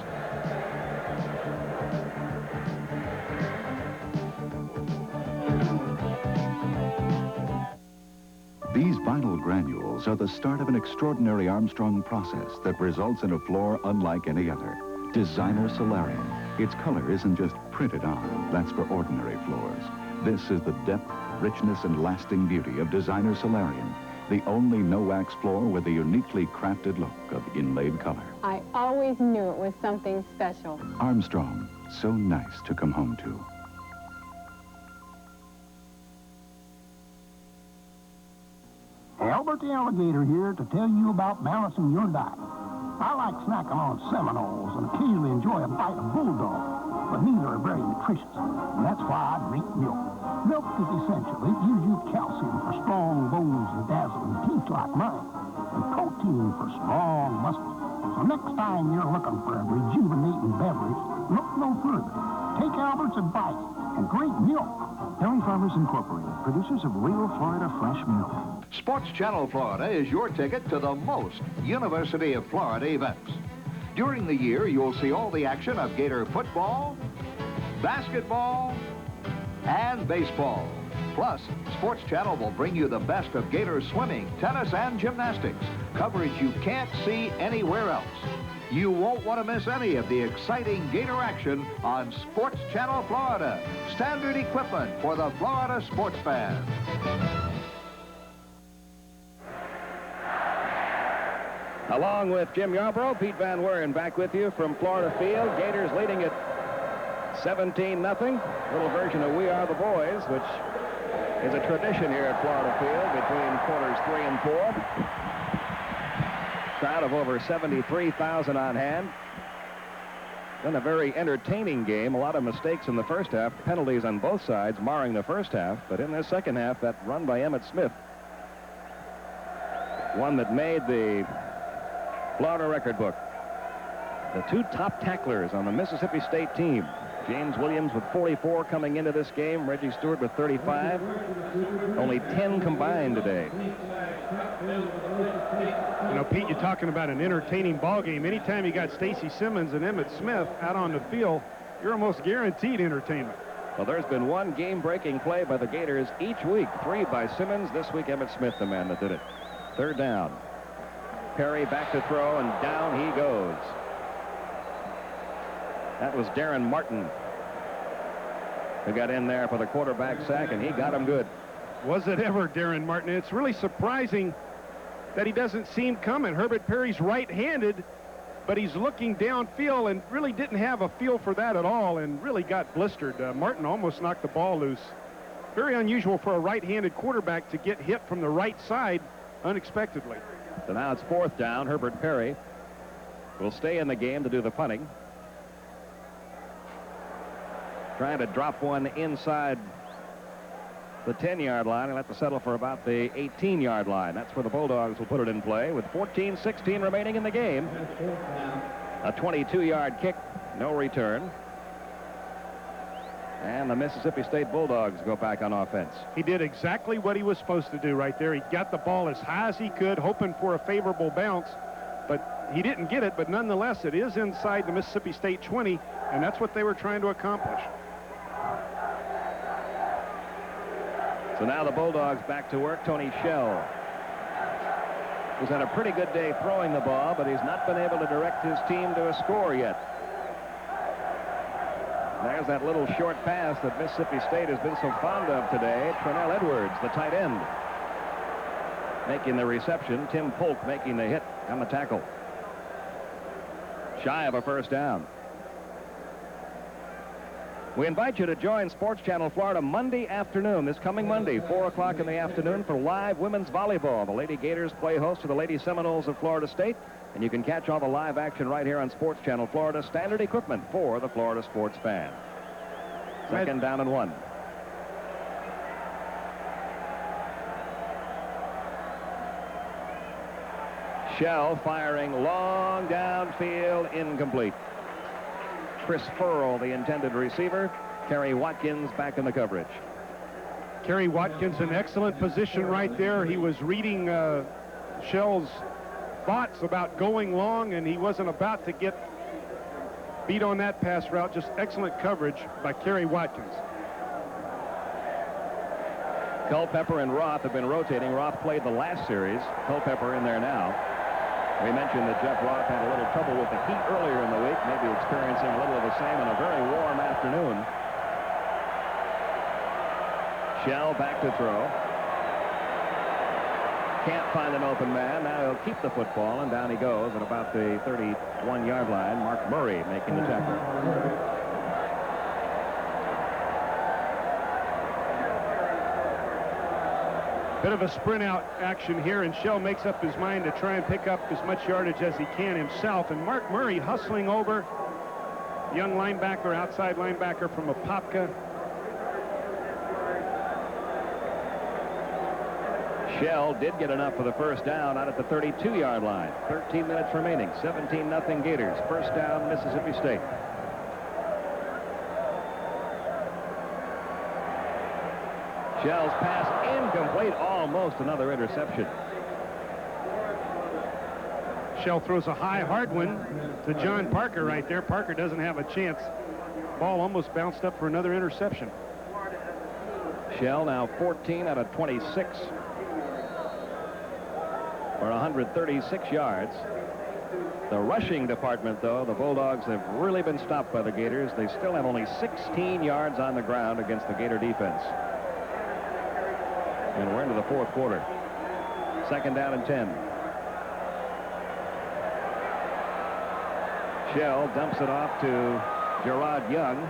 These vinyl granules are the start of an extraordinary Armstrong process that results in a floor unlike any other. Designer Solarium. Its color isn't just printed on. That's for ordinary floors. This is the depth, richness, and lasting beauty of Designer Solarium, the only no-wax floor with a uniquely crafted look of inlaid color. I always knew it was something special. Armstrong, so nice to come home to. Albert the Alligator here to tell you about balancing your diet. I like snacking on Seminoles and occasionally enjoy a bite of Bulldog, but neither are very nutritious, and that's why I drink milk. Milk is essential. It gives you calcium for strong bones and dazzling teeth like mine, and protein for strong muscles. So next time you're looking for a rejuvenating beverage, look no further. Take Albert's advice and drink milk. Dairy Farmers Incorporated, producers of real Florida fresh milk. Sports Channel Florida is your ticket to the most University of Florida events. During the year, you'll see all the action of Gator football, basketball, and baseball. Plus, Sports Channel will bring you the best of Gator swimming, tennis, and gymnastics, coverage you can't see anywhere else. You won't want to miss any of the exciting Gator action on Sports Channel Florida, standard equipment for the Florida sports fan. Along with Jim Yarbrough, Pete Van Weeren back with you from Florida Field. Gators leading at 17-0. Little version of We Are the Boys, which is a tradition here at Florida Field between quarters 3 and 4. crowd of over 73,000 on hand. Been a very entertaining game. A lot of mistakes in the first half. Penalties on both sides marring the first half. But in this second half, that run by Emmitt Smith, one that made the Florida record book. The two top tacklers on the Mississippi State team. James Williams with 44 coming into this game. Reggie Stewart with 35. Only 10 combined today. You know, Pete, you're talking about an entertaining ball game. Anytime you got Stacy Simmons and Emmitt Smith out on the field, you're almost guaranteed entertainment. Well, there's been one game-breaking play by the Gators each week. 3 by Simmons. This week, Emmitt Smith, the man that did it. Third down. Perry back to throw, and down he goes. That was Darren Martin who got in there for the quarterback sack, and he got him good. Was it ever, Darren Martin? It's really surprising that he doesn't seem coming. Herbert Perry's right-handed, but he's looking downfield and really didn't have a feel for that at all and really got blistered. Martin almost knocked the ball loose. Very unusual for a right-handed quarterback to get hit from the right side unexpectedly. So now it's fourth down. Herbert Perry will stay in the game to do the punting. Trying to drop one inside the 10-yard line. He'll have to settle for about the 18-yard line. That's where the Bulldogs will put it in play with 14-16 remaining in the game. A 22-yard kick, no return. And the Mississippi State Bulldogs go back on offense. He did exactly what he was supposed to do right there. He got the ball as high as he could, hoping for a favorable bounce, but he didn't get it. But nonetheless, it is inside the Mississippi State 20, and that's what they were trying to accomplish. So now the Bulldogs back to work. Tony Shell, who's had a pretty good day throwing the ball, but he's not been able to direct his team to a score yet. There's that little short pass that Mississippi State has been so fond of today. Trinell Edwards, the tight end, making the reception. Tim Polk making the hit on the tackle. Shy of a first down. We invite you to join Sports Channel Florida Monday afternoon, this coming Monday, 4 o'clock in the afternoon, for live women's volleyball. The Lady Gators play host to the Lady Seminoles of Florida State, and you can catch all the live action right here on Sports Channel Florida. Standard equipment for the Florida sports fan. Second down and 1. Shell firing long downfield, incomplete. Chris Furl, the intended receiver. Kerry Watkins back in the coverage. Kerry Watkins in excellent position right there. He was reading Shell's thoughts about going long, and he wasn't about to get beat on that pass route. Just excellent coverage by Kerry Watkins. Culpepper and Roth have been rotating. Roth played the last series. Culpepper in there now. We mentioned that Jeff Roth had a little trouble with the heat earlier in the week, maybe experiencing a little of the same on a very warm afternoon. Shell back to throw. Can't find an open man. Now he'll keep the football, and down he goes at about the 31-yard line. Mark Murray making the tackle. Bit of a sprint out action here, and Shell makes up his mind to try and pick up as much yardage as he can himself. And Mark Murray hustling over, young linebacker, outside linebacker from Apopka. Shell did get enough for the first down out at the 32-yard line. 13 minutes remaining. 17-0 Gators. First down, Mississippi State. Shell's pass incomplete, almost another interception. Shell throws a high, hard one to John Parker right there. Parker doesn't have a chance. Ball almost bounced up for another interception. Shell now 14 out of 26 for 136 yards. The rushing department, though, the Bulldogs have really been stopped by the Gators. They still have only 16 yards on the ground against the Gator defense. And we're into the fourth quarter. Second down and 10. Shell dumps it off to Gerard Young.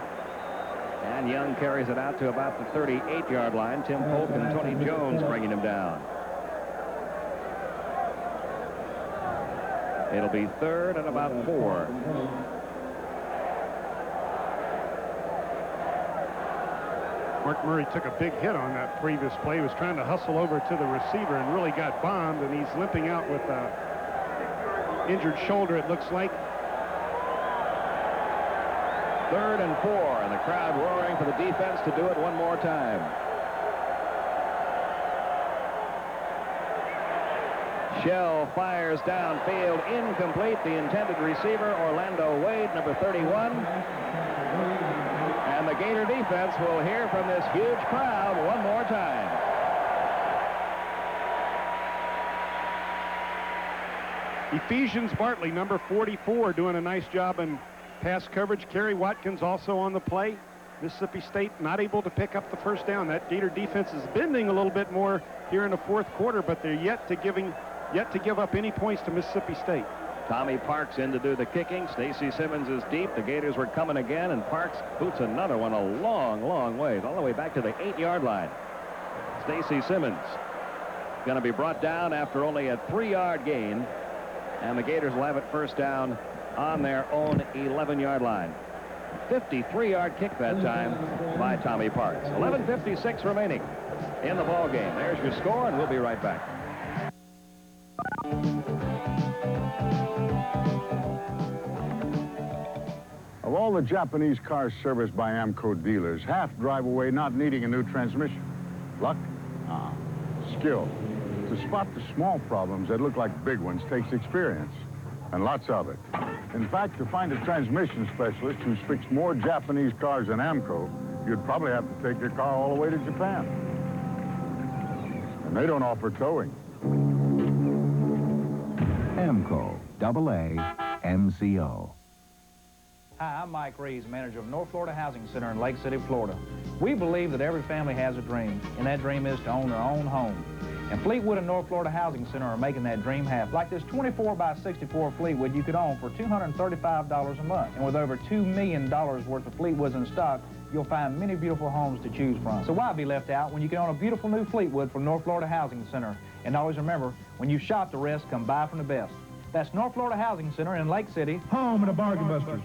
And Young carries it out to about the 38-yard line. Tim Polk and Tony Jones bringing him down. It'll be 3rd and about 4. Mark Murray took a big hit on that previous play. He was trying to hustle over to the receiver and really got bombed, and he's limping out with an injured shoulder, it looks like. 3rd and 4, and the crowd roaring for the defense to do it one more time. Shell fires downfield, incomplete. The intended receiver, Orlando Wade, number 31. And the Gator defense will hear from this huge crowd one more time. Ephesians Bartley, number 44, doing a nice job in pass coverage. Kerry Watkins also on the play. Mississippi State not able to pick up the first down. That Gator defense is bending a little bit more here in the 4th quarter, but they're yet to give up any points to Mississippi State. Tommy Parks in to do the kicking. Stacy Simmons is deep. The Gators were coming again, and Parks boots another one a long, long ways, all the way back to the 8-yard line. Stacy Simmons going to be brought down after only a 3-yard gain, and the Gators will have it first down on their own 11-yard line. 53-yard kick that time by Tommy Parks. 11:56 remaining in the ball game. There's your score, and we'll be right back. Of all the Japanese cars serviced by AMCO dealers, half drive away not needing a new transmission. Luck? Skill. To spot the small problems that look like big ones takes experience, and lots of it. In fact, to find a transmission specialist who's fixed more Japanese cars than AMCO, you'd probably have to take your car all the way to Japan. And they don't offer towing. AMCO, AA, MCO. Hi, I'm Mike Reeves, manager of North Florida Housing Center in Lake City, Florida. We believe that every family has a dream, and that dream is to own their own home. And Fleetwood and North Florida Housing Center are making that dream happen. Like this 24x64 Fleetwood you could own for $235 a month. And with over $2 million worth of Fleetwoods in stock, you'll find many beautiful homes to choose from. So why be left out when you can own a beautiful new Fleetwood from North Florida Housing Center? And always remember, when you shop the rest, come buy from the best. That's North Florida Housing Center in Lake City. Home of the Bargain Busters.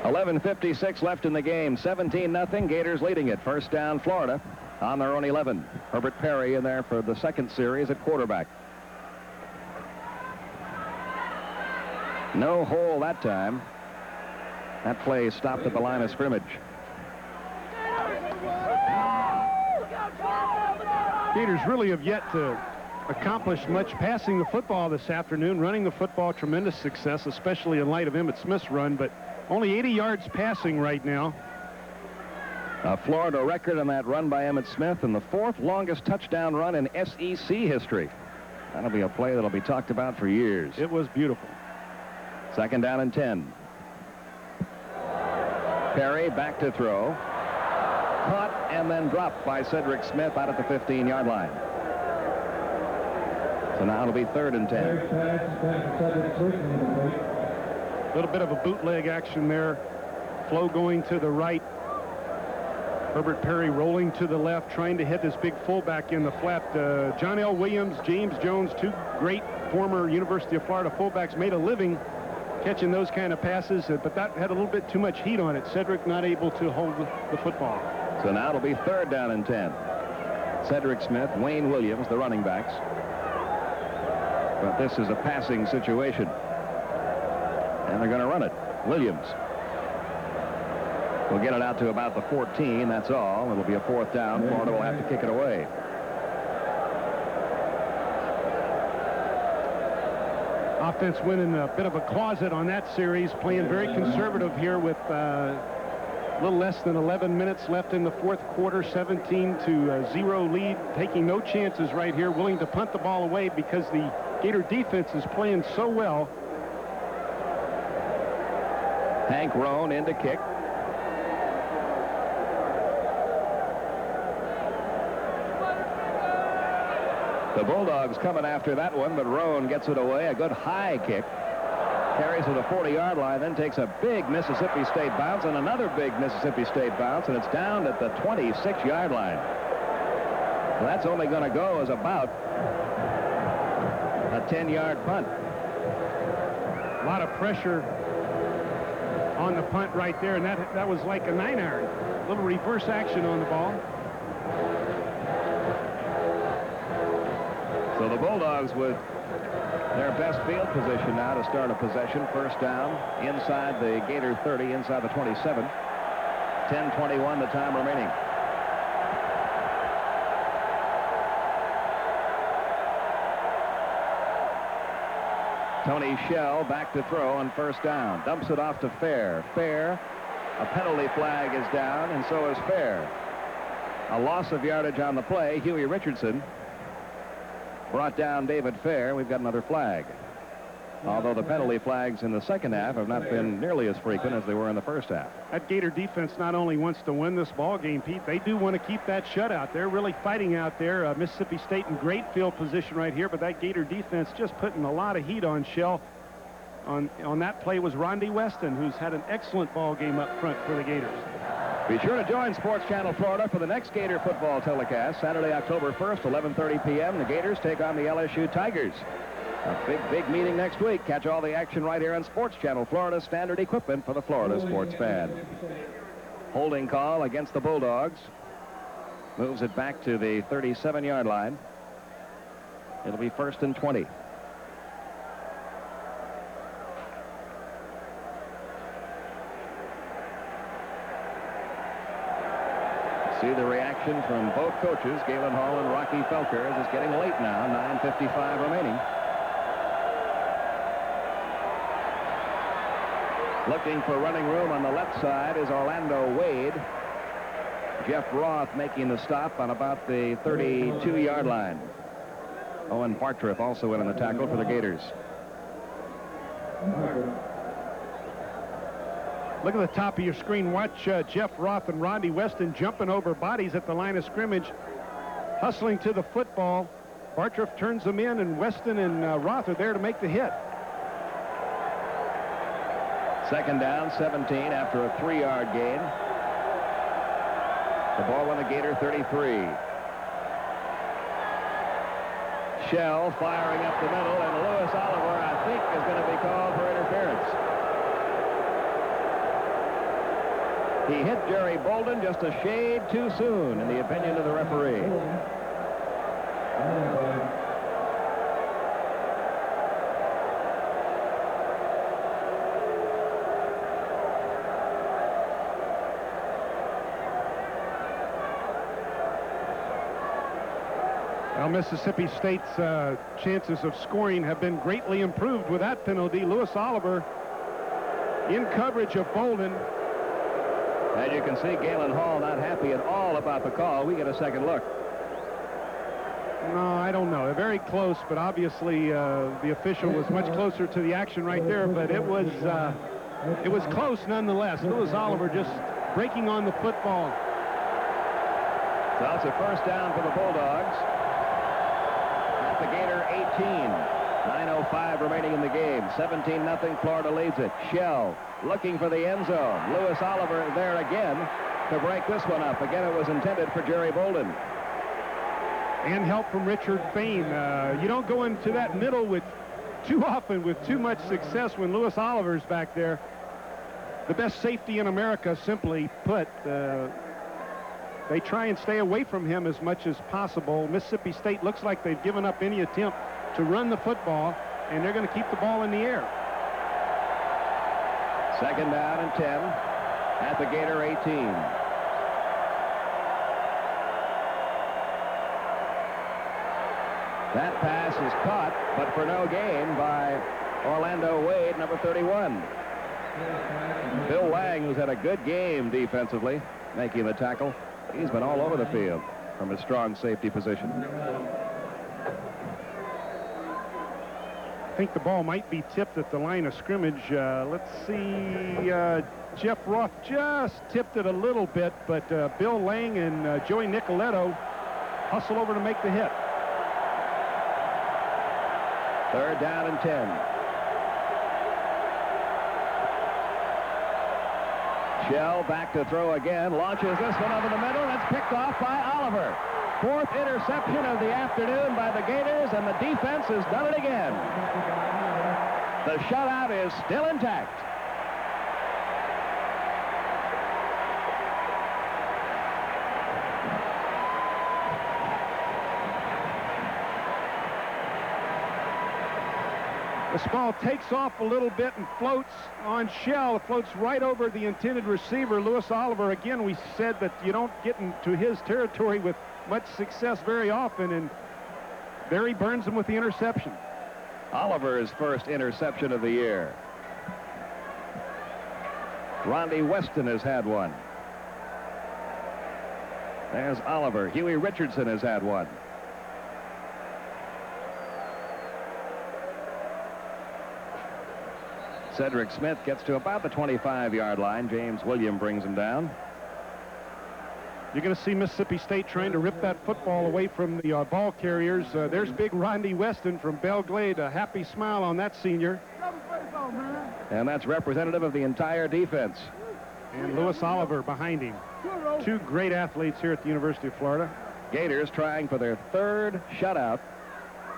$11:56 left in the game. 17-0. Gators leading it. First down, Florida on their own 11. Herbert Perry in there for the second series at quarterback. No hole that time. That play stopped at the line of scrimmage. Gators really have yet to accomplish much passing the football this afternoon. Running the football, tremendous success, especially in light of Emmitt Smith's run, but only 80 yards passing right now. A Florida record on that run by Emmitt Smith, and the 4th longest touchdown run in SEC history. That'll be a play that'll be talked about for years. It was beautiful. Second down and 10. Perry back to throw. Caught and then dropped by Cedric Smith out at the 15-yard line. So now it'll be 3rd and 10. A little bit of a bootleg action there. Flow going to the right. Herbert Perry rolling to the left, trying to hit this big fullback in the flat. John L. Williams, James Jones, two great former University of Florida fullbacks, made a living catching those kind of passes, but that had a little bit too much heat on it. Cedric not able to hold the football. So now it'll be 3rd down and 10. Cedric Smith, Wayne Williams, the running backs. But this is a passing situation. And they're going to run it. Williams will get it out to about the 14. That's all. It'll be a 4th down. Florida will have to kick it away. Offense went in a bit of a closet on that series, playing very conservative here with a little less than 11 minutes left in the 4th quarter. 17-0 lead, taking no chances right here, willing to punt the ball away because the Gator defense is playing so well. Hank Roan in to kick. The Bulldogs coming after that one, but Roan gets it away. A good high kick. Carries to the 40-yard line, then takes a big Mississippi State bounce and another big Mississippi State bounce, and it's down at the 26-yard line. So that's only going to go as about a 10-yard punt. A lot of pressure on the punt right there, and that was like a 9-iron. A little reverse action on the ball. So the Bulldogs with their best field position now to start a possession. First down inside the Gator 30, inside the 27. 10:21 the time remaining. Tony Shell back to throw on first down. Dumps it off to Fair. Fair, a penalty flag is down, and so is Fair. A loss of yardage on the play. Huey Richardson brought down David Fair. We've got another flag. Although the penalty flags in the second half have not been nearly as frequent as they were in the first half. That Gator defense not only wants to win this ball game, Pete, they do want to keep that shutout. They're really fighting out there. Mississippi State in great field position right here, but that Gator defense just putting a lot of heat on Shell. On that play was Rondi Weston, who's had an excellent ball game up front for the Gators. Be sure to join Sports Channel Florida for the next Gator football telecast. Saturday, October 1st, 11:30 p.m. The Gators take on the LSU Tigers. A big meeting next week. Catch all the action right here on Sports Channel Florida, standard equipment for the Florida sports fan. Holding call against the Bulldogs. Moves it back to the 37-yard line. It'll be 1st and 20. See the reaction from both coaches, Galen Hall and Rocky Felker, as it's getting late now, 9:55 remaining. Looking for running room on the left side is Orlando Wade. Jeff Roth making the stop on about the 32-yard line. Owen Bartriff also in on the tackle for the Gators. Look at the top of your screen. Watch Jeff Roth and Rondi Weston jumping over bodies at the line of scrimmage, hustling to the football. Bartriff turns them in, and Weston and Roth are there to make the hit. Second down, 17 after a 3-yard gain. The ball on the Gator 33. Shell firing up the middle, and Lewis Oliver, I think, is going to be called for interference. He hit Jerry Bolden just a shade too soon, in the opinion of the referee. Well, Mississippi State's chances of scoring have been greatly improved with that penalty. Lewis Oliver in coverage of Bolden. As you can see, Galen Hall not happy at all about the call. We get a second look. No, I don't know. They're very close, but obviously the official was much closer to the action right there, but it was close nonetheless. Lewis Oliver just breaking on the football. So it's a first down for the Bulldogs. At the Gator 18. 9:05 remaining in the game. 17-0. Florida leads it. Shell looking for the end zone. Lewis Oliver there again to break this one up. Again, it was intended for Jerry Bolden. And help from Richard Fain. You don't go into that middle with too often with too much success when Lewis Oliver's back there. The best safety in America, simply put. They try and stay away from him as much as possible. Mississippi State looks like they've given up any attempt to run the football, and they're going to keep the ball in the air. Second down and 10 at the Gator 18. That pass is caught, but for no gain by Orlando Wade, number 31. Bill Lang, who's had a good game defensively, making the tackle. He's been all over the field from his strong safety position. I think the ball might be tipped at the line of scrimmage. Let's see. Jeff Roth just tipped it a little bit, but Bill Lang and Joey Nicoletto hustle over to make the hit. Third down and 10. Shell back to throw again. Launches this one over the middle. That's picked off by Oliver. 4th interception of the afternoon by the Gators, and the defense has done it again. The shutout is still intact. This ball takes off a little bit and floats on Shell. It floats right over the intended receiver, Lewis Oliver. Again, we said that you don't get into his territory with much success very often, and there he burns him with the interception. Oliver's first interception of the year. Rondy Weston has had one. There's Oliver. Huey Richardson has had one. Cedric Smith gets to about the 25-yard line. James William brings him down. You're going to see Mississippi State trying to rip that football away from the ball carriers. There's big Rondy Weston from Belle Glade. A happy smile on that senior. And that's representative of the entire defense. And Lewis Oliver behind him. 2 great athletes here at the University of Florida. Gators trying for their 3rd shutout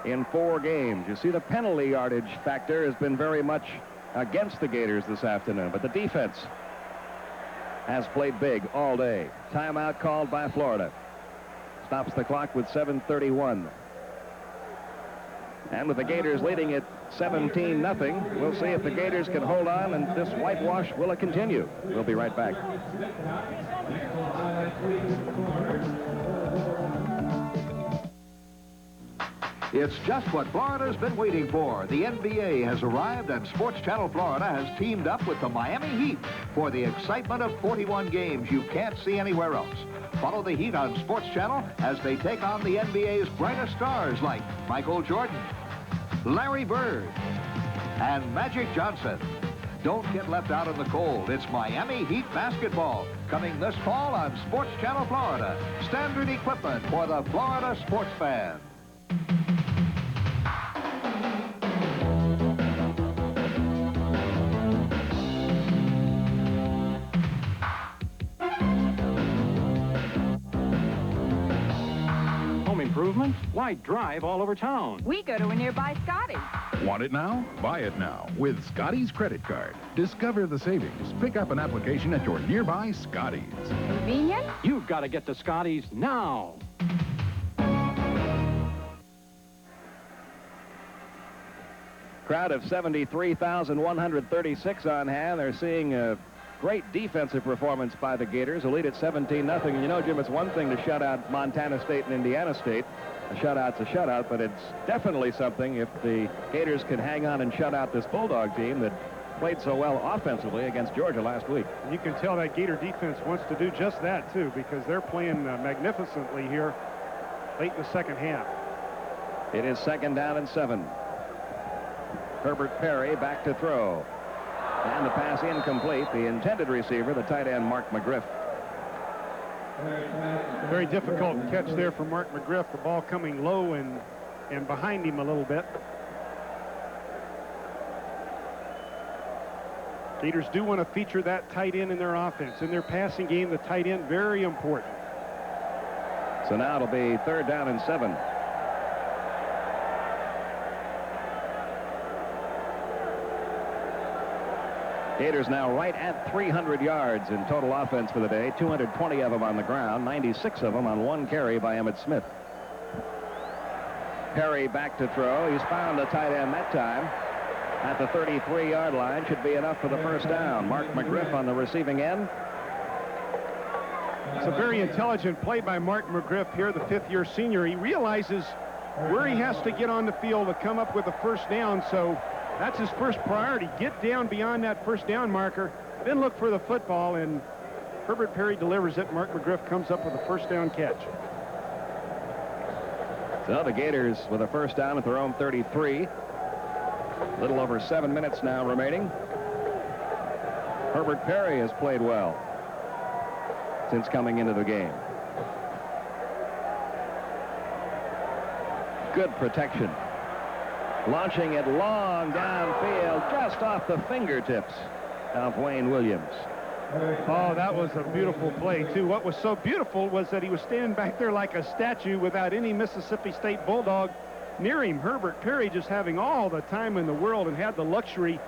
in 4 games. You see, the penalty yardage factor has been very much against the Gators this afternoon, but the defense has played big all day. Timeout called by Florida. Stops the clock with 7:31. And with the Gators leading at 17-0, we'll see if the Gators can hold on, and this whitewash will continue. We'll be right back. It's just what Florida's been waiting for. The NBA has arrived, and Sports Channel Florida has teamed up with the Miami Heat for the excitement of 41 games you can't see anywhere else. Follow the Heat on Sports Channel as they take on the NBA's brightest stars like Michael Jordan, Larry Bird, and Magic Johnson. Don't get left out in the cold. It's Miami Heat basketball coming this fall on Sports Channel Florida. Standard equipment for the Florida sports fan. Improvement? Why drive all over town? We go to a nearby Scotty's. Want it now? Buy it now with Scotty's credit card. Discover the savings. Pick up an application at your nearby Scotty's. Convenient? You've got to get to Scotty's now. Crowd of 73,136 on hand. They're seeing a great defensive performance by the Gators, who lead at 17-0. And you know, Jim, it's one thing to shut out Montana State and Indiana State. A shutout's a shutout, but it's definitely something if the Gators can hang on and shut out this Bulldog team that played so well offensively against Georgia last week. You can tell that Gator defense wants to do just that, too, because they're playing magnificently here late in the second half. It is 2nd down and 7. Herbert Perry back to throw. And the pass incomplete. The intended receiver, the tight end, Mark McGriff. Very difficult catch there for Mark McGriff. The ball coming low and behind him a little bit. Gators do want to feature that tight end in their offense. In their passing game, the tight end, very important. So now it'll be 3rd down and 7. Gators now right at 300 yards in total offense for the day. 220 of them on the ground, 96 of them on 1 carry by Emmitt Smith. Perry back to throw. He's found a tight end that time. At the 33-yard line, should be enough for the 1st down. Mark McGriff on the receiving end. It's a very intelligent play by Mark McGriff here, the 5th-year senior. He realizes where he has to get on the field to come up with a 1st down, so that's his first priority. Get down beyond that 1st down marker, then look for the football, and Herbert Perry delivers it. Mark McGriff comes up with a 1st down catch. So the Gators with a 1st down at their own 33. A little over 7 minutes now remaining. Herbert Perry has played well since coming into the game. Good protection. Launching it long downfield, just off the fingertips of Wayne Williams. Oh, that was a beautiful play, too. What was so beautiful was that he was standing back there like a statue without any Mississippi State Bulldog near him. Herbert Perry just having all the time in the world and had the luxury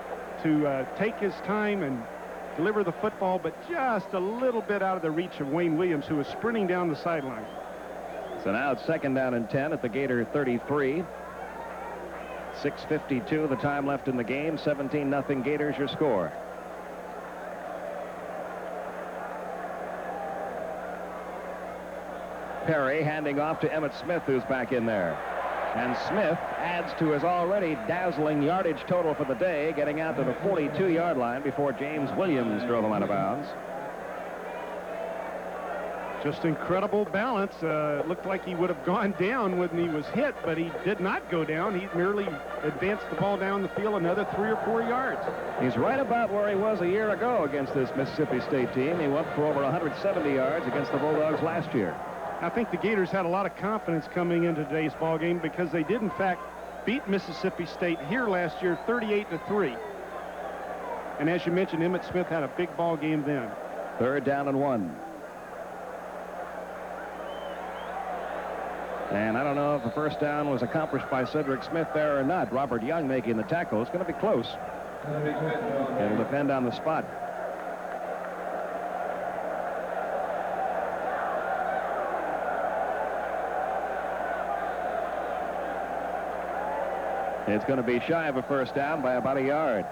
to take his time and deliver the football, but just a little bit out of the reach of Wayne Williams, who was sprinting down the sideline. So now it's 2nd down and 10 at the Gator 33. 6:52 the time left in the game. 17-0 Gators your score. Perry handing off to Emmitt Smith, who's back in there. And Smith adds to his already dazzling yardage total for the day, getting out to the 42-yard line before James Williams drove him out of bounds. Just incredible balance. Looked like he would have gone down when he was hit, but he did not go down. He merely advanced the ball down the field another 3 or 4 yards. He's right about where he was a year ago against this Mississippi State team. He went for over 170 yards against the Bulldogs last year. I think the Gators had a lot of confidence coming into today's ball game because they did, in fact, beat Mississippi State here last year 38-3. And as you mentioned, Emmitt Smith had a big ball game then. 3rd down and 1. And I don't know if the first down was accomplished by Cedric Smith there or not. Robert Young making the tackle. It's going to be close. It'll depend on the spot. It's going to be shy of a first down by about a yard.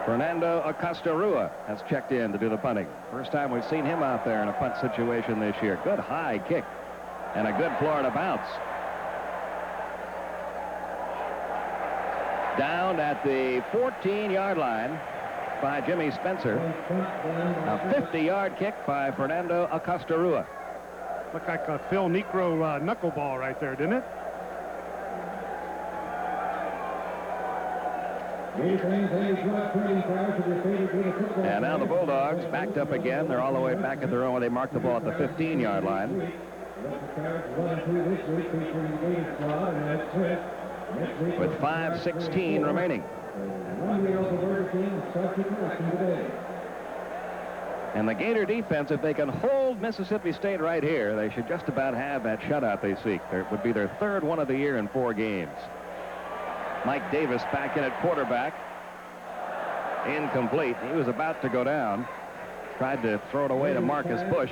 Fernando Acosta-Rua has checked in to do the punting. First time we've seen him out there in a punt situation this year. Good high kick and a good Florida bounce. Down at the 14-yard line by Jimmy Spencer. A 50-yard kick by Fernando Acosta-Rua. Looked like a Phil Necro knuckleball right there, didn't it? And now the Bulldogs backed up again. They're all the way back at their own. They marked the ball at the 15-yard line. With 5:16 remaining. And the Gator defense, if they can hold Mississippi State right here, they should just about have that shutout they seek. It would be their 3rd one of the year in 4 games. Mike Davis back in at quarterback. Incomplete. He was about to go down. Tried to throw it away to Marcus Bush.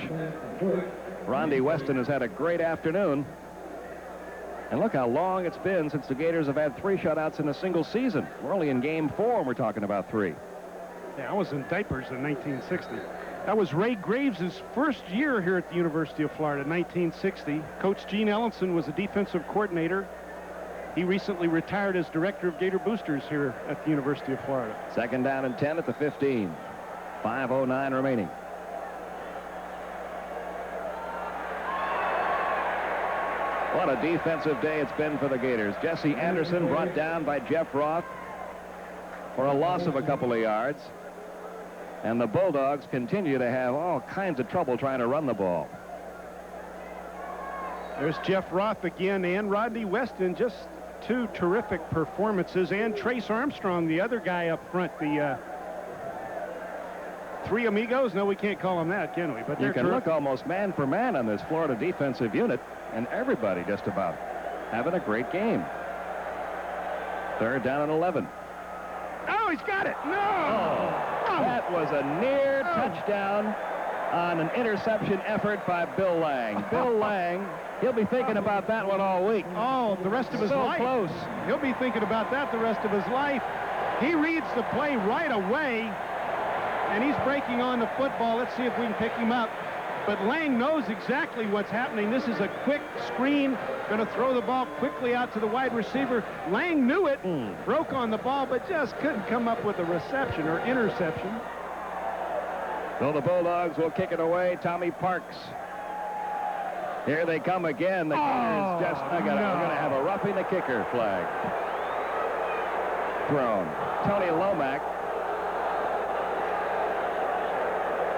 Rondi Weston has had a great afternoon. And look how long it's been since the Gators have had 3 shutouts in a single season. We're only in game 4 and we're talking about 3. Yeah, I was in diapers in 1960. That was Ray Graves' first year here at the University of Florida, 1960. Coach Gene Ellenson was the defensive coordinator. He recently retired as director of Gator Boosters here at the University of Florida. 2nd down and 10 at the 15. 5:09 remaining. What a defensive day it's been for the Gators. Jesse Anderson brought down by Jeff Roth for a loss of a couple of yards. And the Bulldogs continue to have all kinds of trouble trying to run the ball. There's Jeff Roth again and Rodney Weston, just 2 terrific performances. And Trace Armstrong, the other guy up front, the 3 amigos. No, we can't call them that, can we? But you can terrific. Look almost man for man on this Florida defensive unit, and everybody just about having a great game. 3rd down and 11. Oh, he's got it. No! Oh, that was a near touchdown on an interception effort by Bill Lang. Bill Lang, he'll be thinking about that one all week. Oh, the rest of his life. So close. He'll be thinking about that the rest of his life. He reads the play right away, and he's breaking on the football. Let's see if we can pick him up. But Lang knows exactly what's happening. This is a quick screen. Going to throw the ball quickly out to the wide receiver. Lang knew it, broke on the ball, but just couldn't come up with a reception or interception. So the Bulldogs will kick it away. Tommy Parks. Here they come again. The Gators just we're going to have a roughing the kicker flag thrown. Tony Lomack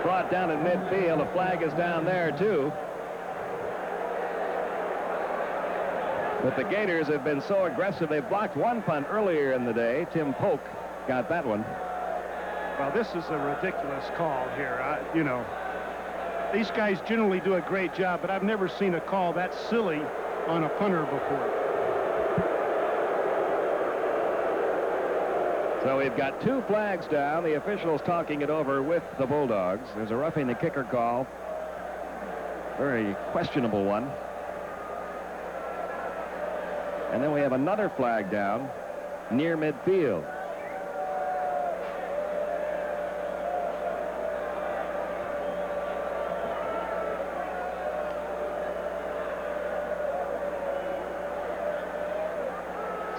brought down at midfield. A flag is down there, too. But the Gators have been so aggressive. They blocked one punt earlier in the day. Tim Polk got that one. Well, this is a ridiculous call here. You know, these guys generally do a great job, but I've never seen a call that silly on a punter before. So we've got 2 flags down. The officials talking it over with the Bulldogs. There's a roughing the kicker call. Very questionable one. And then we have another flag down near midfield.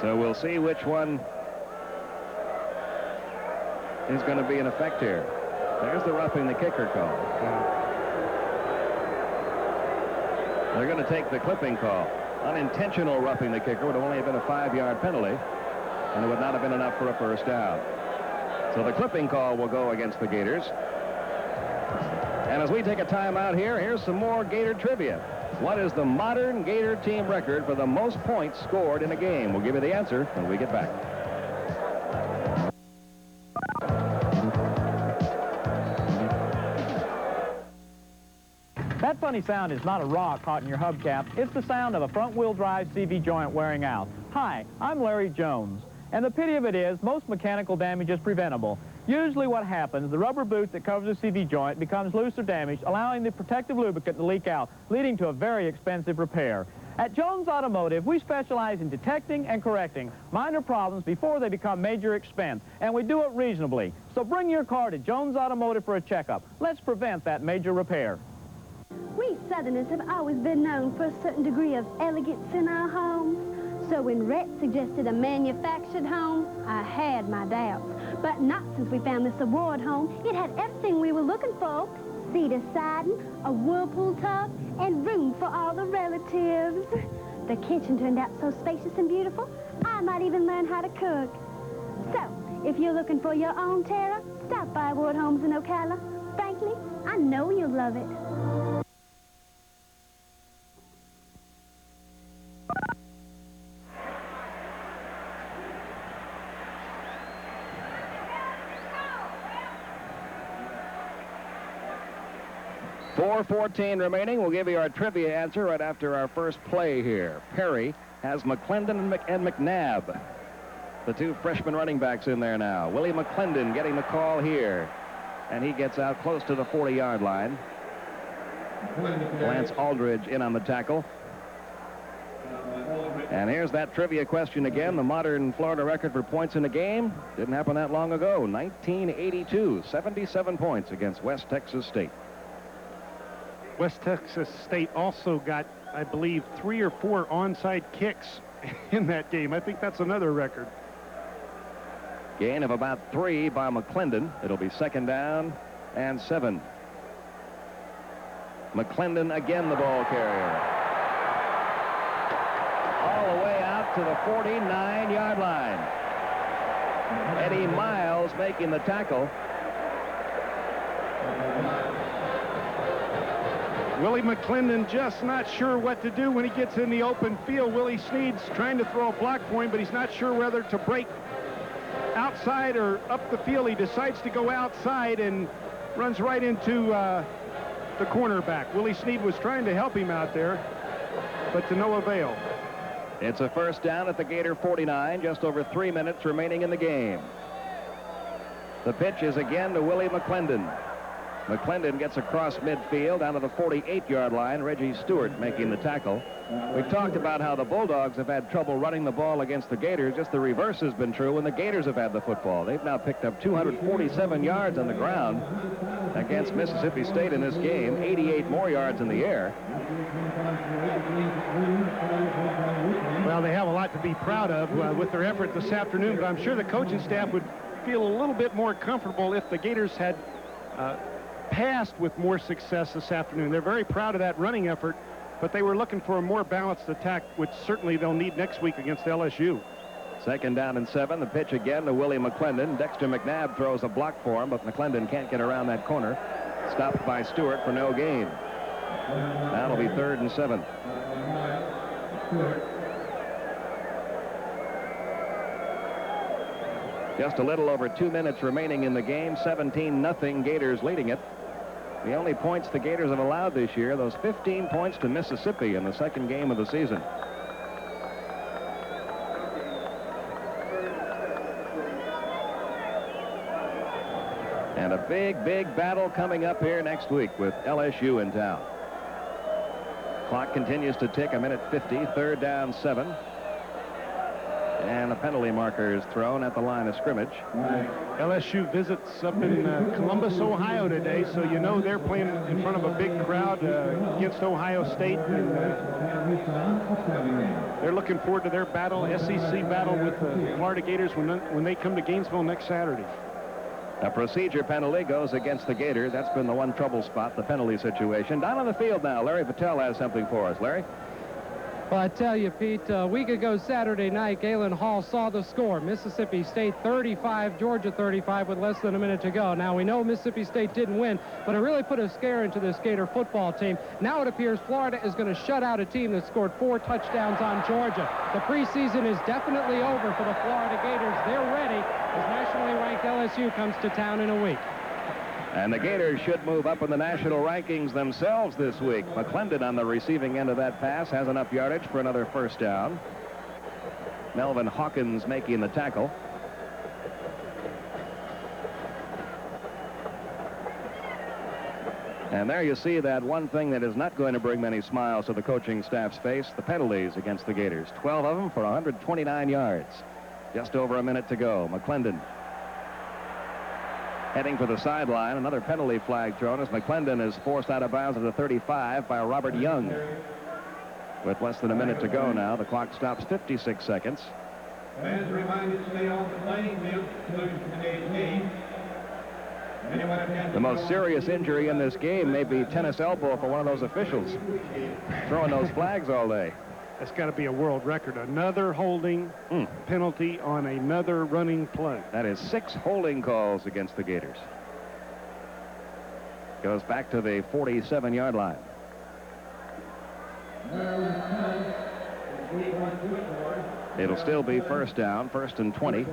So we'll see which one is going to be in effect here. There's the roughing the kicker call. They're going to take the clipping call. Unintentional roughing the kicker would only have been a 5-yard penalty, and it would not have been enough for a first down. So the clipping call will go against the Gators. And as we take a timeout here, here's some more Gator trivia. What is the modern Gator team record for the most points scored in a game? We'll give you the answer when we get back. That funny sound is not a rock caught in your hubcap. It's the sound of a front-wheel drive CV joint wearing out. Hi, I'm Larry Jones. And the pity of it is, most mechanical damage is preventable. Usually what happens, the rubber boot that covers the CV joint becomes loose or damaged, allowing the protective lubricant to leak out, leading to a very expensive repair. At Jones Automotive, we specialize in detecting and correcting minor problems before they become major expense, and we do it reasonably. So bring your car to Jones Automotive for a checkup. Let's prevent that major repair. We Southerners have always been known for a certain degree of elegance in our homes. So when Rhett suggested a manufactured home, I had my doubts. But not since we found this award home. It had everything we were looking for. Cedar siding, a whirlpool tub, and room for all the relatives. The kitchen turned out so spacious and beautiful, I might even learn how to cook. So, if you're looking for your own terror, stop by Award Homes in Ocala. Frankly, I know you'll love it. .4:14 remaining. We'll give you our trivia answer right after our first play here. Perry has McClendon and McNabb, the 2 freshman running backs in there now. Willie McClendon getting the call here, and he gets out close to the 40-yard line. Lance Aldridge in on the tackle. And here's that trivia question again. The modern Florida record for points in a game didn't happen that long ago. 1982, 77 points against West Texas State. West Texas State also got, I believe, 3 or 4 onside kicks in that game. I think that's another record. Gain of about 3 by McClendon. It'll be 2nd down and 7. McClendon again the ball carrier. All the way out to the 49-yard line. Eddie Miles making the tackle. Willie McClendon just not sure what to do when he gets in the open field. Willie Sneed's trying to throw a block for him, but he's not sure whether to break outside or up the field. He decides to go outside and runs right into the cornerback. Willie Sneed was trying to help him out there, but to no avail. It's a first down at the Gator 49, just over 3 minutes remaining in the game. The pitch is again to Willie McClendon. McClendon gets across midfield down to the 48-yard line. Reggie Stewart making the tackle. We've talked about how the Bulldogs have had trouble running the ball against the Gators. Just the reverse has been true when the Gators have had the football. They've now picked up 247 yards on the ground against Mississippi State in this game, 88 more yards in the air. Well, they have a lot to be proud of with their effort this afternoon, but I'm sure the coaching staff would feel a little bit more comfortable if the Gators had passed with more success this afternoon. They're very proud of that running effort, but they were looking for a more balanced attack, which certainly they'll need next week against LSU. 2nd down and 7. The pitch again to Willie McClendon. Dexter McNabb throws a block for him, but McClendon can't get around that corner. Stopped by Stewart for no gain. That'll be 3rd and 7. Just a little over 2 minutes remaining in the game. 17-0, Gators leading it. The only points the Gators have allowed this year, those 15 points to Mississippi in the second game of the season. And a big, big battle coming up here next week with LSU in town. Clock continues to tick, 1:50, 3rd down 7. And a penalty marker is thrown at the line of scrimmage. LSU visits up in Columbus, Ohio today, so you know they're playing in front of a big crowd against Ohio State. And they're looking forward to their battle, SEC battle with the Florida Gators when they come to Gainesville next Saturday. A procedure penalty goes against the Gators. That's been the one trouble spot, the penalty situation. Down on the field now, Larry Patel has something for us. Larry? Well, I tell you, Pete, a week ago Saturday night, Galen Hall saw the score. Mississippi State 35, Georgia 35 with less than a minute to go. Now, we know Mississippi State didn't win, but it really put a scare into this Gator football team. Now it appears Florida is going to shut out a team that scored 4 touchdowns on Georgia. The preseason is definitely over for the Florida Gators. They're ready as nationally ranked LSU comes to town in a week. And the Gators should move up in the national rankings themselves this week. McClendon on the receiving end of that pass has enough yardage for another first down. Melvin Hawkins making the tackle. And there you see that one thing that is not going to bring many smiles to the coaching staff's face, the penalties against the Gators. 12 of them for 129 yards. Just over a minute to go. McClendon heading for the sideline. Another penalty flag thrown as McClendon is forced out of bounds at the 35 by Robert Young. With less than a minute to go now, the clock stops 56 seconds. Fans are reminded to stay off the playing field conclusion of today's game. The most serious injury in this game may be tennis elbow for one of those officials throwing those flags all day. That's got to be a world record. Another holding penalty on another running play. That is 6 holding calls against the Gators. Goes back to the 47-yard line. It'll still be first down, 1st and 20.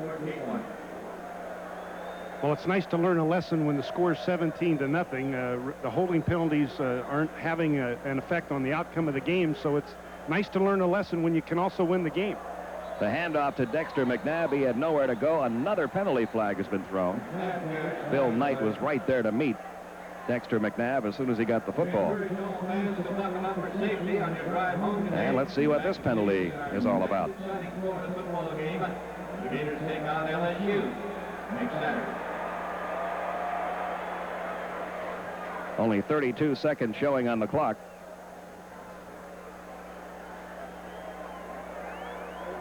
Well, it's nice to learn a lesson when the score is 17-0. The holding penalties aren't having an effect on the outcome of the game, so it's nice to learn a lesson when you can also win the game. The handoff to Dexter McNabb. He had nowhere to go. Another penalty flag has been thrown. Bill Knight was right there to meet Dexter McNabb as soon as he got the football. And let's see what this penalty is all about. The Gators take on LSU next Saturday. Only 32 seconds showing on the clock.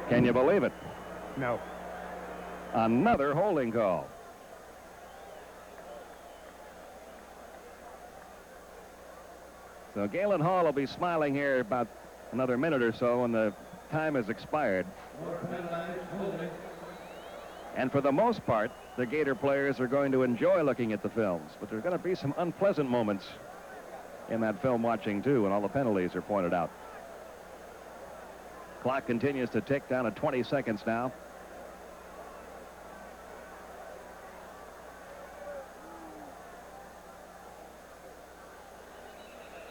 Can you believe it? No. Another holding call. So Galen Hall will be smiling here about another minute or so when the time has expired. And for the most part, the Gator players are going to enjoy looking at the films, but there's going to be some unpleasant moments in that film watching too, when all the penalties are pointed out. Clock continues to tick down to 20 seconds now.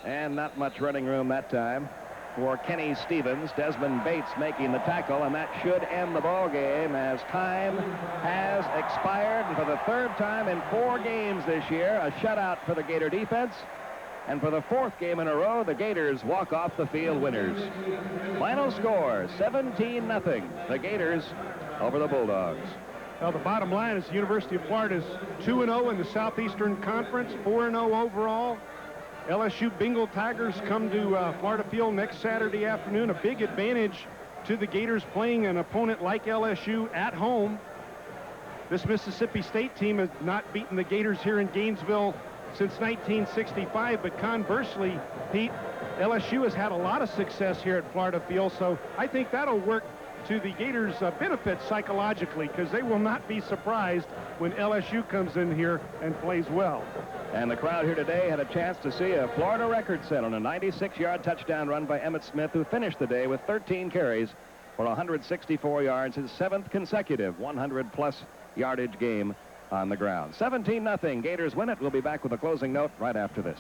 And not much running room that time for Kenny Stevens. Desmond Bates making the tackle, and that should end the ball game as time has expired. And for the 3rd time in 4 games this year, a shutout for the Gator defense. And for the 4th game in a row, the Gators walk off the field winners. Final score, 17-0. The Gators over the Bulldogs. Well, the bottom line is the University of Florida is 2-0 in the Southeastern Conference, 4-0 overall. LSU Bengal Tigers come to Florida Field next Saturday afternoon. A big advantage to the Gators playing an opponent like LSU at home. This Mississippi State team has not beaten the Gators here in Gainesville since 1965, but conversely, Pete, LSU has had a lot of success here at Florida Field, so I think that'll work to the Gators' benefit psychologically, because they will not be surprised when LSU comes in here and plays well. And the crowd here today had a chance to see a Florida record set on a 96-yard touchdown run by Emmitt Smith, who finished the day with 13 carries for 164 yards, his 7th consecutive 100-plus yardage game on the ground. 17-0. Gators win it. We'll be back with a closing note right after this.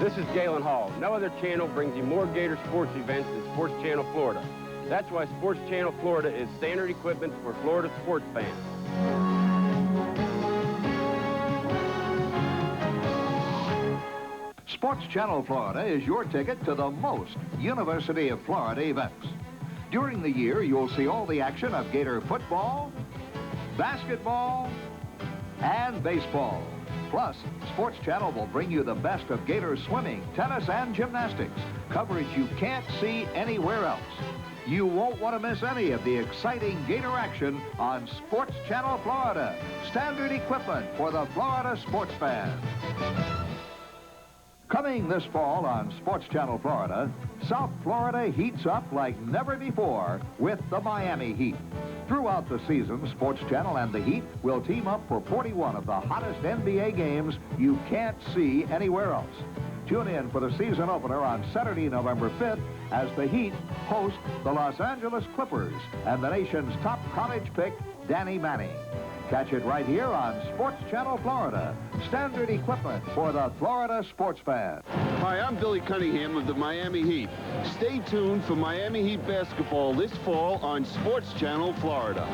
This is Galen Hall. No other channel brings you more Gator sports events than Sports Channel Florida. That's why Sports Channel Florida is standard equipment for Florida sports fans. Sports Channel Florida is your ticket to the most University of Florida events. During the year, you'll see all the action of Gator football, basketball, and baseball. Plus, Sports Channel will bring you the best of Gator swimming, tennis, and gymnastics, coverage you can't see anywhere else. You won't want to miss any of the exciting Gator action on Sports Channel Florida, standard equipment for the Florida sports fan. Coming this fall on Sports Channel Florida, South Florida heats up like never before with the Miami Heat. Throughout the season, Sports Channel and the Heat will team up for 41 of the hottest NBA games you can't see anywhere else. Tune in for the season opener on Saturday, November 5th, as the Heat host the Los Angeles Clippers and the nation's top college pick, Danny Manning. Catch it right here on Sports Channel Florida, standard equipment for the Florida sports fan. Hi, I'm Billy Cunningham of the Miami Heat. Stay tuned for Miami Heat basketball this fall on Sports Channel Florida.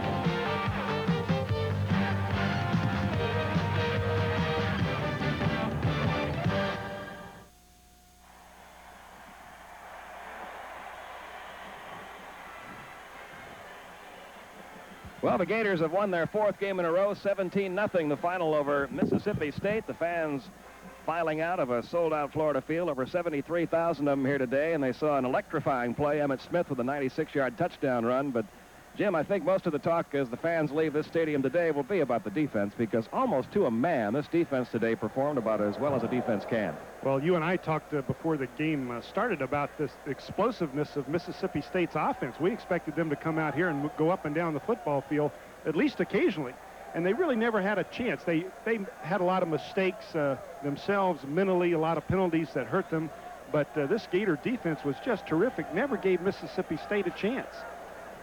Well, the Gators have won their 4th game in a row, 17-0, the final over Mississippi State. The fans filing out of a sold-out Florida field, over 73,000 of them here today, and they saw an electrifying play, Emmitt Smith with a 96-yard touchdown run. But, Jim, I think most of the talk as the fans leave this stadium today will be about the defense, because almost to a man, this defense today performed about as well as a defense can. Well, you and I talked before the game started about this explosiveness of Mississippi State's offense. We expected them to come out here and go up and down the football field at least occasionally, and they really never had a chance. They had a lot of mistakes themselves mentally, a lot of penalties that hurt them, but this Gator defense was just terrific, never gave Mississippi State a chance.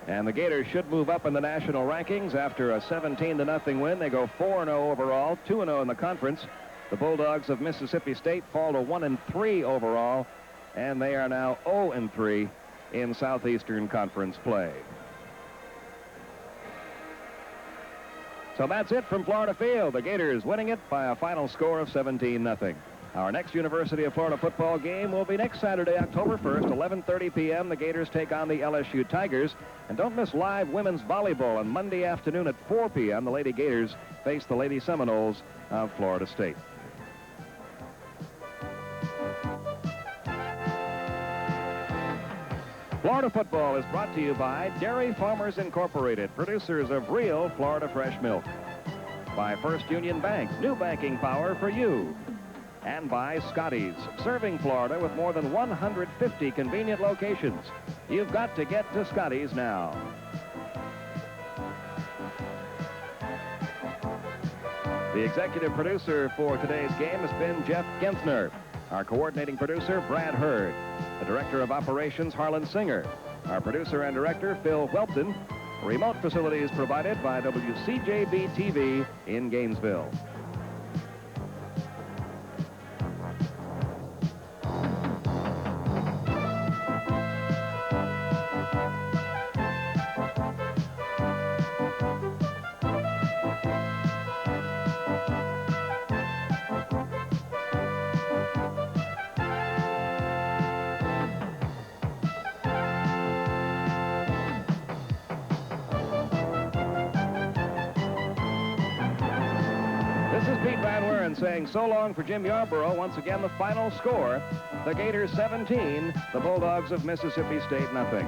And the Gators should move up in the national rankings after a 17-0 win. They go 4-0 overall, 2-0 in the conference. The Bulldogs of Mississippi State fall to 1-3 overall, and they are now 0-3 in Southeastern Conference play. So that's it from Florida Field. The Gators winning it by a final score of 17-0. Our next University of Florida football game will be next Saturday, October 1st, 11:30 p.m. The Gators take on the LSU Tigers. And don't miss live women's volleyball on Monday afternoon at 4 p.m. The Lady Gators face the Lady Seminoles of Florida State. Florida football is brought to you by Dairy Farmers Incorporated, producers of real Florida fresh milk. By First Union Bank, new banking power for you. And by Scotty's, serving Florida with more than 150 convenient locations. You've got to get to Scotty's now. The executive producer for today's game has been Jeff Gensner. Our coordinating producer, Brad Hurd. The director of operations, Harlan Singer. Our producer and director, Phil Welton. Remote facilities provided by WCJB-TV in Gainesville. Saying so long for Jim Yarborough. Once again, the final score, the Gators 17, the Bulldogs of Mississippi State nothing.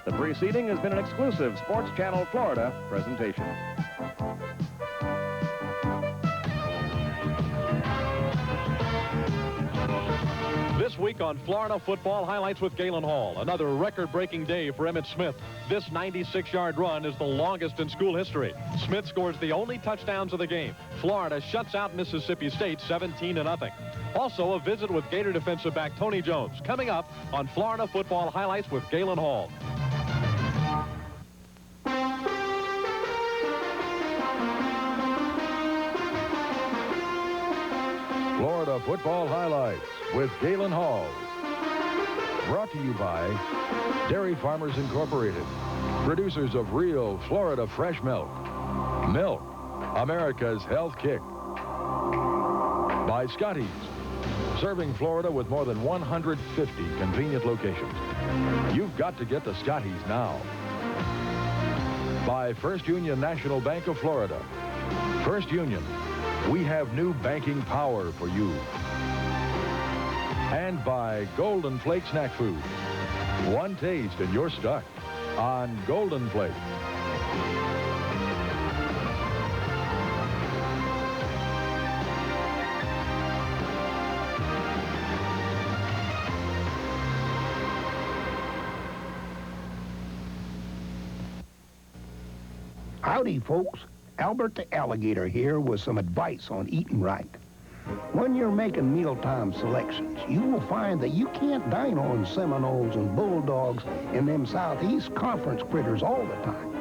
The preceding has been an exclusive Sports Channel Florida presentation. This week week on Florida Football Highlights with Galen Hall. Another record-breaking day for Emmitt Smith. This 96-yard run is the longest in school history. Smith scores the only touchdowns of the game. Florida shuts out Mississippi State 17-0. Also, a visit with Gator defensive back Tony Jones. Coming up on Florida Football Highlights with Galen Hall. Florida Football Highlights with Galen Hall. Brought to you by Dairy Farmers Incorporated, producers of real Florida fresh milk. Milk, America's health kick. By Scotty's, serving Florida with more than 150 convenient locations. You've got to get to Scotty's now. By First Union National Bank of Florida. First Union, we have new banking power for you. And by Golden Flake Snack Food. One taste and you're stuck on Golden Flake. Howdy, folks. Albert the Alligator here with some advice on eating right. When you're making mealtime selections, you will find that you can't dine on Seminoles and Bulldogs and them Southeast Conference critters all the time.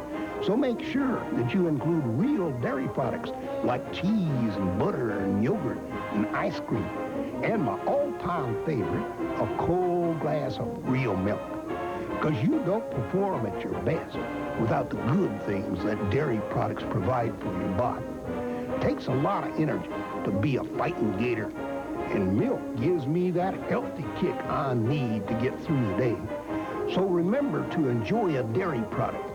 So make sure that you include real dairy products like cheese and butter and yogurt and ice cream. And my all-time favorite, a cold glass of real milk. Because you don't perform at your best without the good things that dairy products provide for your body. It takes a lot of energy to be a fighting gator, and milk gives me that healthy kick I need to get through the day. So remember to enjoy a dairy product,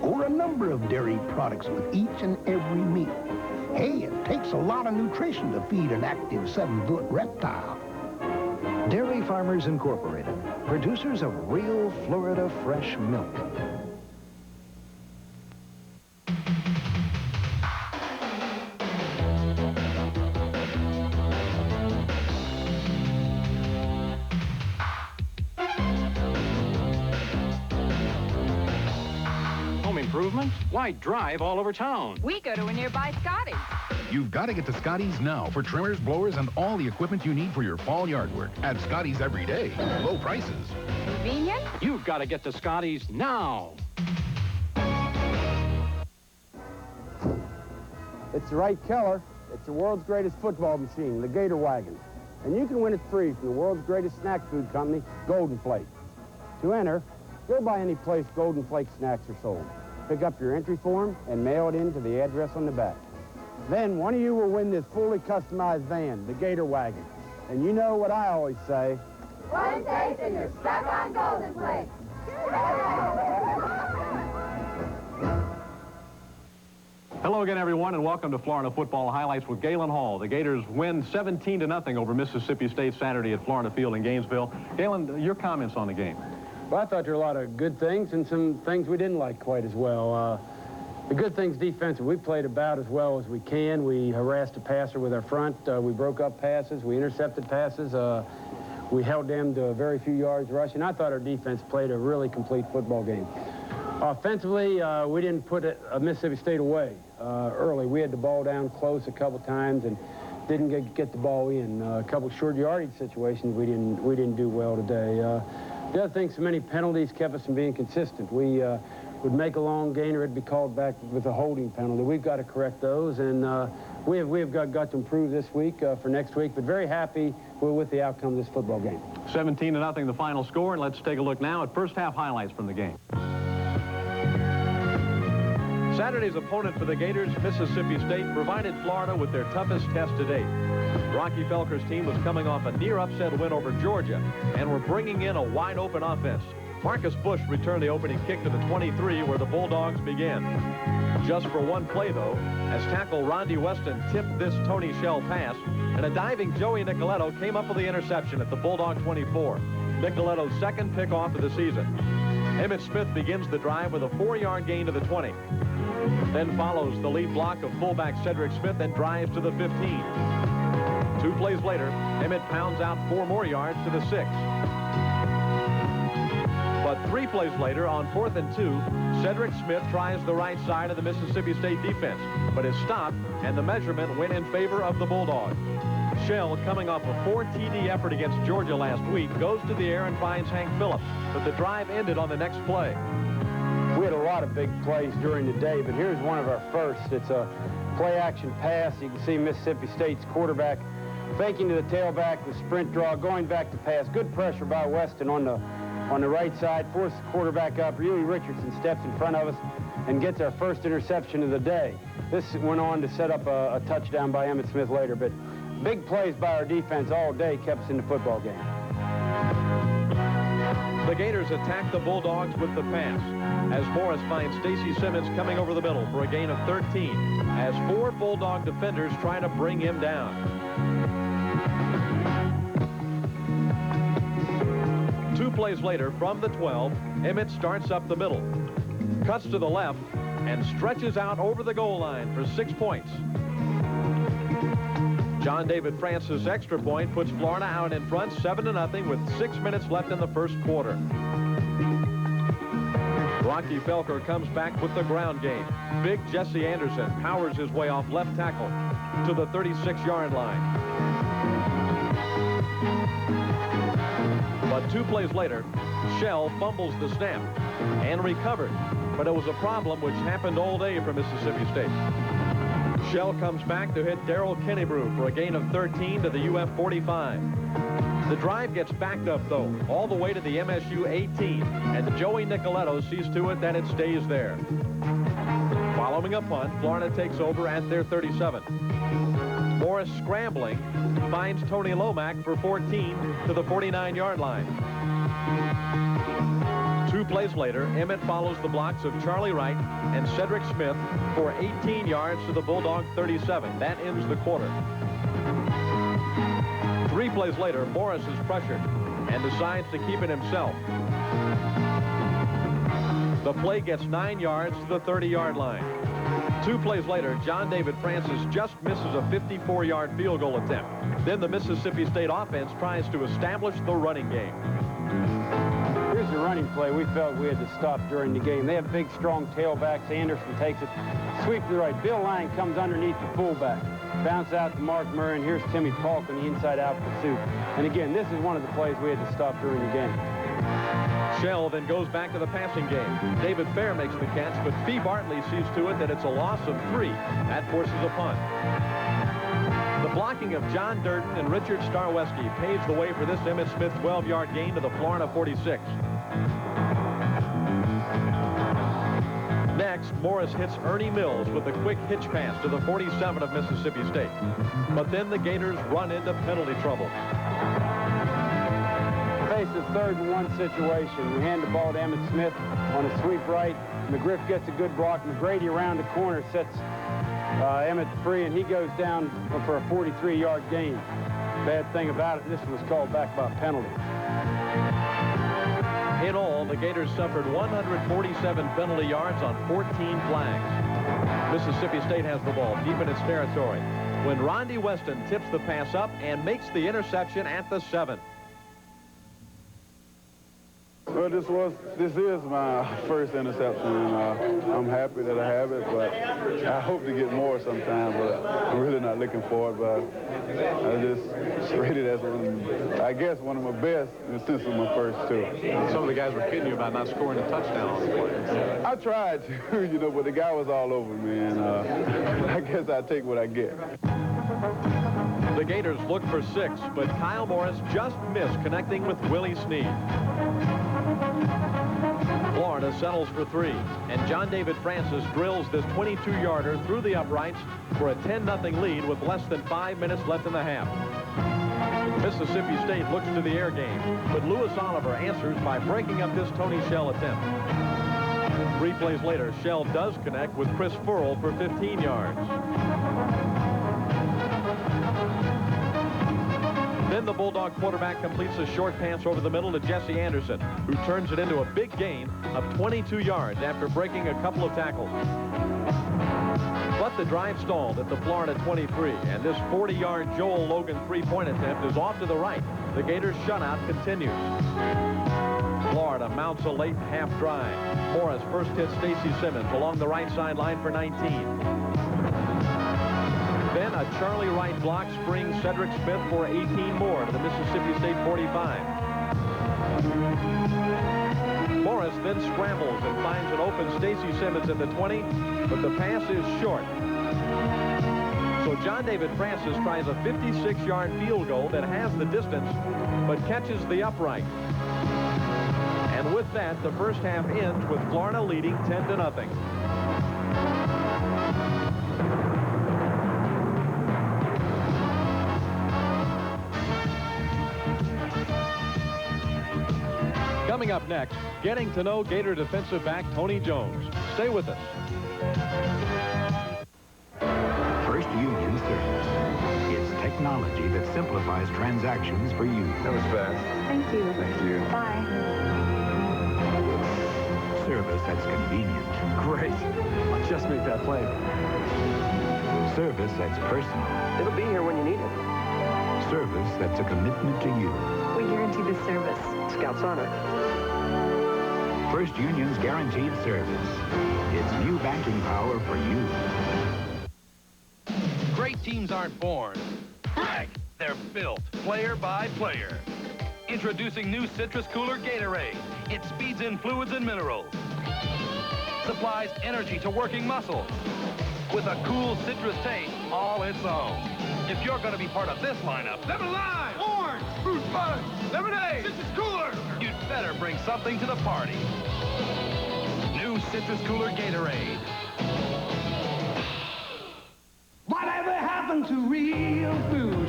or a number of dairy products with each and every meal. Hey, it takes a lot of nutrition to feed an active 7-foot reptile. Dairy Farmers Incorporated, producers of real Florida fresh milk. Home improvement? Why drive all over town? We go to a nearby Scotty's. You've got to get to Scotty's now for trimmers, blowers, and all the equipment you need for your fall yard work. At Scotty's every day, low prices. Convenient? You've got to get to Scotty's now. It's the Wright Keller. It's the world's greatest football machine, the Gator Wagon. And you can win it free from the world's greatest snack food company, Golden Flake. To enter, go by any place Golden Flake snacks are sold. Pick up your entry form and mail it in to the address on the back. Then one of you will win this fully customized van, the Gator Wagon. And you know what I always say. One taste and you're stuck on Golden Flake. Hello again, everyone, and welcome to Florida Football Highlights with Galen Hall. The Gators win 17-0 over Mississippi State Saturday at Florida Field in Gainesville. Galen, your comments on the game? Well, I thought there were a lot of good things and some things we didn't like quite as well. The good things defensive, we played about as well as we can. We harassed the passer with our front. We broke up passes. We intercepted passes. We held them to very few yards rushing. I thought our defense played a really complete football game. Offensively, we didn't put Mississippi State away early. We had the ball down close a couple times and didn't get the ball in. A couple short yardage situations we didn't do well today. The other thing, so many penalties kept us from being consistent. We would make a long gainer, it'd be called back with a holding penalty. We've got to correct those, and we have got to improve this week for next week, but very happy with the outcome of this football game. 17-0 the final score, and let's take a look now at first half highlights from the game. Saturday's opponent for the Gators, Mississippi State, provided Florida with their toughest test to date. Rocky Felker's team was coming off a near upset win over Georgia and were bringing in a wide-open offense. Marcus Bush returned the opening kick to the 23 where the Bulldogs began. Just for one play, though, as tackle Rondi Weston tipped this Tony Shell pass, and a diving Joey Nicoletto came up with the interception at the Bulldog 24. Nicoletto's second pickoff of the season. Emmitt Smith begins the drive with a 4-yard gain to the 20. Then follows the lead block of fullback Cedric Smith and drives to the 15. 2 plays later, Emmett pounds out 4 more yards to the 6. But 3 plays later, on 4th and 2, Cedric Smith tries the right side of the Mississippi State defense, but is stopped, and the measurement went in favor of the Bulldogs. Shell, coming off a 4 TD effort against Georgia last week, goes to the air and finds Hank Phillips, but the drive ended on the next play. We had a lot of big plays during the day, but here's one of our first. It's a play-action pass. You can see Mississippi State's quarterback faking to the tailback with sprint draw, going back to pass. Good pressure by Weston on the right side, forces the quarterback up. Huey Richardson steps in front of us and gets our first interception of the day. This went on to set up a touchdown by Emmitt Smith later, but big plays by our defense all day kept us in the football game. The Gators attack the Bulldogs with the pass, as Morris finds Stacy Simmons coming over the middle for a gain of 13, as 4 Bulldog defenders try to bring him down. 2 plays later, from the 12, Emmett starts up the middle, cuts to the left, and stretches out over the goal line for 6 points. John David Francis' extra point puts Florida out in front 7-0 with 6 minutes left in the first quarter. Rocky Felker comes back with the ground game. Big Jesse Anderson powers his way off left tackle to the 36-yard line. But 2 plays later, Shell fumbles the snap and recovered, but it was a problem which happened all day for Mississippi State. Shell comes back to hit Darrell Kennebrew for a gain of 13 to the UF 45. The drive gets backed up, though, all the way to the MSU 18, and Joey Nicoletto sees to it that it stays there. Following a punt, Florida takes over at their 37. Morris, scrambling, finds Tony Lomack for 14 to the 49-yard line. 2 plays later, Emmett follows the blocks of Charlie Wright and Cedric Smith for 18 yards to the Bulldog 37. That ends the quarter. 3 plays later, Morris is pressured and decides to keep it himself. The play gets 9 yards to the 30-yard line. 2 plays later, John David Francis just misses a 54-yard field goal attempt. Then the Mississippi State offense tries to establish the running game. Here's the running play we felt we had to stop during the game. They have big, strong tailbacks. Anderson takes it, sweep to the right. Bill Lang comes underneath the fullback. Bounce out to Mark Murray, and here's Timmy Polk on the inside-out pursuit. And again, this is one of the plays we had to stop during the game. Shell then goes back to the passing game. David Fair makes the catch, but Fee Bartley sees to it that it's a loss of 3. That forces a punt. The blocking of John Durden and Richard Starweski paves the way for this Emmitt Smith 12-yard gain to the Florida 46. Next, Morris hits Ernie Mills with a quick hitch pass to the 47 of Mississippi State. But then the Gators run into penalty trouble. Face a 3rd and 1 situation. We hand the ball to Emmitt Smith on a sweep right. McGriff gets a good block. McGrady around the corner sets Emmett free, and he goes down for a 43-yard gain. Bad thing about it, this was called back by penalty. In all, the Gators suffered 147 penalty yards on 14 flags. Mississippi State has the ball deep in its territory when Rondi Weston tips the pass up and makes the interception at the 7. Well, this is my first interception, and I'm happy that I have it, but I hope to get more sometime, but I'm really not looking for it, but I just rated it as, I guess, one of my best, and since it was my first 2. Some of the guys were kidding you about not scoring a touchdown on the play. I tried to, but the guy was all over me, and I guess I take what I get. The Gators look for 6, but Kyle Morris just missed connecting with Willie Snead. Florida settles for 3, and John David Francis drills this 22-yarder through the uprights for a 10-0 lead with less than 5 minutes left in the half. Mississippi State looks to the air game, but Lewis Oliver answers by breaking up this Tony Shell attempt. 3 plays later, Shell does connect with Chris Furl for 15 yards. Then the Bulldog quarterback completes a short pass over the middle to Jesse Anderson, who turns it into a big gain of 22 yards after breaking a couple of tackles. But the drive stalled at the Florida 23, and this 40-yard Joel Logan three-point attempt is off to the right. The Gators' shutout continues. Florida mounts a late half drive. Morris first hits Stacy Simmons along the right sideline for 19. Then a Charlie Wright block springs Cedric Smith for 18 more to the Mississippi State 45. Morris then scrambles and finds an open Stacy Simmons in the 20, but the pass is short. So John David Francis tries a 56-yard field goal that has the distance, but catches the upright. And with that, the first half ends with Florida leading 10-0. Coming up next, getting to know Gator defensive back Tony Jones. Stay with us. First Union Service. It's technology that simplifies transactions for you. That was fast. Thank you. Thank you. Bye. Service that's convenient. Great. I'll just make that play. Service that's personal. It'll be here when you need it. Service that's a commitment to you. We guarantee the service. Scouts on it. First Union's guaranteed service. It's new banking power for you. Great teams aren't born. They're built, player by player. Introducing new Citrus Cooler Gatorade. It speeds in fluids and minerals. Supplies energy to working muscles. With a cool citrus taste all its own. If you're going to be part of this lineup, lemon lime, orange, fruit punch, lemonade, Citrus Cooler, you'd better bring something to the party. New Citrus Cooler Gatorade. Whatever happened to real food?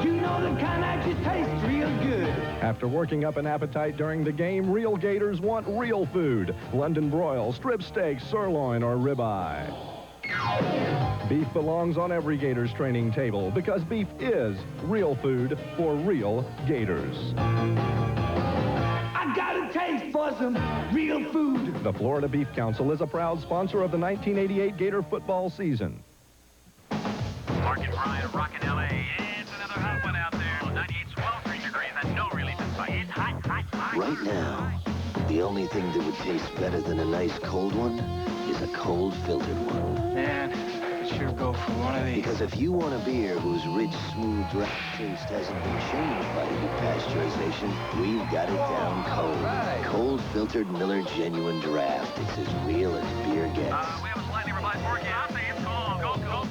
You know the kind that just tastes real good. After working up an appetite during the game, real Gators want real food. London broil, strip steak, sirloin, or ribeye. Beef belongs on every Gators training table because beef is real food for real Gators. I got a taste for some real food. The Florida Beef Council is a proud sponsor of the 1988 Gator football season. Mark and Brian of Rockin' LA. It's another hot one out there. 98, 12 degrees and no relief in sight. It's hot, hot, hot. Right now, the only thing that would taste better than a nice cold one is a cold filtered one. Man, I could sure go for one of these. Because if you want a beer whose rich, smooth, draft taste hasn't been changed by heat pasteurization, we've got it down cold. Right. Cold filtered Miller Genuine Draft. It's as real as beer gets. We have a slightly revised forecast. It's cold. Go, go.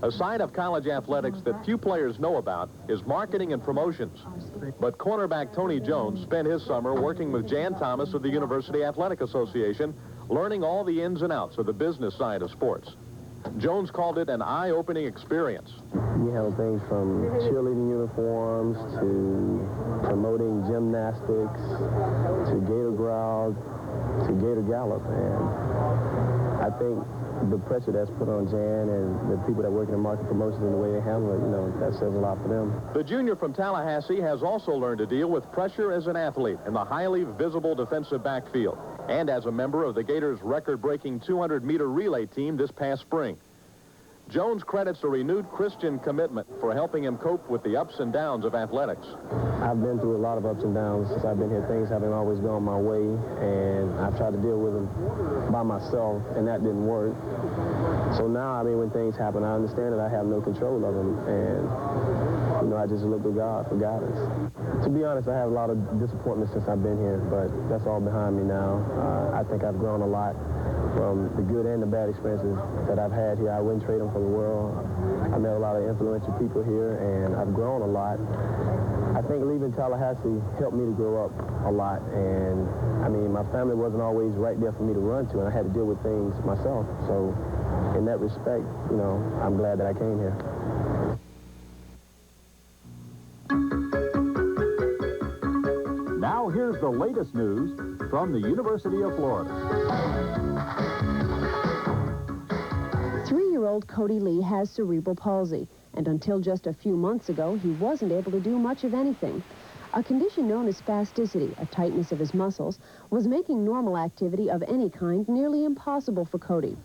A side of college athletics that few players know about is marketing and promotions. But cornerback Tony Jones spent his summer working with Jan Thomas of the University Athletic Association, learning all the ins and outs of the business side of sports. Jones called it an eye-opening experience. We handle things from cheerleading uniforms to promoting gymnastics to Gator Growl to Gator Gallop. And I think the pressure that's put on Jan and the people that work in market promotions and the way they handle it, you know, that says a lot for them. The junior from Tallahassee has also learned to deal with pressure as an athlete in the highly visible defensive backfield and as a member of the Gators' record-breaking 200-meter relay team this past spring. Jones credits a renewed Christian commitment for helping him cope with the ups and downs of athletics. I've been through a lot of ups and downs since I've been here. Things haven't always gone my way, and I've tried to deal with them by myself, and that didn't work. So now, I mean, when things happen, I understand that I have no control of them, and, you know, I just look to God for guidance. To be honest, I have a lot of disappointment since I've been here, but that's all behind me now. I think I've grown a lot from the good and the bad experiences that I've had here. I wouldn't trade them for the world. I met a lot of influential people here, and I've grown a lot. I think leaving Tallahassee helped me to grow up a lot, and, I mean, my family wasn't always right there for me to run to, and I had to deal with things myself. So, in that respect, you know, I'm glad that I came here. Now, here's the latest news from the University of Florida. 3-year-old Cody Lee has cerebral palsy, and until just a few months ago, he wasn't able to do much of anything. A condition known as spasticity, a tightness of his muscles, was making normal activity of any kind nearly impossible for Cody.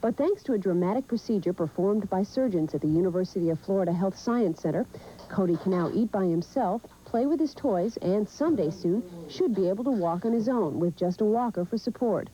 But thanks to a dramatic procedure performed by surgeons at the University of Florida Health Science Center, Cody can now eat by himself, play with his toys, and someday soon should be able to walk on his own with just a walker for support.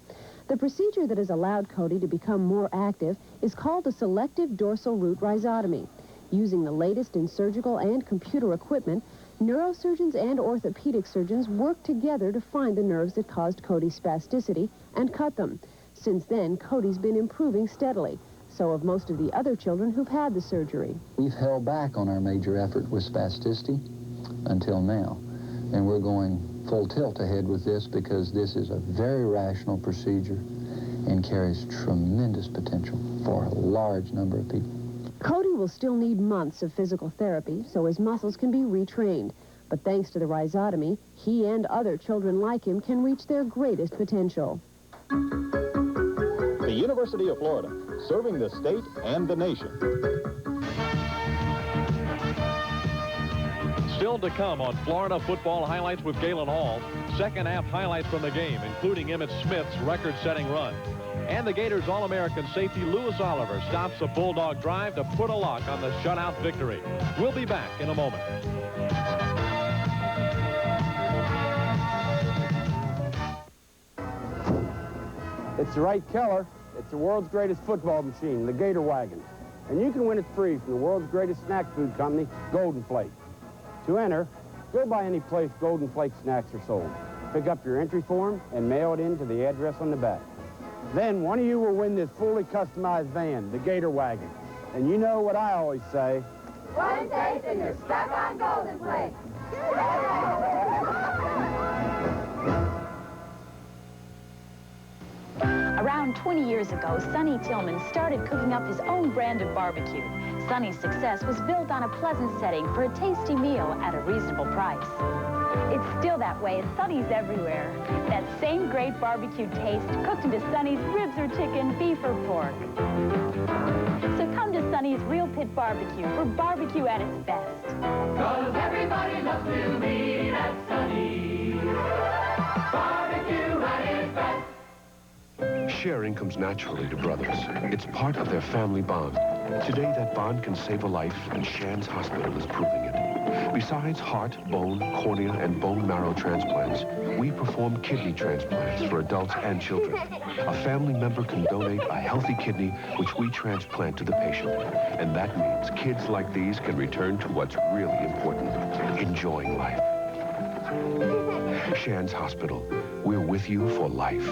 The procedure that has allowed Cody to become more active is called a selective dorsal root rhizotomy. Using the latest in surgical and computer equipment, neurosurgeons and orthopedic surgeons work together to find the nerves that caused Cody's spasticity and cut them. Since then, Cody's been improving steadily. So have most of the other children who've had the surgery. We've held back on our major effort with spasticity until now. And we're going full tilt ahead with this because this is a very rational procedure and carries tremendous potential for a large number of people. Cody will still need months of physical therapy so his muscles can be retrained. But thanks to the rhizotomy, he and other children like him can reach their greatest potential. The University of Florida, serving the state and the nation. Still to come on Florida Football Highlights with Galen Hall. Second half highlights from the game, including Emmitt Smith's record-setting run. And the Gators All-American safety Lewis Oliver stops a Bulldog drive to put a lock on the shutout victory. We'll be back in a moment. It's the Wright Keller. It's the world's greatest football machine, the Gator Wagon. And you can win it free from the world's greatest snack food company, Golden Flake. To enter, go by any place Golden Flake snacks are sold. Pick up your entry form and mail it in to the address on the back. Then one of you will win this fully customized van, the Gator Wagon. And you know what I always say. One taste and you're stuck on Golden Flake. Around 20 years ago, Sonny Tillman started cooking up his own brand of barbecue. Sonny's success was built on a pleasant setting for a tasty meal at a reasonable price. It's still that way at Sonny's everywhere. That same great barbecue taste cooked into Sonny's ribs or chicken, beef or pork. So come to Sonny's Real Pit Barbecue for barbecue at its best. 'Cause everybody loves to meet at Sonny's. Barbecue at its best. Sharing comes naturally to brothers. It's part of their family bond. Today, that bond can save a life, and Shands Hospital is proving it. Besides heart, bone, cornea, and bone marrow transplants, we perform kidney transplants for adults and children. A family member can donate a healthy kidney, which we transplant to the patient. And that means kids like these can return to what's really important, enjoying life. Shands Hospital, we're with you for life.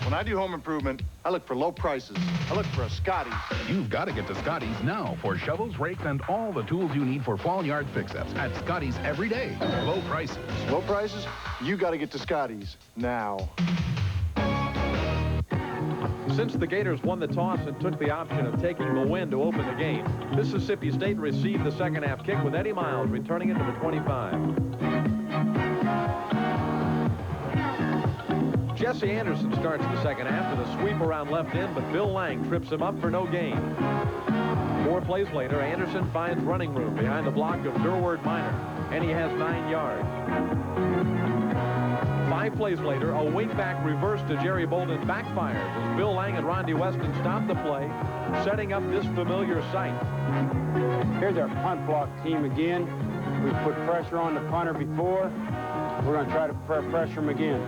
When I do home improvement, I look for low prices. I look for a Scotty's. You've got to get to Scotty's now for shovels, rakes, and all the tools you need for fall yard fix-ups at Scotty's every day. Low prices. Low prices? You got to get to Scotty's now. Since the Gators won the toss and took the option of taking the win to open the game, Mississippi State received the second half kick with Eddie Miles returning it to the 25. Jesse Anderson starts the second half with a sweep around left end, but Bill Lang trips him up for no gain. 4 plays later, Anderson finds running room behind the block of Durward Minor, and he has 9 yards. 5 plays later, a wingback reverse to Jerry Bolden backfires as Bill Lang and Rondi Weston stop the play, setting up this familiar sight. Here's our punt block team again. We put pressure on the punter before. We're going to try to pressure him again.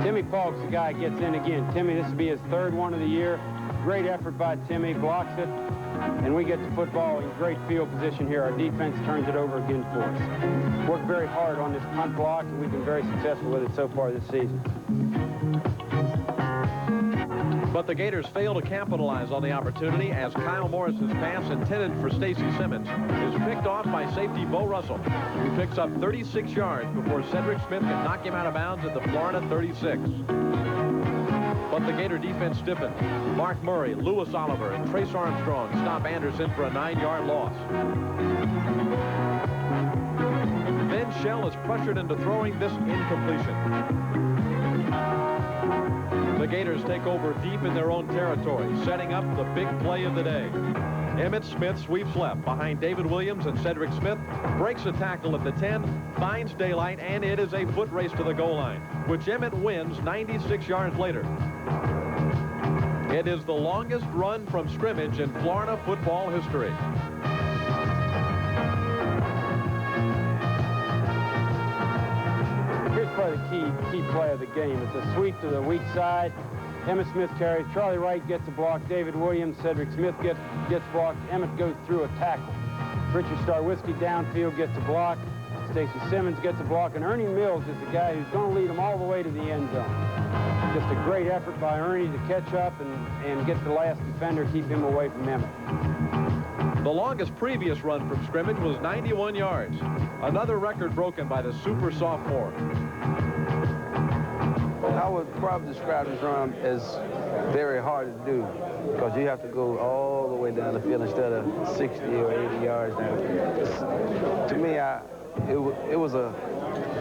Timmy Falk's the guy who gets in again. Timmy, this will be his 3rd one of the year. Great effort by Timmy, blocks it, and we get the football in great field position here. Our defense turns it over again for us. Worked very hard on this punt block, and we've been very successful with it so far this season. But the Gators fail to capitalize on the opportunity as Kyle Morris's pass intended for Stacy Simmons is picked off by safety Bo Russell, who picks up 36 yards before Cedric Smith can knock him out of bounds at the Florida 36. But the Gator defense stiffens. Mark Murray, Lewis Oliver, and Trace Armstrong stop Anderson for a 9-yard loss. Then Shell is pressured into throwing this incompletion. The The Gators take over deep in their own territory, setting up the big play of the day. Emmitt Smith sweeps left behind David Williams, and Cedric Smith breaks a tackle at the 10, finds daylight, and it is a foot race to the goal line, which Emmitt wins 96 yards later. It is the longest run from scrimmage in Florida football history. Here's probably the key play of the game. It's a sweep to the weak side. Emmitt Smith carries. Charlie Wright gets a block. David Williams, Cedric Smith gets blocked. Emmitt goes through a tackle. Richard Starwiski downfield gets a block. Stacy Simmons gets a block. And Ernie Mills is the guy who's going to lead them all the way to the end zone. Just a great effort by Ernie to catch up and get the last defender, keep him away from Emmitt. The longest previous run from scrimmage was 91 yards. Another record broken by the super sophomore. I would probably describe this run as very hard to do because you have to go all the way down the field instead of 60 or 80 yards down. To me, it was a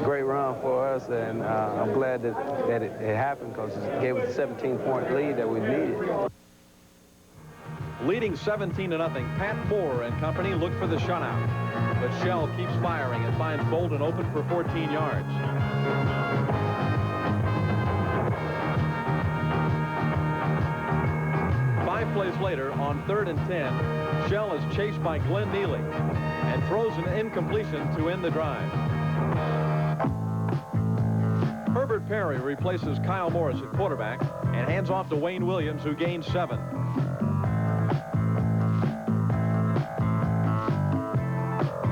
great run for us, and I'm glad that it happened because it gave us a 17-point lead that we needed. Leading 17-0, Pat Moore and company look for the shutout. But Shell keeps firing and finds Bolden open for 14 yards. Plays later, on 3rd and 10, Shell is chased by Glenn Neely and throws an incompletion to end the drive. Herbert Perry replaces Kyle Morris at quarterback and hands off to Wayne Williams, who gains 7.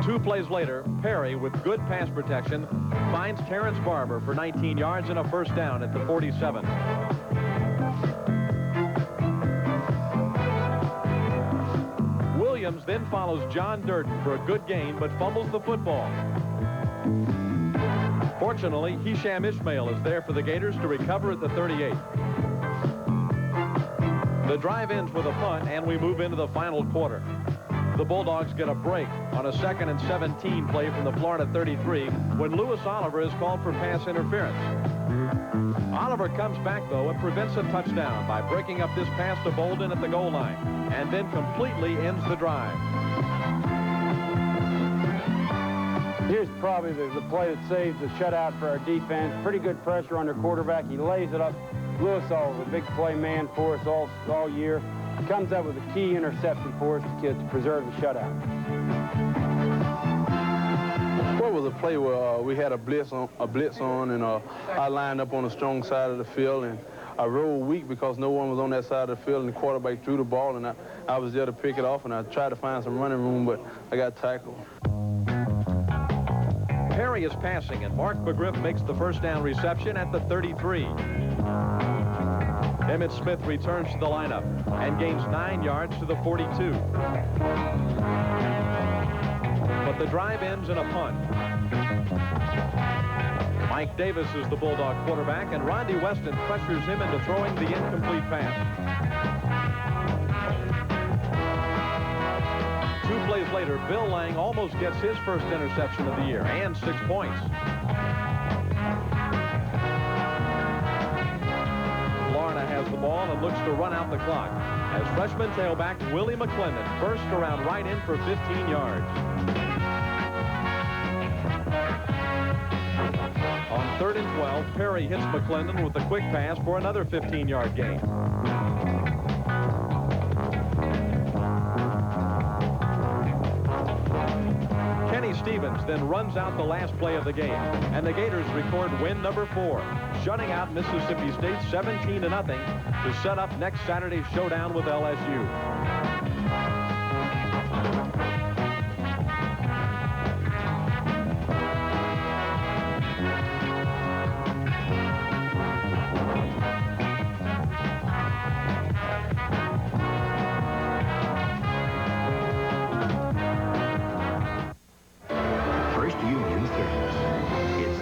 Two plays later, Perry, with good pass protection, finds Terrence Barber for 19 yards and a first down at the 47. Williams then follows John Durden for a good gain, but fumbles the football. Fortunately, Hisham Ishmael is there for the Gators to recover at the 38. The drive ends with a punt, and we move into the final quarter. The Bulldogs get a break on a 2nd and 17 play from the Florida 33 when Lewis Oliver is called for pass interference. Oliver comes back, though, and prevents a touchdown by breaking up this pass to Bolden at the goal line, and then completely ends the drive. Here's probably the play that saves the shutout for our defense. Pretty good pressure on their quarterback. He lays it up. Lewis Oliver, big play man for us all year. He comes up with a key interception for us to preserve the shutout. What was a play where we had a blitz on, and I lined up on the strong side of the field, and I rolled weak because no one was on that side of the field, and the quarterback threw the ball, and I was there to pick it off, and I tried to find some running room, but I got tackled. Perry is passing, and Mark McGriff makes the first down reception at the 33. Emmitt Smith returns to the lineup and gains 9 yards to the 42. But the drive ends in a punt. Mike Davis is the Bulldog quarterback, and Rodney Weston pressures him into throwing the incomplete pass. 2 plays later, Bill Lang almost gets his first interception of the year and 6 points. Florida has the ball and looks to run out the clock as freshman tailback Willie McClendon bursts around right in for 15 yards. On 3rd and 12, Perry hits McClendon with a quick pass for another 15-yard gain. Kenny Stevens then runs out the last play of the game, and the Gators record win number 4, shutting out Mississippi State 17-0 to set up next Saturday's showdown with LSU.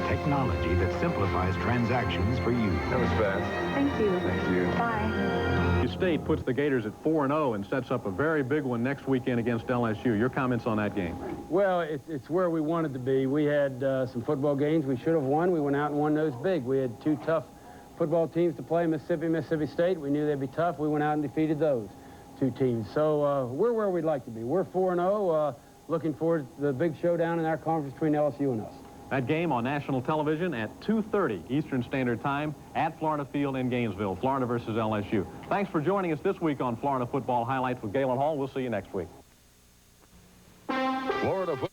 Technology that simplifies transactions for you. That was fast. Thank you. Thank you. Bye. State puts the Gators at 4-0 and sets up a very big one next weekend against LSU. Your comments on that game? Well, it's where we wanted to be. We had some football games we should have won. We went out and won those big. We had 2 tough football teams to play, Mississippi State. We knew they'd be tough. We went out and defeated those two teams. So we're where we'd like to be. We're 4-0, looking forward to the big showdown in our conference between LSU and us. That game on national television at 2:30 Eastern Standard Time at Florida Field in Gainesville, Florida versus LSU. Thanks for joining us this week on Florida Football Highlights with Galen Hall. We'll see you next week. Florida football.